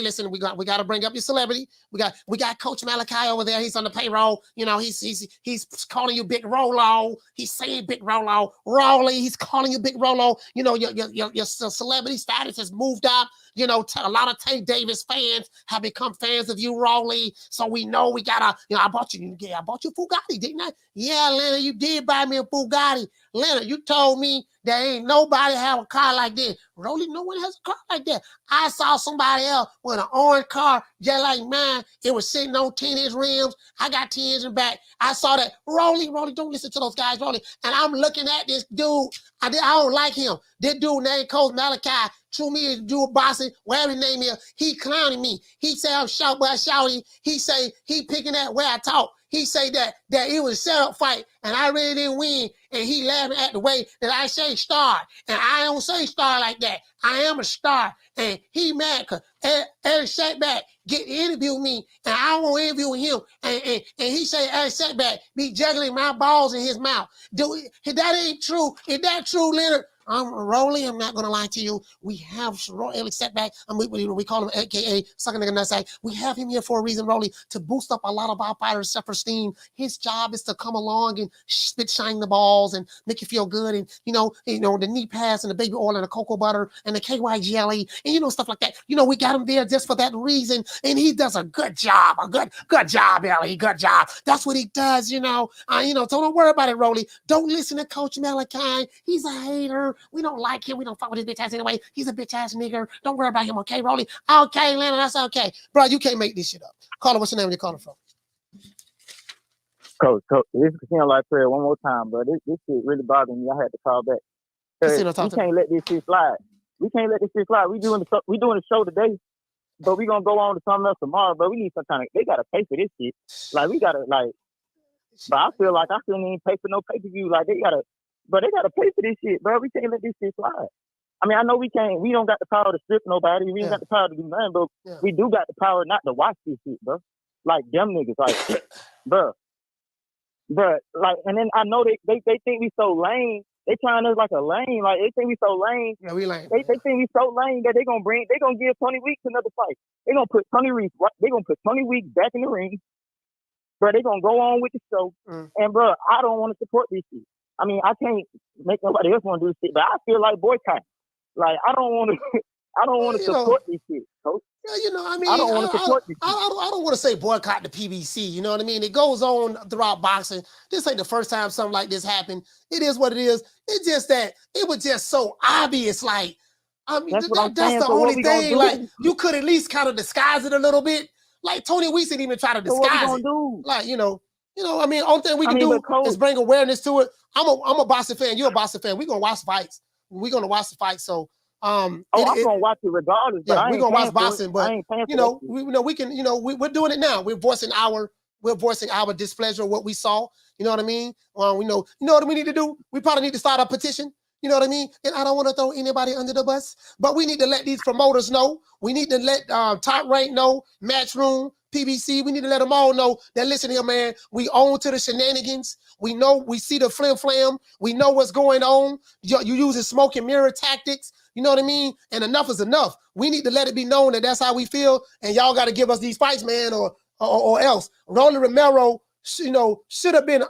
listen, we got to bring up your celebrity. We got Coach Malachi over there. He's on the payroll. You know, he's calling you Big Rolo. He's saying Big Rolo. Rolly, he's calling you Big Rolo. You know, your celebrity status has moved up. You know, a lot of Tank Davis fans have become fans of you, Rolly. So we know we gotta, you know, I bought you Bugatti, didn't I? Yeah, Leonard, you did buy me a Bugatti. Leonard, you told me there ain't nobody have a car like this. Rolly, no one has a car like that. I saw somebody else with an orange car just like mine. It was sitting on 10-inch rims. I got 10 in back. I saw that. Rolly, don't listen to those guys, Rolly. And I'm looking at this dude. I don't like him. This dude named Coach Malachi. To me, dude bossing, whatever his name is, he clowning me. He say I'm shout, but I shouting. He say he picking at where I talk. He say that it was a setup fight and I really didn't win. And he laughing at the way that I say star. And I don't say star like that. I am a star. And he mad because Eric Setback get to interview me and I won't interview him. And he say Eric Setback be juggling my balls in his mouth. That ain't true. Is that true, Leonard? I'm Rolly. I'm not gonna lie to you. We have Eric Setback. We call him AKA Sucking Nigga Nutsack. We have him here for a reason, Rolly, to boost up a lot of our fighters' self-esteem. His job is to come along and shine the balls and make you feel good. And you know the knee pads and the baby oil and the cocoa butter and the KY jelly and stuff like that. We got him there just for that reason. And he does a good job. A good job, Ellie. Good job. That's what he does. So don't worry about it, Rolly. Don't listen to Coach Malachi. He's a hater. We don't like him. We don't fuck with his bitch ass anyway. He's a bitch ass nigger. Don't worry about him, okay, Rolly? Okay, Leonard, that's okay. Bro, you can't make this shit up. Caller, what's your name? Where you calling from? Coach, this is Casino Life Prayer one more time, bro. This shit really bothering me. I had to call back. We can't let this shit slide. We can't let this shit slide. We doing the show today, but we gonna go on to something else tomorrow, bro. We need some kind of, they gotta pay for this shit. Like, we gotta, but I feel like I shouldn't even pay for no pay-per-view. Like, they gotta pay for this shit, bro. We can't let this shit slide. I mean, I know we don't got the power to strip nobody. We ain't got the power to do nothing, but we do got the power not to watch this shit, bro. Like, them niggas, like, bro. But, like, and then I know they think we so lame. They trying us like a lame. Like, they think we so lame. Yeah, we lame. They think we so lame that they gonna give Tony Weeks another fight. They gonna put Tony Weeks back in the ring. Bro, they gonna go on with the show. And, bro, I don't want to support this shit. I mean, I can't make nobody else want to do this shit, but I feel like boycott. Like, I don't want to support this shit, Coach. Yeah, I mean, I don't want to support this shit. I don't want to say boycott the PBC, you know what I mean? It goes on throughout boxing. This ain't the first time something like this happened. It is what it is. It's just that it was just so obvious, like, I mean, That's what I'm that's saying. the So what only we gonna thing. do? Like, you could at least kind of disguise it a little bit. Like Tony Weeks didn't even try to So what we disguise gonna it. do? Like, I mean, only thing we can but do Coach, is bring awareness to it. I'm a Boston fan. You're a Boston fan. We're gonna watch fights. We're gonna watch the fights. So I'm gonna watch it regardless. But yeah, I we're ain't gonna paying watch for boxing, it. but I ain't paying you for know, that. we can, we're doing it now. We're voicing our displeasure of what we saw. You know what I mean? We know, you know what we need to do? We probably need to start a petition. You know what I mean? And I don't want to throw anybody under the bus, but we need to let these promoters know. We need to let Top Rank know, Matchroom, PBC. We need to let them all know that, listen here, man, we own to the shenanigans. We know, we see the flim. We know what's going on. You using smoke and mirror tactics. You know what I mean? And enough is enough. We need to let it be known that that's how we feel, and y'all got to give us these fights, man, or else. Rolly Romero, should have been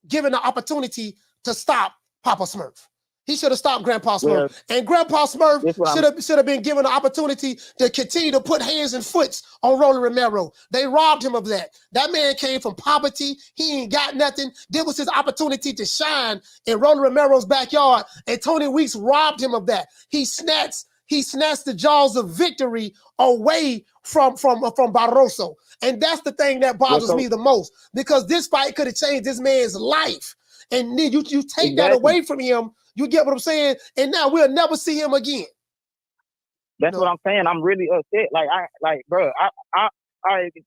given the opportunity to stop Papa Smurf. He should have stopped Grandpa Smurf. And Grandpa Smurf should have been given the opportunity to continue to put hands and foots on Rolly Romero. They robbed him of that. That man came from poverty. He ain't got nothing. This was his opportunity to shine in Rolly Romero's backyard, and Tony Weeks robbed him of that. He snatched the jaws of victory away from Barroso. And that's the thing that bothers me the most, because this fight could have changed this man's life. And then you take that away from him, you get what I'm saying? And now we'll never see him again. That's what I'm saying. I'm really upset. Bro,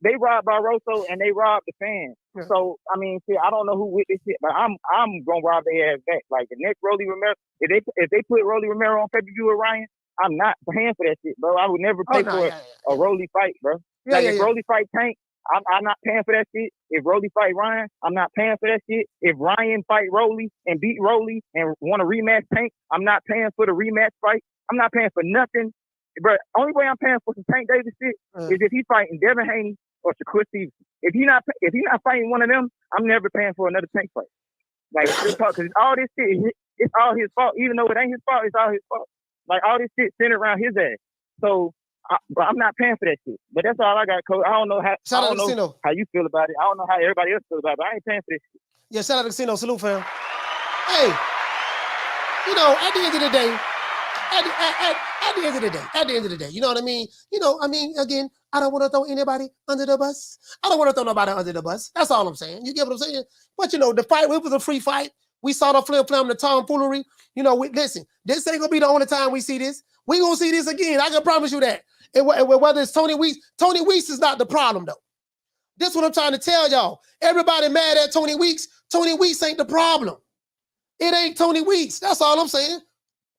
they robbed Barroso and they robbed the fans. Yeah. So I mean, see, I don't know who with this shit, but I'm gonna rob their ass back. Like the next Rolly Romero, if they put Rolly Romero on pay-per-view with Ryan, I'm not paying for that shit, bro. I would never pay for a Rolly fight, bro. If Rolly fight Tank, I'm not paying for that shit. If Rolly fight Ryan, I'm not paying for that shit. If Ryan fight Rolly and beat Rolly and want a rematch Tank, I'm not paying for the rematch fight. I'm not paying for nothing. But only way I'm paying for some Tank Davis shit is if he's fighting Devin Haney or Shakur Stevenson. If he's not fighting one of them, I'm never paying for another Tank fight. Like, because all this shit, it's all his fault. Even though it ain't his fault, it's all his fault. Like, all this shit centered around his ass. So, but I'm not paying for that shit. But that's all I got, Coach. I don't know how you feel about it. I don't know how everybody else feels about it, but I ain't paying for this shit. Yeah, shout out to Casino. Salute, fam. Hey, at the end of the day, at the end of the day, you know what I mean? Again, I don't want to throw anybody under the bus. I don't want to throw nobody under the bus. That's all I'm saying. You get what I'm saying? But, the fight, it was a free fight. We saw the flim-flam, the tomfoolery. Listen, this ain't going to be the only time we see this. We going to see this again. I can promise you that. And whether it's Tony Weeks is not the problem, though. This is what I'm trying to tell y'all. Everybody mad at Tony Weeks. Tony Weeks ain't the problem. It ain't Tony Weeks. That's all I'm saying.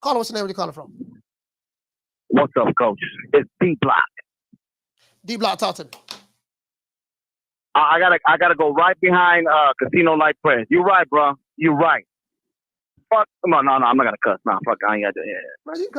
Call him, what's your name? Where you calling from? What's up, Coach? It's D-Block. D-Block, talk to me. I gotta go right behind Casino Light Press. You're right, bro. You're right. Fuck. No, I'm not gonna cuss. Nah, fuck. I ain't got to. Yeah.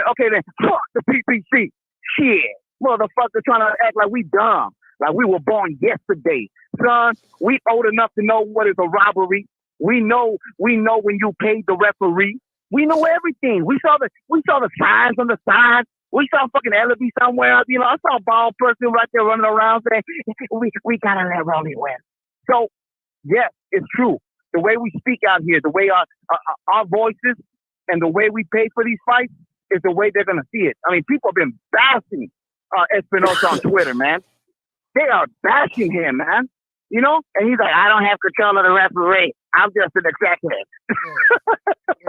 Okay then. Fuck the PPC. Shit, motherfucker, trying to act like we dumb, like we were born yesterday. Son, we old enough to know what is a robbery. We know when you paid the referee. We know everything. We saw the signs on the side. We saw fucking Ellaby somewhere. I saw a bald person right there running around saying, we gotta let Rolly win. So, yes, it's true. The way we speak out here, the way our voices and the way we pay for these fights is the way they're gonna see it. I mean, people have been bashing Espinosa on Twitter, man. They are bashing him, man. And he's like, I don't have control of the referee. I'm just an executive.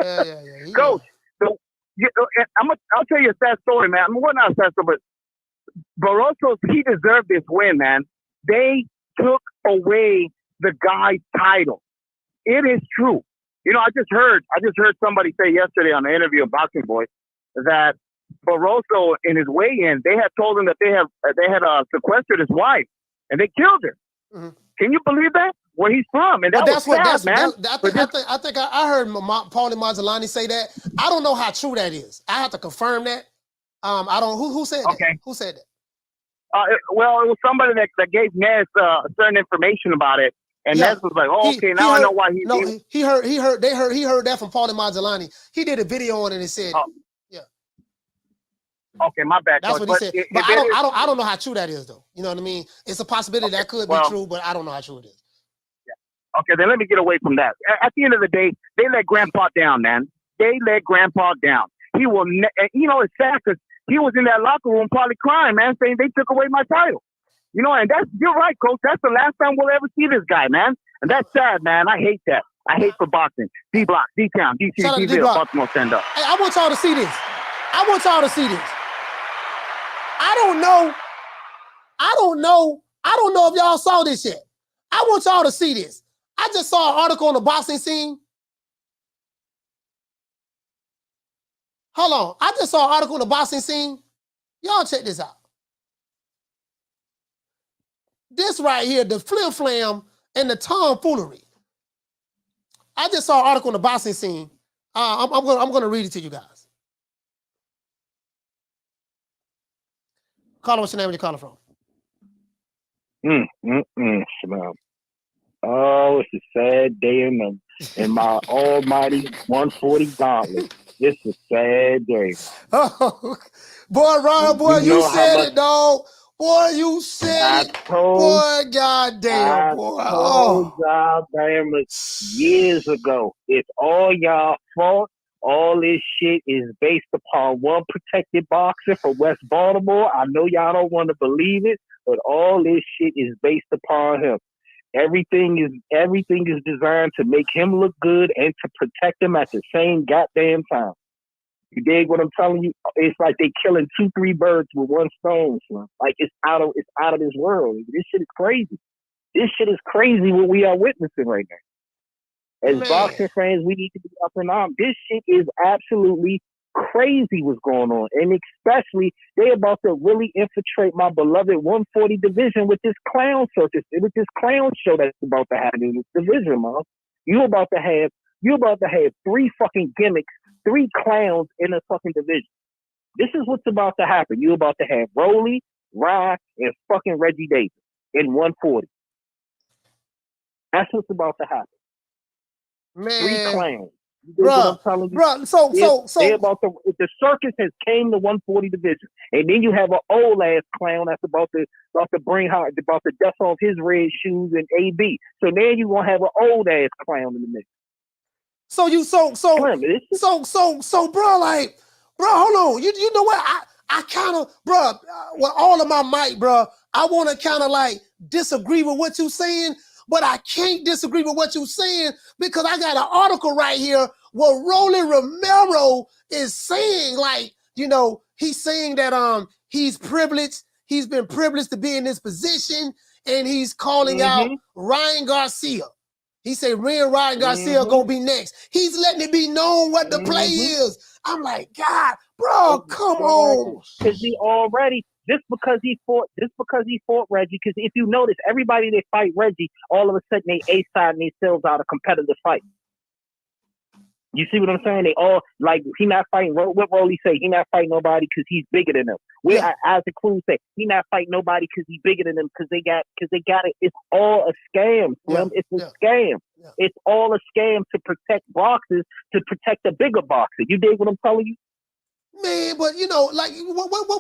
Yeah. Coach, I'll tell you a sad story, man. Well, not a sad story, but Barroso, he deserved this win, man. They took away the guy's title. It is true. I just heard somebody say yesterday on the interview of Boxing Boy that Barroso, in his weigh-in, they had told him that they had sequestered his wife and they killed her. Mm-hmm. Can you believe that? Where he's from, and that's man. I think I heard Paulie Mazzolani say that. I don't know how true that is. I have to confirm that. I don't. Who said that? Okay. Who said that? It was somebody that gave Ness certain information about it, and Ness was like, I know why he. No, he heard that from Paulie Mazzolani. He did a video on it and said, yeah. Okay, my bad. That's what he said. But I don't know how true that is, though. You know what I mean? It's a possibility that could be true, but I don't know how true it is. Okay, then let me get away from that. At the end of the day, they let Grandpa down, man. They let Grandpa down. He will, it's sad because he was in that locker room probably crying, man, saying they took away my title. And you're right, Coach. That's the last time we'll ever see this guy, man. And that's sad, man. I hate that. I hate for boxing. D-Block, D-Town, D-City, D-Ville, Baltimore, stand up. Hey, I want y'all to see this. I don't know if y'all saw this yet. I want y'all to see this. I just saw an article on the boxing scene. Hold on. I just saw an article on the boxing scene. Y'all check this out. This right here, the flim-flam and the tomfoolery. I just saw an article on the boxing scene. I'm going to read it to you guys. Caller, what's your name? Where you calling from? Shimon. Oh, it's a sad day in my almighty 140 gauntlet. It's a sad day. Oh, boy, Ron, boy, you said it, dog. Boy, you said it. Boy, goddamn, boy. I told y'all, years ago, it's all y'all fault. All this shit is based upon one protected boxer from West Baltimore. I know y'all don't want to believe it, but all this shit is based upon him. Everything is designed to make him look good and to protect him at the same goddamn time. You dig what I'm telling you? It's like they killing 2-3 birds with one stone, son. Like it's out of this world. This shit is crazy. This shit is crazy what we are witnessing right now. As boxing fans, we need to be up and armed. This shit is absolutely crazy what's going on. And especially, they about to really infiltrate my beloved 140 division with this clown circus, with this clown show that's about to happen in this division, man. You about to have 3 fucking gimmicks, 3 clowns in a fucking division. This is what's about to happen. You about to have Rolly, Rye, and fucking Reggie Davis in 140. That's what's about to happen. Man, 3 clowns. Bruh, so the circus has came to 140 division, and then you have an old ass clown that's about to dust off his red shoes and AB. So now you gonna have an old ass clown in the mix. Bro, hold on. You know what? I kind of, bro, with all of my might, bro, I want to kind of like disagree with what you're saying, but I can't disagree with what you're saying because I got an article right here where Rolly Romero is saying, like, he's saying that he's privileged, he's been privileged to be in this position, and he's calling out Ryan Garcia. He said Ryan Garcia gonna be next. He's letting it be known what the play is. I'm like, God, bro, come on. Because just because he fought Reggie, because if you notice, everybody that fight Reggie, all of a sudden they A-side themselves out of competitive fight. You see what I'm saying? They all, like, he not fighting, what Rolly say? He not fighting nobody because he's bigger than them. Isaac Cruz say, he not fighting nobody because he's bigger than them because they got it. It's all a scam, Slim. It's a scam. Yeah. It's all a scam to protect boxers, to protect the bigger boxer. You dig what I'm telling you? Man, but like,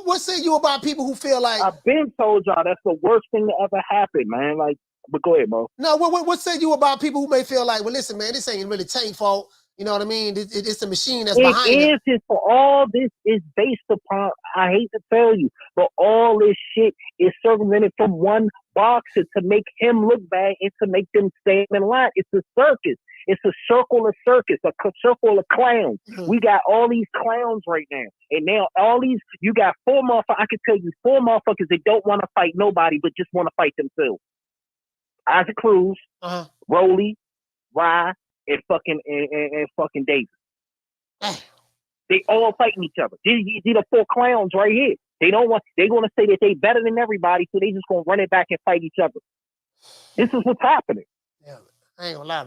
what say you about people who feel like... I've been told y'all that's the worst thing to ever happen, man. Like, but go ahead, bro. No, what say you about people who may feel like, well, listen, man, this ain't really Tank's fault. You know what I mean? It's the machine that's behind it. It is for all this is based upon, I hate to tell you, but all this shit is circumvented from one boxer to make him look bad and to make them stay in line. It's a circus. It's a circle of circus, a circle of clowns. We got all these clowns right now. And now you got 4 motherfuckers. I can tell you 4 motherfuckers that don't want to fight nobody but just want to fight themselves. Isaac Cruz, Rolly, Rye, and fucking Davis. They all fighting each other. These are the 4 clowns right here. They gonna say that they better than everybody, so they just gonna run it back and fight each other. This is what's happening. Yeah, I ain't gonna lie,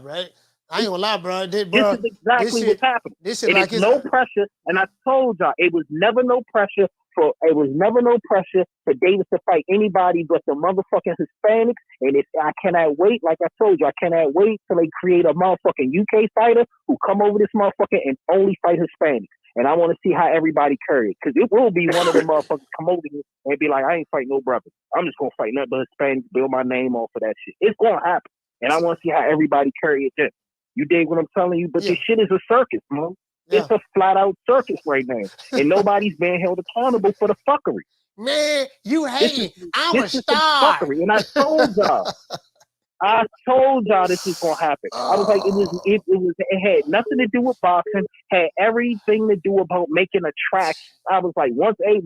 bro. This is exactly what's happening. It's no pressure, and I told y'all it was never no pressure for Davis to fight anybody but the motherfucking Hispanics. And I cannot wait, like I told you, I cannot wait till they create a motherfucking UK fighter who come over this motherfucker and only fight Hispanics. And I want to see how everybody carries, because it will be one of the motherfuckers come over here and be like, I ain't fighting no brother. I'm just gonna fight nothing but Hispanics, build my name off of that shit. It's gonna happen. and I want to see how everybody carry it then. You dig what I'm telling you? But this shit is a circus, man. It's a flat out circus right now, and nobody's being held accountable for the fuckery. Man, you hate it. I'm a This is star. some fuckery, and I told y'all this is gonna happen. I was like, it had nothing to do with boxing, had everything to do about making a track. I was like, once I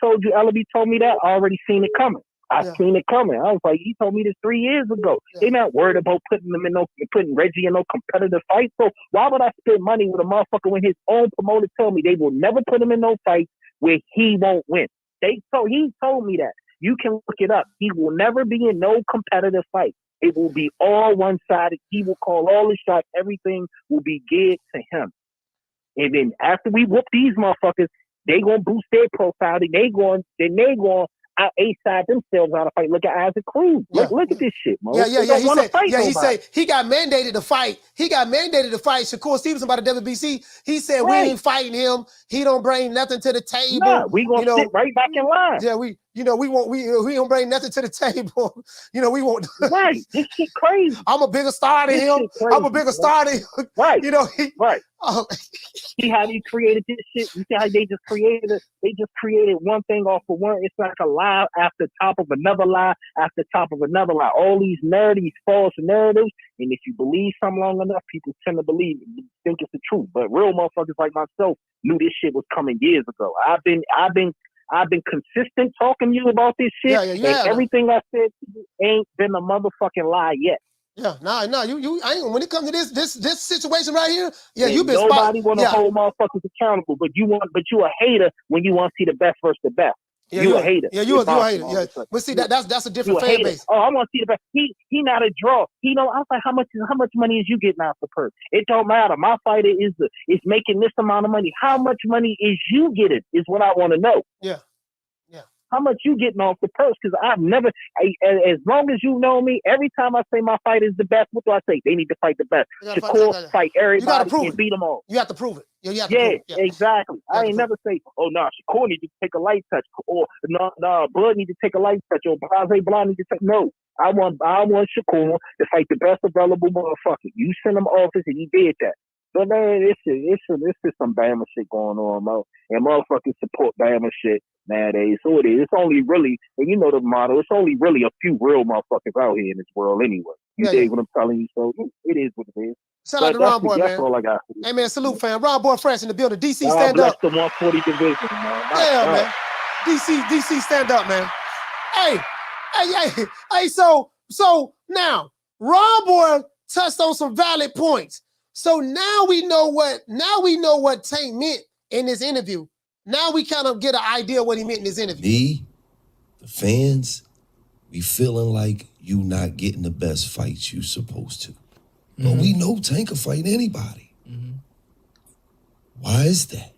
told you, Ellaby told me that, I already seen it coming. Seen it coming. I was like, he told me this 3 years ago. They not worried about putting Reggie in no competitive fight. So why would I spend money with a motherfucker when his own promoter told me they will never put him in no fight where he won't win? He told me that. You can look it up. He will never be in no competitive fight. It will be all one-sided. He will call all the shots. Everything will be geared to him. And then after we whoop these motherfuckers, they gonna boost their profile. They going out A-side themselves out of fight. Look at Isaac Cruz. Look at this shit, man. He said he got mandated to fight. He got mandated to fight Shakur Stevenson by the WBC. He said we ain't fighting him. He don't bring nothing to the table. Nah, we gonna sit right back in line. Yeah, we don't bring nothing to the table. We won't. Right, this shit crazy. I'm a bigger star than him. I'm a bigger star than him. Right. Right. See how they created this shit? You see how they just created it? They just created one thing off of one. It's like a lie after top of another lie after top of another lie. All these false narratives. And if you believe something long enough, people tend to believe it, think it's the truth. But real motherfuckers like myself knew this shit was coming years ago. I've been consistent talking to you about this shit. And everything I said to you ain't been a motherfucking lie yet. Yeah, no, you I ain't when it comes to this situation right here, you've been nobody want to hold motherfuckers accountable, but you a hater when you want to see the best versus the best. Yeah, you a hater. Yeah, you a hater. Yeah. But see that's a different fan base. Oh, I want to see the best. He not a draw. I was like, how much money is you getting out the purse? It don't matter. My fighter is making this amount of money. How much money is you getting is what I want to know. Yeah. How much you getting off the purse? Because I've never, as long as you know me, every time I say my fight is the best, what do I say? They need to fight the best. Shakur fight everybody and beat them all. You have to prove it. You have to prove it. Exactly. I ain't never say, oh, no, Shakur need to take a light touch. Or, no, Blood need to take a light touch. Or Blase Blanc need to take, no. I want Shakur to fight the best available motherfucker. You send him office and he did that. But man, this is some Bama shit going on, man. And motherfuckers support Bama shit nowadays. So it is. It's only really, and you know the motto, it's only really a few real motherfuckers out here in this world anyway. You dig what I'm telling you? So it is what it is. Shout out to Ron Boy, man. That's all I got for you. Hey, man, salute, fam. Ron Boy Fresh in the building. DC, stand up. The 140 division, man. Yeah, man. DC, stand up, man. Hey, so now, Ron Boy touched on some valid points. So now we know what Tank meant in this interview. Now we kind of get an idea what he meant in this interview. Me, the fans, we feeling like you not getting the best fights you supposed to. But we know Tank can fight anybody. Why is that?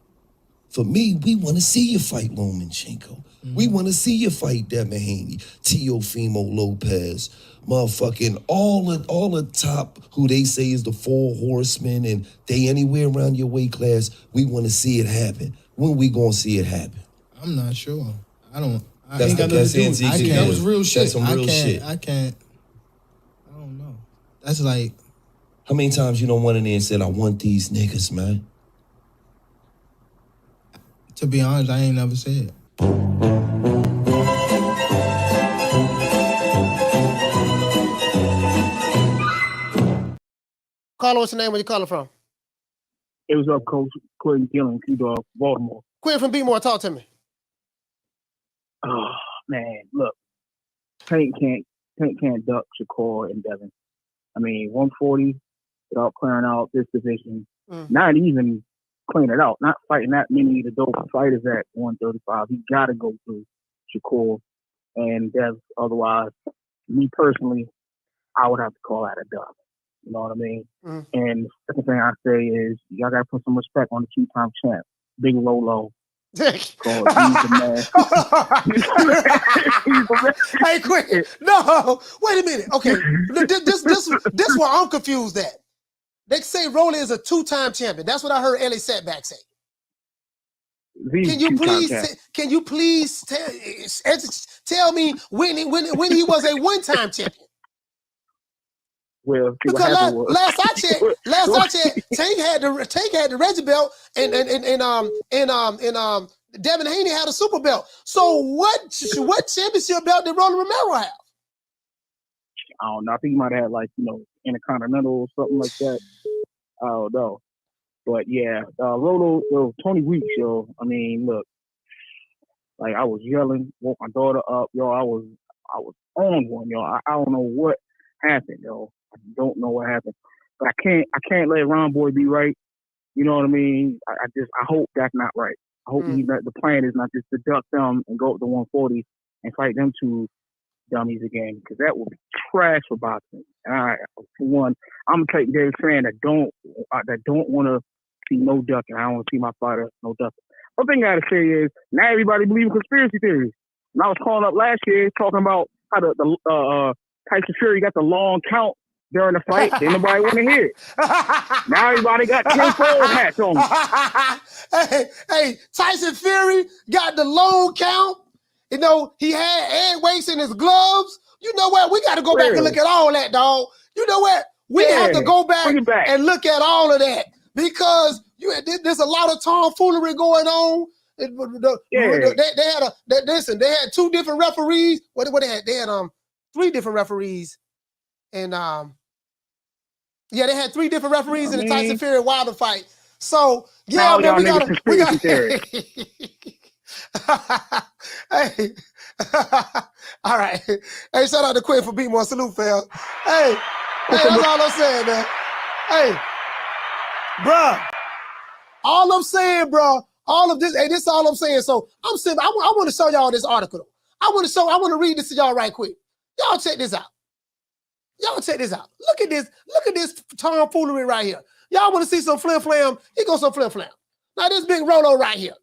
For me, we want to see you fight Lomachenko. We want to see you fight Devin Haney, Teofimo Lopez, motherfucking all the top who they say is the 4 horsemen and they anywhere around your weight class. We want to see it happen. When we gonna see it happen? I'm not sure. I don't. That's that was real shit. That's some real shit. I don't know. That's like. How many times you don't went in there and said, I want these niggas, man? To be honest, I ain't never said it. Caller, what's your name? Where you calling from? It was up, Coach Quentin Gillen, Q-Dog, Baltimore. Quentin from B-More, talk to me. Oh, man, look. Tank can't duck Shakur and Devin. I mean, 140 without clearing out this division. Not even clearing it out. Not fighting that many of the dope fighters at 135. He got to go through Shakur and Dev. Otherwise, me personally, I would have to call that a dub. You know what I mean? And the second thing I say is, y'all got to put some respect on the 2-time champ, Big Lolo. He's the man. Hey, Quentin, no, wait a minute. Okay, this where I'm confused at. They say Rolly is a 2-time champion. That's what I heard Ellie Setback say. Can you please tell me when he was a 1-time champion? We'll see because what happens. last I checked, Tank had the Reggie belt, and Devin Haney had a super belt. So what championship belt did Rolly Romero have? I don't know. I think he might have had like Intercontinental or something like that. I don't know. But yeah, Tony Weeks, yo. I mean, look, like I was yelling, woke my daughter up, yo. I was on one, yo. I don't know what happened, yo. I don't know what happened, but I can't let Ron Boy be right. You know what I mean? I hope that's not right. I hope the plan is not just to duck them and go up to 140 and fight them two dummies again, because that would be trash for boxing. For one, I'm gonna take David fan that don't want to see no ducking. I don't want to see my fighter no ducking. One thing I gotta say is now everybody believes in conspiracy theories. And I was calling up last year talking about how the Tyson Fury got the long count during the fight. Didn't nobody want to hear it. Now everybody got 10 fold hats on. Hey, Tyson Fury got the long count. You know, he had air weights in his gloves. You know what? We got to go back and look at all that, dog. You know what? We have to go back and look at all of that, because there's a lot of tomfoolery going on. They had two different referees. What they had? They had 3 different referees, and they had 3 different referees in the Tyson Fury Wilder fight. So yeah, man, we got. Hey, all right. Hey, shout out to Quinn for beating more salute, fam. Hey, that's all I'm saying, man. Hey, bruh. All I'm saying, bruh. All of this, this is all I'm saying. So I'm saying, I want to show y'all this article. I want to read this to y'all right quick. Y'all check this out. Look at this tomfoolery right here. Y'all want to see some flim flam? Here goes some flim flam. Now this big Rolo right here.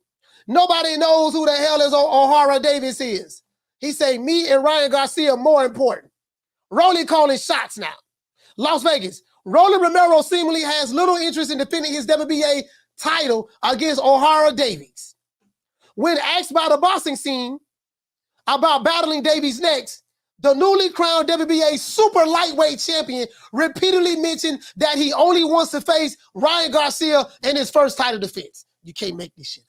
Nobody knows who the hell is O'Hara Davis is. He say, me and Ryan Garcia more important. Rolly calling shots now. Las Vegas. Rolly Romero seemingly has little interest in defending his WBA title against O'Hara Davies. When asked by the boxing scene about battling Davies next, the newly crowned WBA Super Lightweight Champion repeatedly mentioned that he only wants to face Ryan Garcia in his first title defense. You can't make this shit up.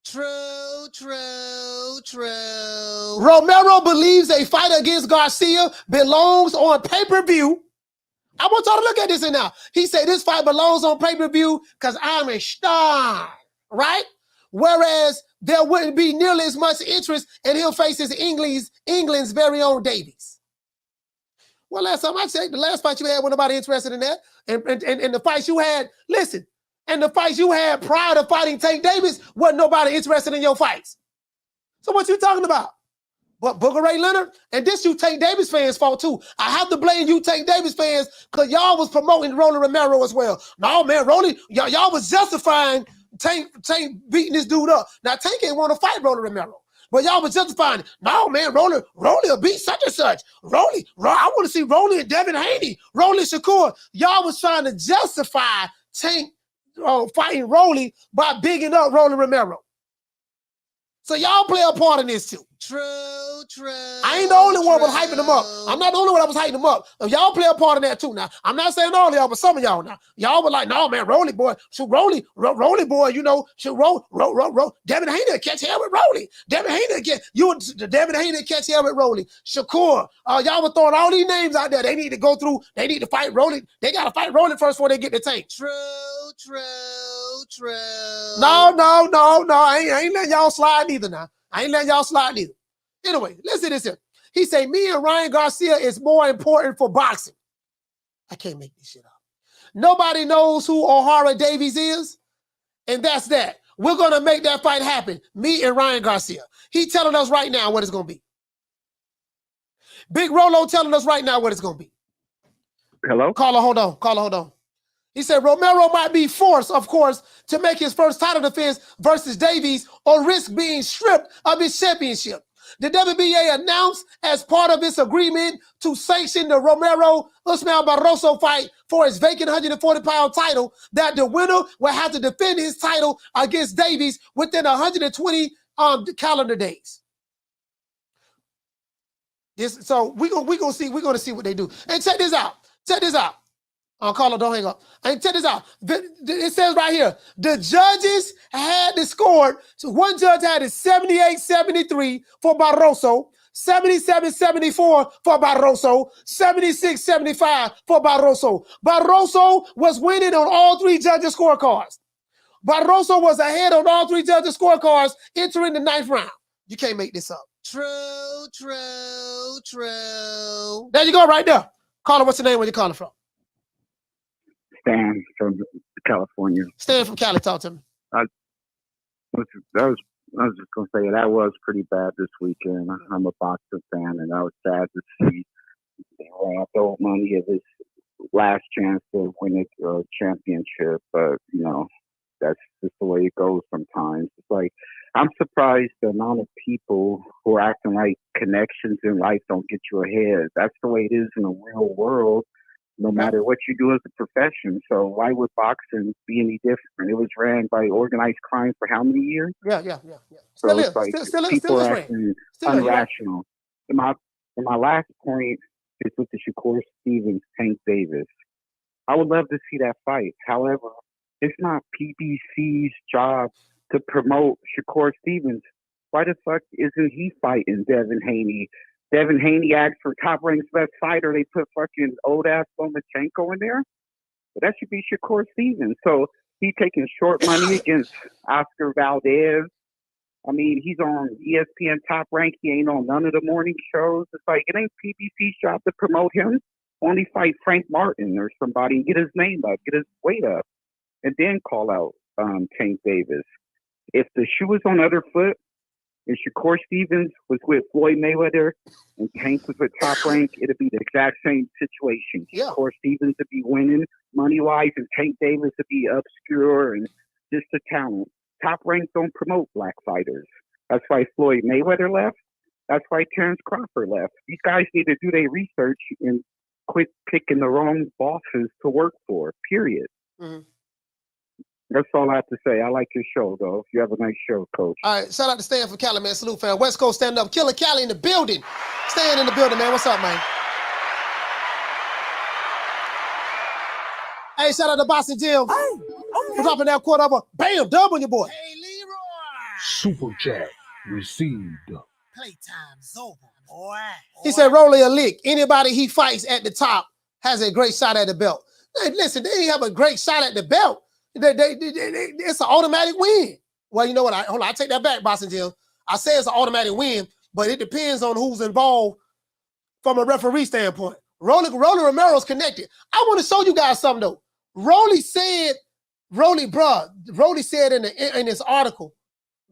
True. Romero believes a fight against Garcia belongs on pay-per-view. I want y'all to look at this now. He said this fight belongs on pay-per-view because I'm a star, right? Whereas there wouldn't be nearly as much interest in him facing England's very own Davies. Well, last time I checked, the last fight you had, wasn't nobody interested in that. And the fights you had, listen, and the fights you had prior to fighting Tank Davis, wasn't nobody interested in your fights. So what you talking about? But Booker Ray Leonard, and this you Tank Davis fans' fault too. I have to blame you Tank Davis fans because y'all was promoting Rolly Romero as well. No, man, Rolly, y'all was justifying Tank beating this dude up. Now, Tank ain't want to fight Rolly Romero. But y'all was justifying it. No, man, Rolly will beat such and such. I want to see Rolly and Devin Haney, Rolly Shakur. Y'all was trying to justify Tank fighting Rolly by bigging up Rolly Romero. So y'all play a part in this too. True. I ain't the only one was hyping them up. I'm not the only one that was hyping them up. Y'all play a part in that too now. I'm not saying all of y'all, but some of y'all now. Y'all were like, no, man, Rolly boy, shoot Rolly boy, you know, shoot roll. Devin Haney catch hell with Rolly. Devin Haney catch hell with Rolly. Shakur. Y'all were throwing all these names out there. They need to go through, they need to fight Rolly. They got to fight Rolly first before they get the Tank. True. No. I ain't letting y'all slide either now. Anyway, listen to this here. He say, me and Ryan Garcia is more important for boxing. I can't make this shit up. Nobody knows who O'Hara Davies is, and that's that. We're going to make that fight happen, me and Ryan Garcia. He telling us right now what it's going to be. Big Rolo telling us right now what it's going to be. Hello? Caller, hold on. He said Romero might be forced, of course, to make his first title defense versus Davies or risk being stripped of his championship. The WBA announced as part of its agreement to sanction the Romero-Ismael Barroso fight for his vacant 140-pound title that the winner will have to defend his title against Davies within 120 calendar days. So we're gonna see what they do. And check this out. Carlo, don't hang up. And check this out. It says right here, the judges had the score. So one judge had it 78-73 for Barroso, 77-74 for Barroso, 76-75 for Barroso. Barroso was winning on all three judges' scorecards. Barroso was ahead on all three judges' scorecards entering the 9th round. You can't make this up. True. There you go, right there. Carlo, what's your name? Where you calling from? Stan from California. Stan from Cali, talk to me. I was just gonna say that was pretty bad this weekend. I'm a boxing fan, and I was sad to see the old money of his last chance to win a championship. But that's just the way it goes sometimes. It's like I'm surprised the amount of people who are acting like connections in life don't get you ahead. That's the way it is in the real world. No matter what you do as a profession. So why would boxing be any different? It was ran by organized crime for how many years? Yeah. So it's like people are acting irrational. And my last point is with the Shakur Stevens, Tank Davis. I would love to see that fight. However, it's not PBC's job to promote Shakur Stevens. Why the fuck isn't he fighting Devin Haney? Devin Haney asked for top-ranked best fighter. They put fucking old-ass Lomachenko in there. But that should be Shakur Stevens. So he's taking short money against Oscar Valdez. I mean, he's on ESPN Top Rank. He ain't on none of the morning shows. It's like, it ain't PBC's job to promote him. Only fight Frank Martin or somebody and get his name up, get his weight up, and then call out Tank Davis. If the shoe was on the other foot, if Shakur Stevens was with Floyd Mayweather and Tank was with Top Rank, it'd be the exact same situation. Yeah. Shakur Stevens would be winning money-wise, and Tank Davis would be obscure and just a talent. Top Rank don't promote black fighters. That's why Floyd Mayweather left. That's why Terrence Crawford left. These guys need to do their research and quit picking the wrong bosses to work for, period. Mm-hmm. That's all I have to say. I like your show, though. You have a nice show, Coach. All right, shout out to Stan from Cali, man. Salute, fan. West Coast, stand up. Killer Cali in the building. Stan in the building, man. What's up, man? Hey, shout out to Boston Jim. We're dropping that quarter over. Bam, dub on your boy. Hey, Leroy. Super chat received. Playtime's over, boy. He said, Rolly a lick. Anybody he fights at the top has a great shot at the belt. Hey, listen, they didn't have a great shot at the belt. It's an automatic win. Well, you know what? Hold on, I take that back, Boston Jim. I say it's an automatic win, but it depends on who's involved from a referee standpoint. Rolly Romero's connected. I want to show you guys something though. Rolly said in this article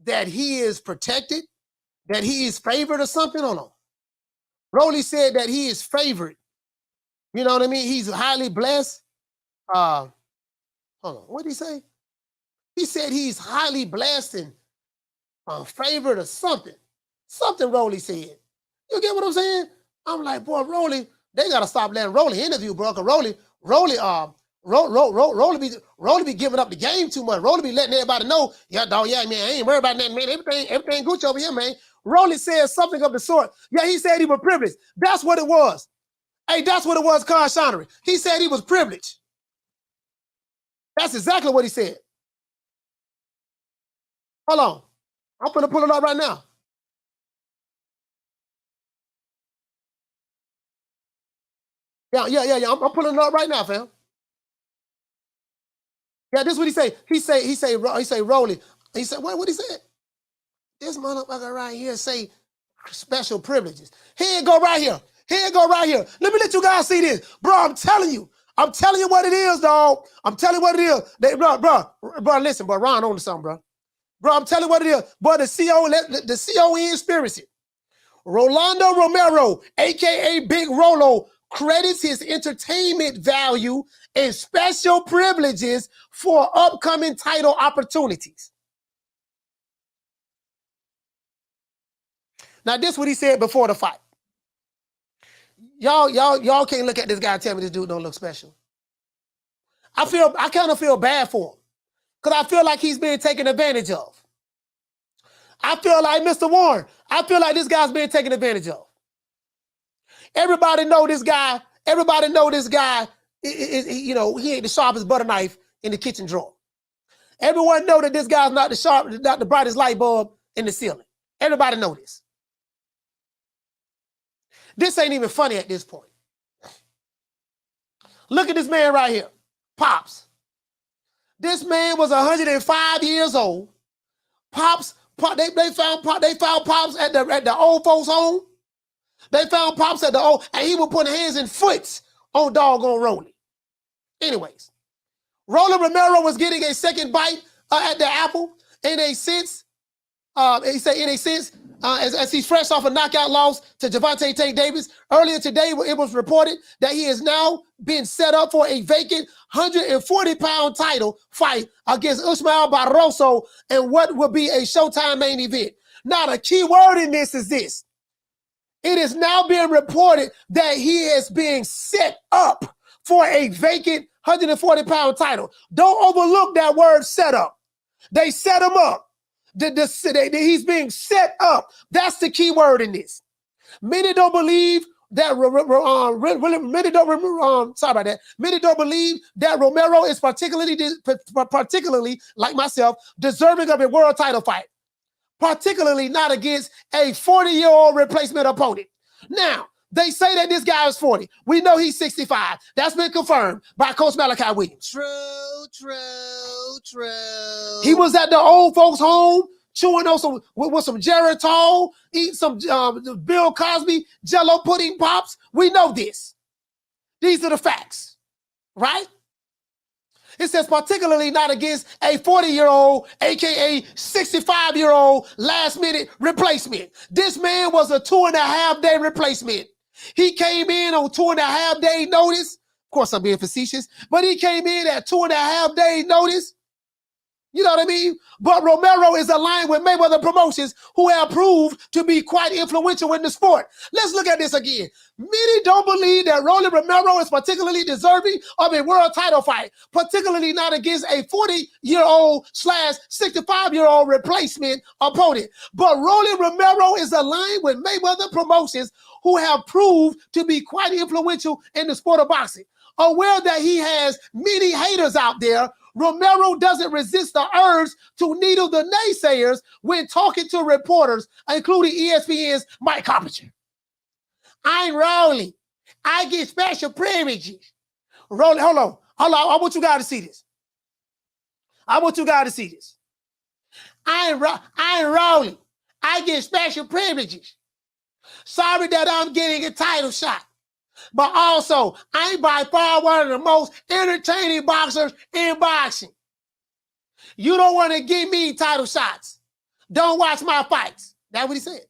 that he is protected, that he is favored or something. Hold on. Rolly said that he is favored. You know what I mean? He's highly blessed. Hold on, what did he say? He said he's highly blessed and favored or something. Something Rolly said. You get what I'm saying? I'm like, boy, Rolly, they gotta stop letting Rolly interview, bro. Cause Rolly be giving up the game too much. Rolly be letting everybody know, yeah, dog, yeah, man, I ain't worried about nothing, man. Everything Gucci over here, man. Rolly said something of the sort. Yeah, he said he was privileged. That's what it was. Hey, that's what it was, Con Shonery. He said he was privileged. That's exactly what he said. Hold on. I'm gonna pull it up right now. Yeah. I'm pulling it up right now, fam. Yeah, this is what he say. He say Rolly. He said, what he said? This motherfucker right here say special privileges. Here it go right here. Let me let you guys see this. Bro, I'm telling you what it is, dog. I'm telling you what it is. Bro, listen, bro, Ron on to something, bro. Bro, I'm telling you what it is. But the COE conspiracy. Rolando Romero, a.k.a. Big Rolo, credits his entertainment value and special privileges for upcoming title opportunities. Now, this is what he said before the fight. Y'all can't look at this guy and tell me this dude don't look special. I kind of feel bad for him because I feel like he's being taken advantage of. I feel like Mr. Warren. I feel like this guy's being taken advantage of. Everybody know this guy. Everybody know this guy. You know, he ain't the sharpest butter knife in the kitchen drawer. Everyone know that this guy's not the brightest light bulb in the ceiling. Everybody know this. This ain't even funny at this point. Look at this man right here, Pops. This man was 105 years old. Pops, they found Pops at the old folks' home. They found Pops at the old, and he was putting hands and foots on doggone Rolly. Anyways, Rolly Romero was getting a second bite at the apple in a sense. As he's fresh off a knockout loss to Gervonta Tank Davis. Earlier today, it was reported that he is now being set up for a vacant 140-pound title fight against Ismael Barroso in what will be a Showtime main event. Now, the key word in this is this. It is now being reported that he is being set up for a vacant 140-pound title. Don't overlook that word set up. They set him up. He's being set up. That's the key word in this. Many don't believe that Many don't believe that Romero is particularly like myself deserving of a world title fight. Particularly not against a 40-year-old replacement opponent. Now, they say that this guy is 40. We know he's 65. That's been confirmed by Coach Malachi Williams. True. He was at the old folks' home, chewing on with some Geritol, eating some Bill Cosby Jello pudding pops. We know this. These are the facts, right? It says particularly not against a 40-year-old, aka 65-year-old last-minute replacement. This man was a 2.5-day replacement. He came in on 2.5-day notice. Of course, I'm being facetious, but he came in at 2.5-day notice. You know what I mean? But Romero is aligned with Mayweather Promotions, who have proved to be quite influential in the sport. Let's look at this again. Many don't believe that Rolly Romero is particularly deserving of a world title fight, particularly not against a 40-year-old / 65-year-old replacement opponent. But Rolly Romero is aligned with Mayweather Promotions, who have proved to be quite influential in the sport of boxing. Aware that he has many haters out there, Romero doesn't resist the urge to needle the naysayers when talking to reporters, including ESPN's Mike Coppinger. I'm Rolly. I get special privileges. Rolly, hold on. I want you guys to see this. I'm Rolly. I get special privileges. Sorry that I'm getting a title shot. But also, I'm by far one of the most entertaining boxers in boxing. You don't want to give me title shots. Don't watch my fights. That's what he said.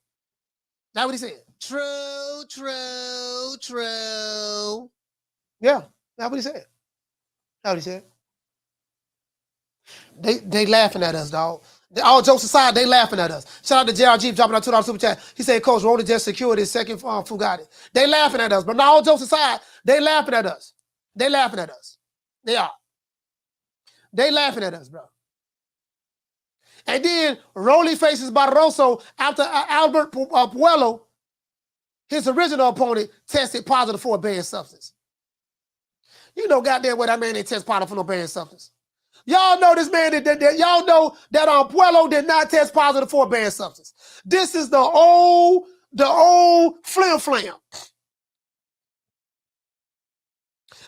True. Yeah, that's what he said. They laughing at us, dog. All jokes aside, they laughing at us. Shout out to JRG dropping our $2 super chat. He said, Coach, Rolly just secured his second Fugatti. They laughing at us. But now all jokes aside, they laughing at us. They are. They laughing at us, bro. And then Rolly faces Barroso after Albert Puello, his original opponent, tested positive for a banned substance. You know goddamn well that man didn't test positive for no banned substance. Y'all know this man, y'all know that Puello did not test positive for a banned substance. This is the old flim.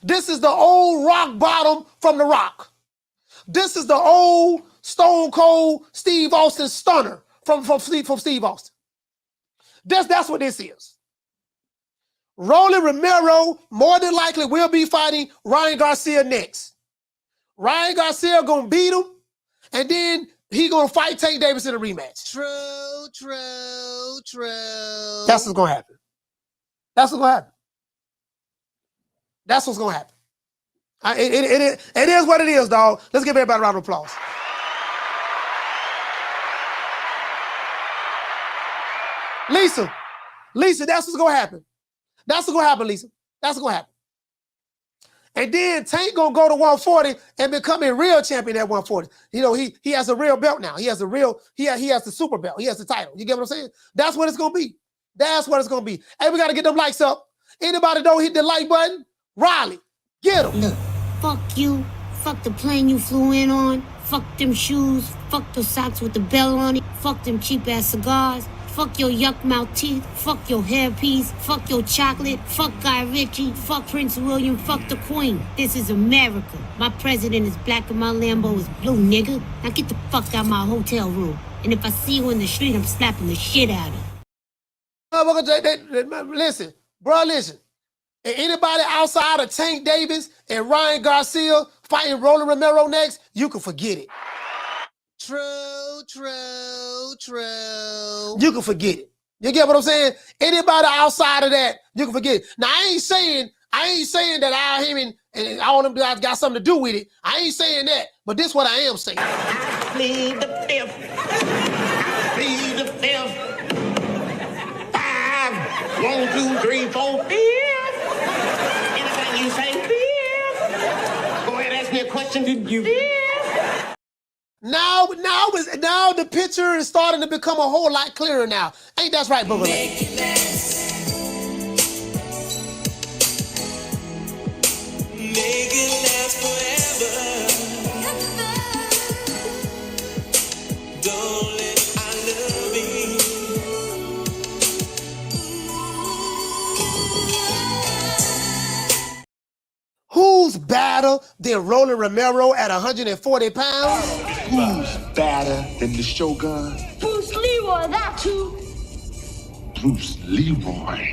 This is the old rock bottom from The Rock. This is the old Stone Cold Steve Austin stunner from Steve Austin. That's what this is. Rolly Romero more than likely will be fighting Ryan Garcia next. Ryan Garcia gonna beat him, and then he gonna fight Tank Davis in a rematch. True. That's what's gonna happen. That's what's gonna happen. It is what it is, dog. Let's give everybody a round of applause. Lisa, that's what's gonna happen. Lisa. That's what's gonna happen. And then Tank gonna go to 140 and become a real champion at 140. You know, he has a real belt now. He has the super belt. He has the title. You get what I'm saying? That's what it's gonna be. Hey, we gotta get them likes up. Anybody don't hit the like button? Rolly, get him. Look, fuck you. Fuck the plane you flew in on. Fuck them shoes. Fuck those socks with the bell on it. Fuck them cheap-ass cigars. Fuck your yuck-mouth teeth. Fuck your hairpiece. Fuck your chocolate. Fuck Guy Ritchie. Fuck Prince William. Fuck the Queen. This is America. My president is black and my Lambo is blue, nigga. Now get the fuck out of my hotel room. And if I see you in the street, I'm slapping the shit out of you. Listen, bro, listen. And anybody outside of Tank Davis and Ryan Garcia fighting Rolly Romero next, you can forget it. True, true, true. You can forget it. You get what I'm saying? Anybody outside of that, you can forget it. Now, I ain't saying that Al Heyman and all them guys got something to do with it. I ain't saying that, but this is what I am saying. I plead the fifth. I plead the fifth. 5, 1, 2, 3, 4, 5. Anything you say, 5. Go ahead, ask me a question. Did you? 5. Now the picture is starting to become a whole lot clearer now. Ain't that right, Booger? Make it last. Make it last forever. Don't let I love you. Who's badder than Rolly Romero at 140 pounds? Who's badder than the Shogun? Bruce Leroy, that too. Bruce Leroy.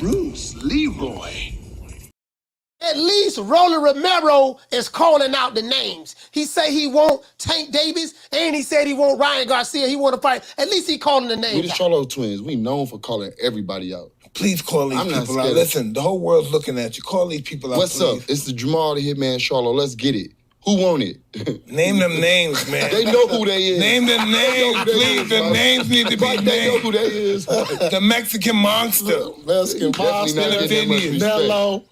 Bruce Leroy. At least Rolly Romero is calling out the names. He say he want Tank Davis, and he said he want Ryan Garcia. He want to fight. At least he calling the names. We the Charlo twins. We known for calling everybody out. Please call these people out. Listen, the whole world's looking at you. Call these people out, What's please. up? It's the Jamal the Hitman Charlo. Let's get it. Who want it? Name them names, man. They know who they is. Name the names, please. The names need to be named. They know who they is. The Mexican monster. Mexican monster. Mello.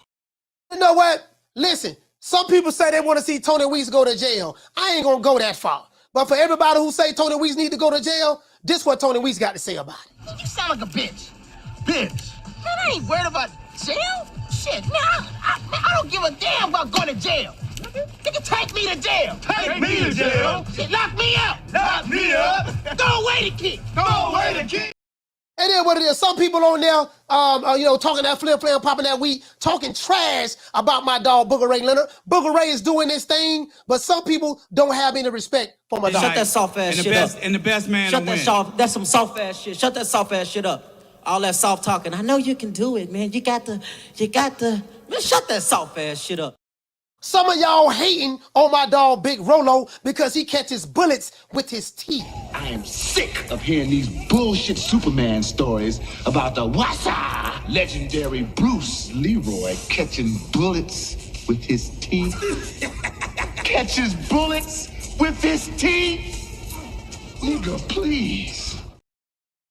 You know what? Listen, some people say they want to see Tony Weeks go to jail. I ain't gonna go that far. But for everybody who say Tony Weeks need to go to jail, this what Tony Weeks got to say about it. You sound like a bitch. Bitch. Man, I ain't worried about jail. Shit, man, I don't give a damn about going to jail. You can take me to jail. Take me to jail? Shit, lock me up. Lock me up. Throw away the key. Throw away the key. And then what it is, some people on there, talking that flim-flam, popping that weed, talking trash about my dog, Booger Ray Leonard. Booger Ray is doing this thing, but some people don't have any respect for my dog. Shut that soft-ass shit up. And the best man Shut to win. That's some soft-ass shit. Shut that soft-ass shit up. All that soft talking. I know you can do it, man. You got to, man, shut that soft-ass shit up. Some of y'all hating on my dog, Big Rolo, because he catches bullets with his teeth. I am sick of hearing these bullshit Superman stories about the Wassa legendary Bruce Leroy catching bullets with his teeth. Catches bullets with his teeth? Nigga, please.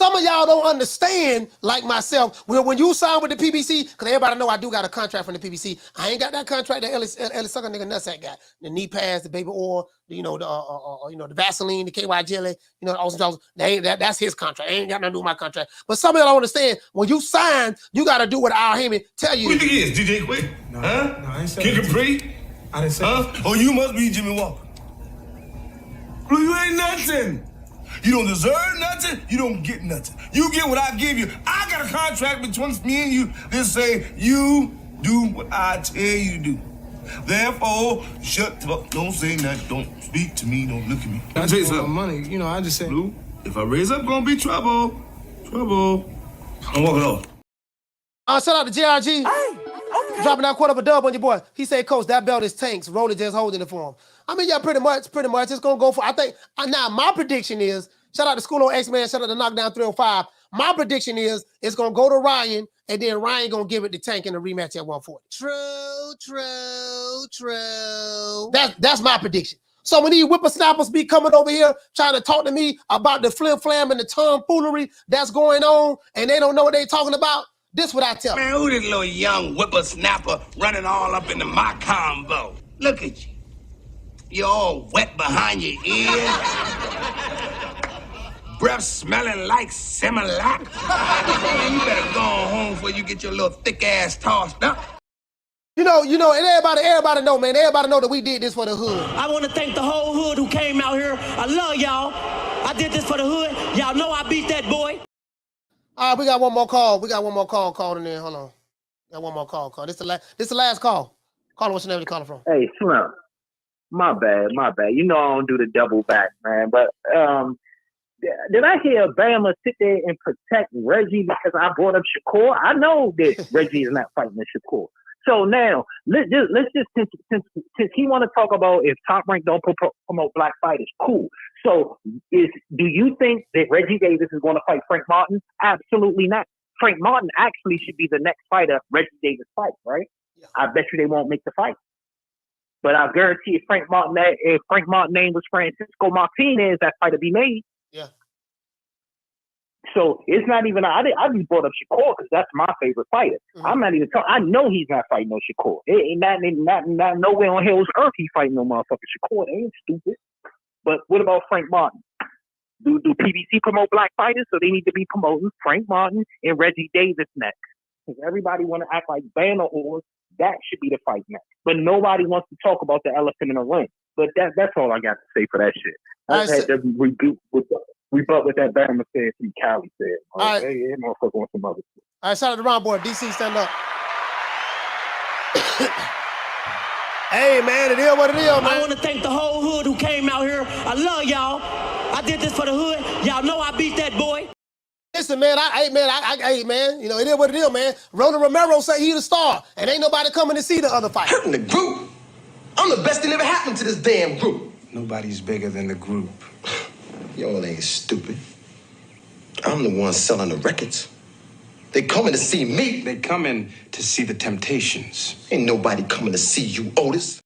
Some of y'all don't understand, like myself, when you sign with the PBC, because everybody know I do got a contract from the PBC. I ain't got that contract that Ellis Sucker nigga Nutsack got. The knee pads, the baby oil, the Vaseline, the KY jelly, the Austin Johnson. That's his contract. I ain't got nothing to do with my contract. But some of y'all don't understand, when you sign, you got to do what Al Heyman tell you. Who you think he is? DJ Quick? No, huh? No, I ain't saying Kid that. Capri? I didn't say huh? that. Oh, you must be Jimmy Walker. Blue, you ain't nothing. You don't deserve nothing. You don't get nothing. You get what I give you. I got a contract between me and you that say you do what I tell you to do. Therefore, shut up. Don't say nothing. Don't speak to me. Don't look at me. I just want money. I just said. Blue, if I raise up, gonna be trouble. Trouble. I'm walking off. Shout out to JRG. Dropping that quarter of a dub on your boy. He said, Coach, that belt is Tank's. Rolly just holding it for him. I mean, yeah, pretty much. It's going to go for, I think, now my prediction is, shout out to School on X-Man, shout out to Knockdown 305. My prediction is, it's going to go to Ryan, and then Ryan going to give it to Tank in the rematch at 140. True. That's my prediction. So when these whippersnappers be coming over here trying to talk to me about the flim-flam and the tomfoolery that's going on, and they don't know what they talking about, this what I tell them. Man, who this little young whippersnapper running all up into my combo? Look at you. You're all wet behind your ears. Breath smelling like Similac. Man, you better go home for where you get your little thick ass tossed up. You know, and everybody know, man. Everybody know that we did this for the hood. I want to thank the whole hood who came out here. I love y'all. I did this for the hood. Y'all know I beat that boy. All right, we got one more call. We got one more call called in there. Hold on. Got one more call. This the last call. Call what's your name? You calling from? Hey, Slim. My bad. You know I don't do the double back, man. But did I hear Bama sit there and protect Reggie because I brought up Shakur? I know that Reggie is not fighting Shakur. So now let's just since he want to talk about if Top Rank don't promote black fighters, cool. So do you think that Reggie Davis is going to fight Frank Martin? Absolutely not. Frank Martin actually should be the next fighter Reggie Davis fights, right? Yeah. I bet you they won't make the fight. But I guarantee if Frank Martin name was Francisco Martinez, that fight would be made. Yeah. So it's not even. I just brought up Shakur because that's my favorite fighter. Mm-hmm. I'm not even talking. I know he's not fighting no Shakur. It ain't not nowhere on hell's earth he's fighting no motherfucking Shakur. They ain't stupid. But what about Frank Martin? Do PBC promote black fighters? So they need to be promoting Frank Martin and Reggie Davis next. Because everybody want to act like banner whores. That should be the fight next. But nobody wants to talk about the elephant in the room. But that's all I got to say for that shit. I had to rebut what that Bama said from Cali said. All right. Hey, motherfucker wants some other shit. All right, shout out to Ron Boy. DC, stand up. Hey, man, it is what it is, man. I want to thank the whole hood who came out here. I love y'all. I did this for the hood. Y'all know I beat that boy. Listen, man, man, you know, it is what it is, man. Rolly Romero say he the star, and ain't nobody coming to see the other fight. Hurting the group? I'm the best thing ever happened to this damn group. Nobody's bigger than the group. Y'all ain't stupid. I'm the one selling the records. They coming to see me. They coming to see the Temptations. Ain't nobody coming to see you, Otis.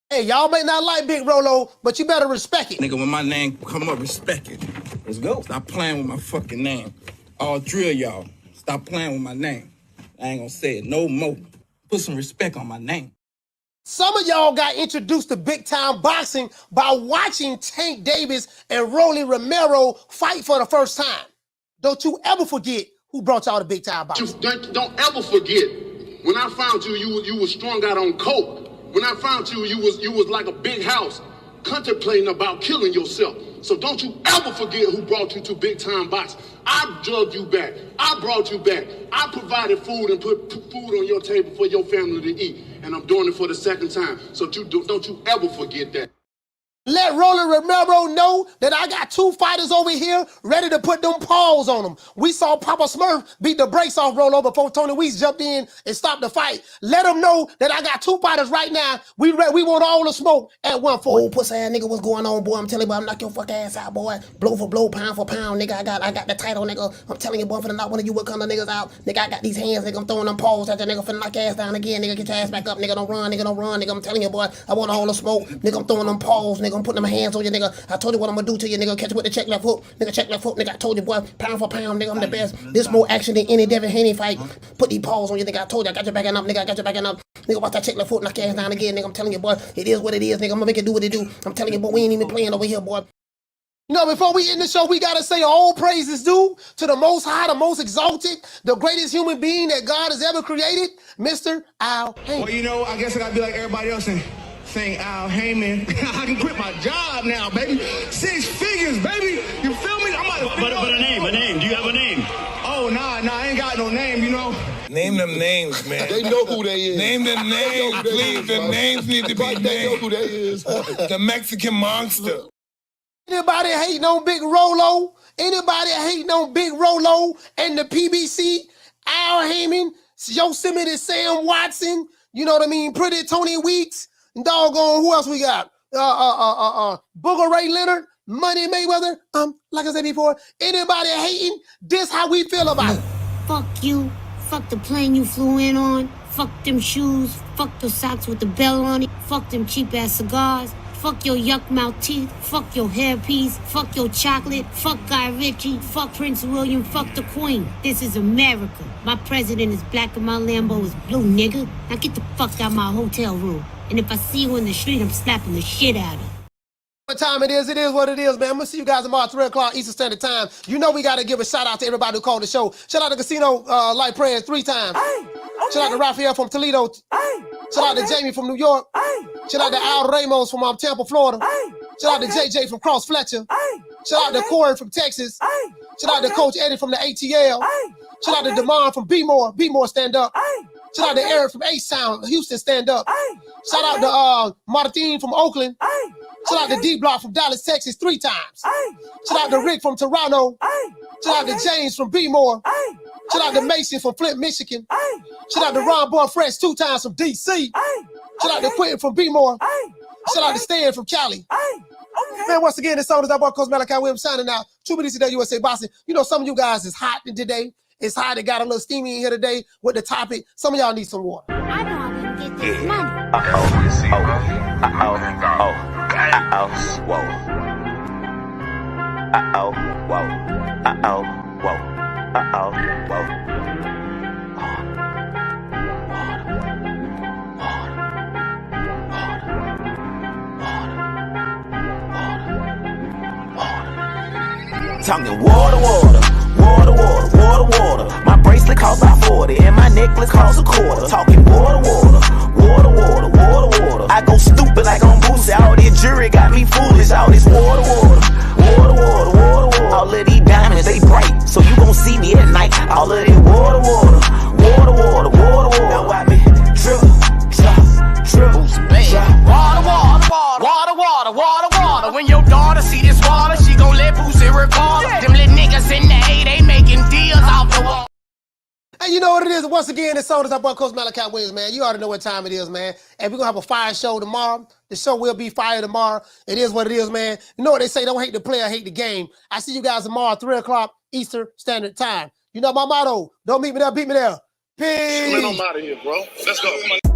Hey, y'all may not like Big Rolo, but you better respect it. Nigga, when my name come up, respect it. Let's go. Stop playing with my fucking name. I'll drill y'all. Stop playing with my name. I ain't gonna say it no more. Put some respect on my name. Some of y'all got introduced to big-time boxing by watching Tank Davis and Rolly Romero fight for the first time. Don't you ever forget who brought y'all to big-time boxing. Don't ever forget, when I found you, you was strung out on coke. When I found you, you was like a big house, contemplating about killing yourself. So don't you ever forget who brought you to big-time boxing. I drugged you back. I brought you back. I provided food and put food on your table for your family to eat. And I'm doing it for the second time. So don't you ever forget that. Let Rolly Romero know that I got two fighters over here ready to put them paws on them. We saw Papa Smurf beat the brakes off Rolo before Tony Weeks jumped in and stopped the fight. Let them know that I got two fighters right now. We want all the smoke at 140. Oh, pussy ass nigga, what's going on, boy? I'm telling you, boy, I'm knock your fuck ass out, boy. Blow for blow, pound for pound, nigga. I got the title, nigga. I'm telling you, boy, finna knock one of you what kind of niggas out. Nigga, I got these hands, nigga. I'm throwing them paws at that nigga, finna knock your ass down again, nigga. Get your ass back up, nigga. Don't run, nigga. Don't run, nigga. I'm telling you, boy, I want all the smoke. Nigga, I'm throwing them paws, nigga. I'm putting them hands on you, nigga. I told you what I'm gonna do to you, nigga. Catch you with the check left hook. Nigga, check left hook, nigga. I told you, boy, pound for pound, nigga. I'm the best. This more action than any Devin Haney fight. Put these paws on you, nigga. I told you, I got you backing up, nigga. I got you backing up. Nigga, watch that check left hook, knock your ass down again, nigga. I'm telling you, boy, it is what it is, nigga. I'm gonna make it do what it do. I'm telling you, boy, we ain't even playing over here, boy. You know, before we end the show, we gotta say all praises due to the Most High, the most exalted, the greatest human being that God has ever created, Mr. Al Heyman. Well, you know, I guess I gotta be like everybody else and saying Al Heyman. I can quit my job now, baby. 6 figures, baby. You feel me? But a name. Do you have a name? Oh, nah, I ain't got no name, you know. Name them names, man. They know who they is. Name them names, please. The names need to be named. They know who they is. The Mexican monster. Anybody hating on Big Rolo? Anybody hating on Big Rolo and the PBC? Al Heyman, Yosemite Sam Watson, you know what I mean? Pretty Tony Weeks, and doggone, who else we got? Booger Ray Leonard, Money Mayweather. Like I said before, anybody hating? This how we feel about it. Fuck you. Fuck the plane you flew in on. Fuck them shoes. Fuck the socks with the bell on it. Fuck them cheap ass cigars. Fuck your yuck mouth teeth. Fuck your hairpiece. Fuck your chocolate. Fuck Guy Ritchie. Fuck Prince William. Fuck the Queen. This is America. My president is black and my Lambo is blue, nigga. Now get the fuck out of my hotel room. And if I see you in the street, I'm slapping the shit out of you. What time it is what it is, man. I'm gonna see you guys tomorrow at 3 o'clock Eastern Standard Time. You know we gotta give a shout out to everybody who called the show. Shout out to Casino Light Prayers 3 times. Shout out to Raphael from Toledo. Shout out to Jamie from New York. Shout out to Al Ramos from Tampa, Florida. Shout out to JJ from Cross Fletcher. Shout out to Corey from Texas. Shout out to Coach Eddie from the ATL. Shout out to Damon from B-More stand up. Shout out to Eric from H-Town, Houston stand up. Shout out to Martin from Oakland. Shout out to D-Block from Dallas, Texas 3 times. Shout out to Rick from Toronto. Shout out to James from B-More. Shout out to Mason from Flint, Michigan. Shout out to Ron Boy Fresh 2 times from DC. Shout out to Quentin from B-More. Shout out to Stan from Cali. Man, once again, this song is our boy Coach Malachi Williams signing out. True Beliefs today, USA Boxing. You know, some of you guys is hot today. It's hot. It got a little steamy in here today with the topic. Some of y'all need some water. I know I'm gonna get this money. Talking water. My bracelet costs about 40 and my necklace costs a quarter. Talking water. I go stupid like on Boosie. All this jury got me foolish. All this water. All of these diamonds, they bright, so you gon' see me at night. All of this water. Now watch me drip. Water. When your daughter see this water, she gon' let Boosie record. Them little niggas in the A, they making deals off the wall. Hey, you know what it is? Once again, this song is our boy Coach Malachi Williams, man. You already know what time it is, man. And we're gonna have a fire show tomorrow. The show will be fire tomorrow. It is what it is, man. You know what they say, don't hate the player, hate the game. I see you guys tomorrow at 3 o'clock Eastern Standard Time. You know my motto, don't meet me there, beat me there. Peace. Man, I'm out of here, bro. Let's go.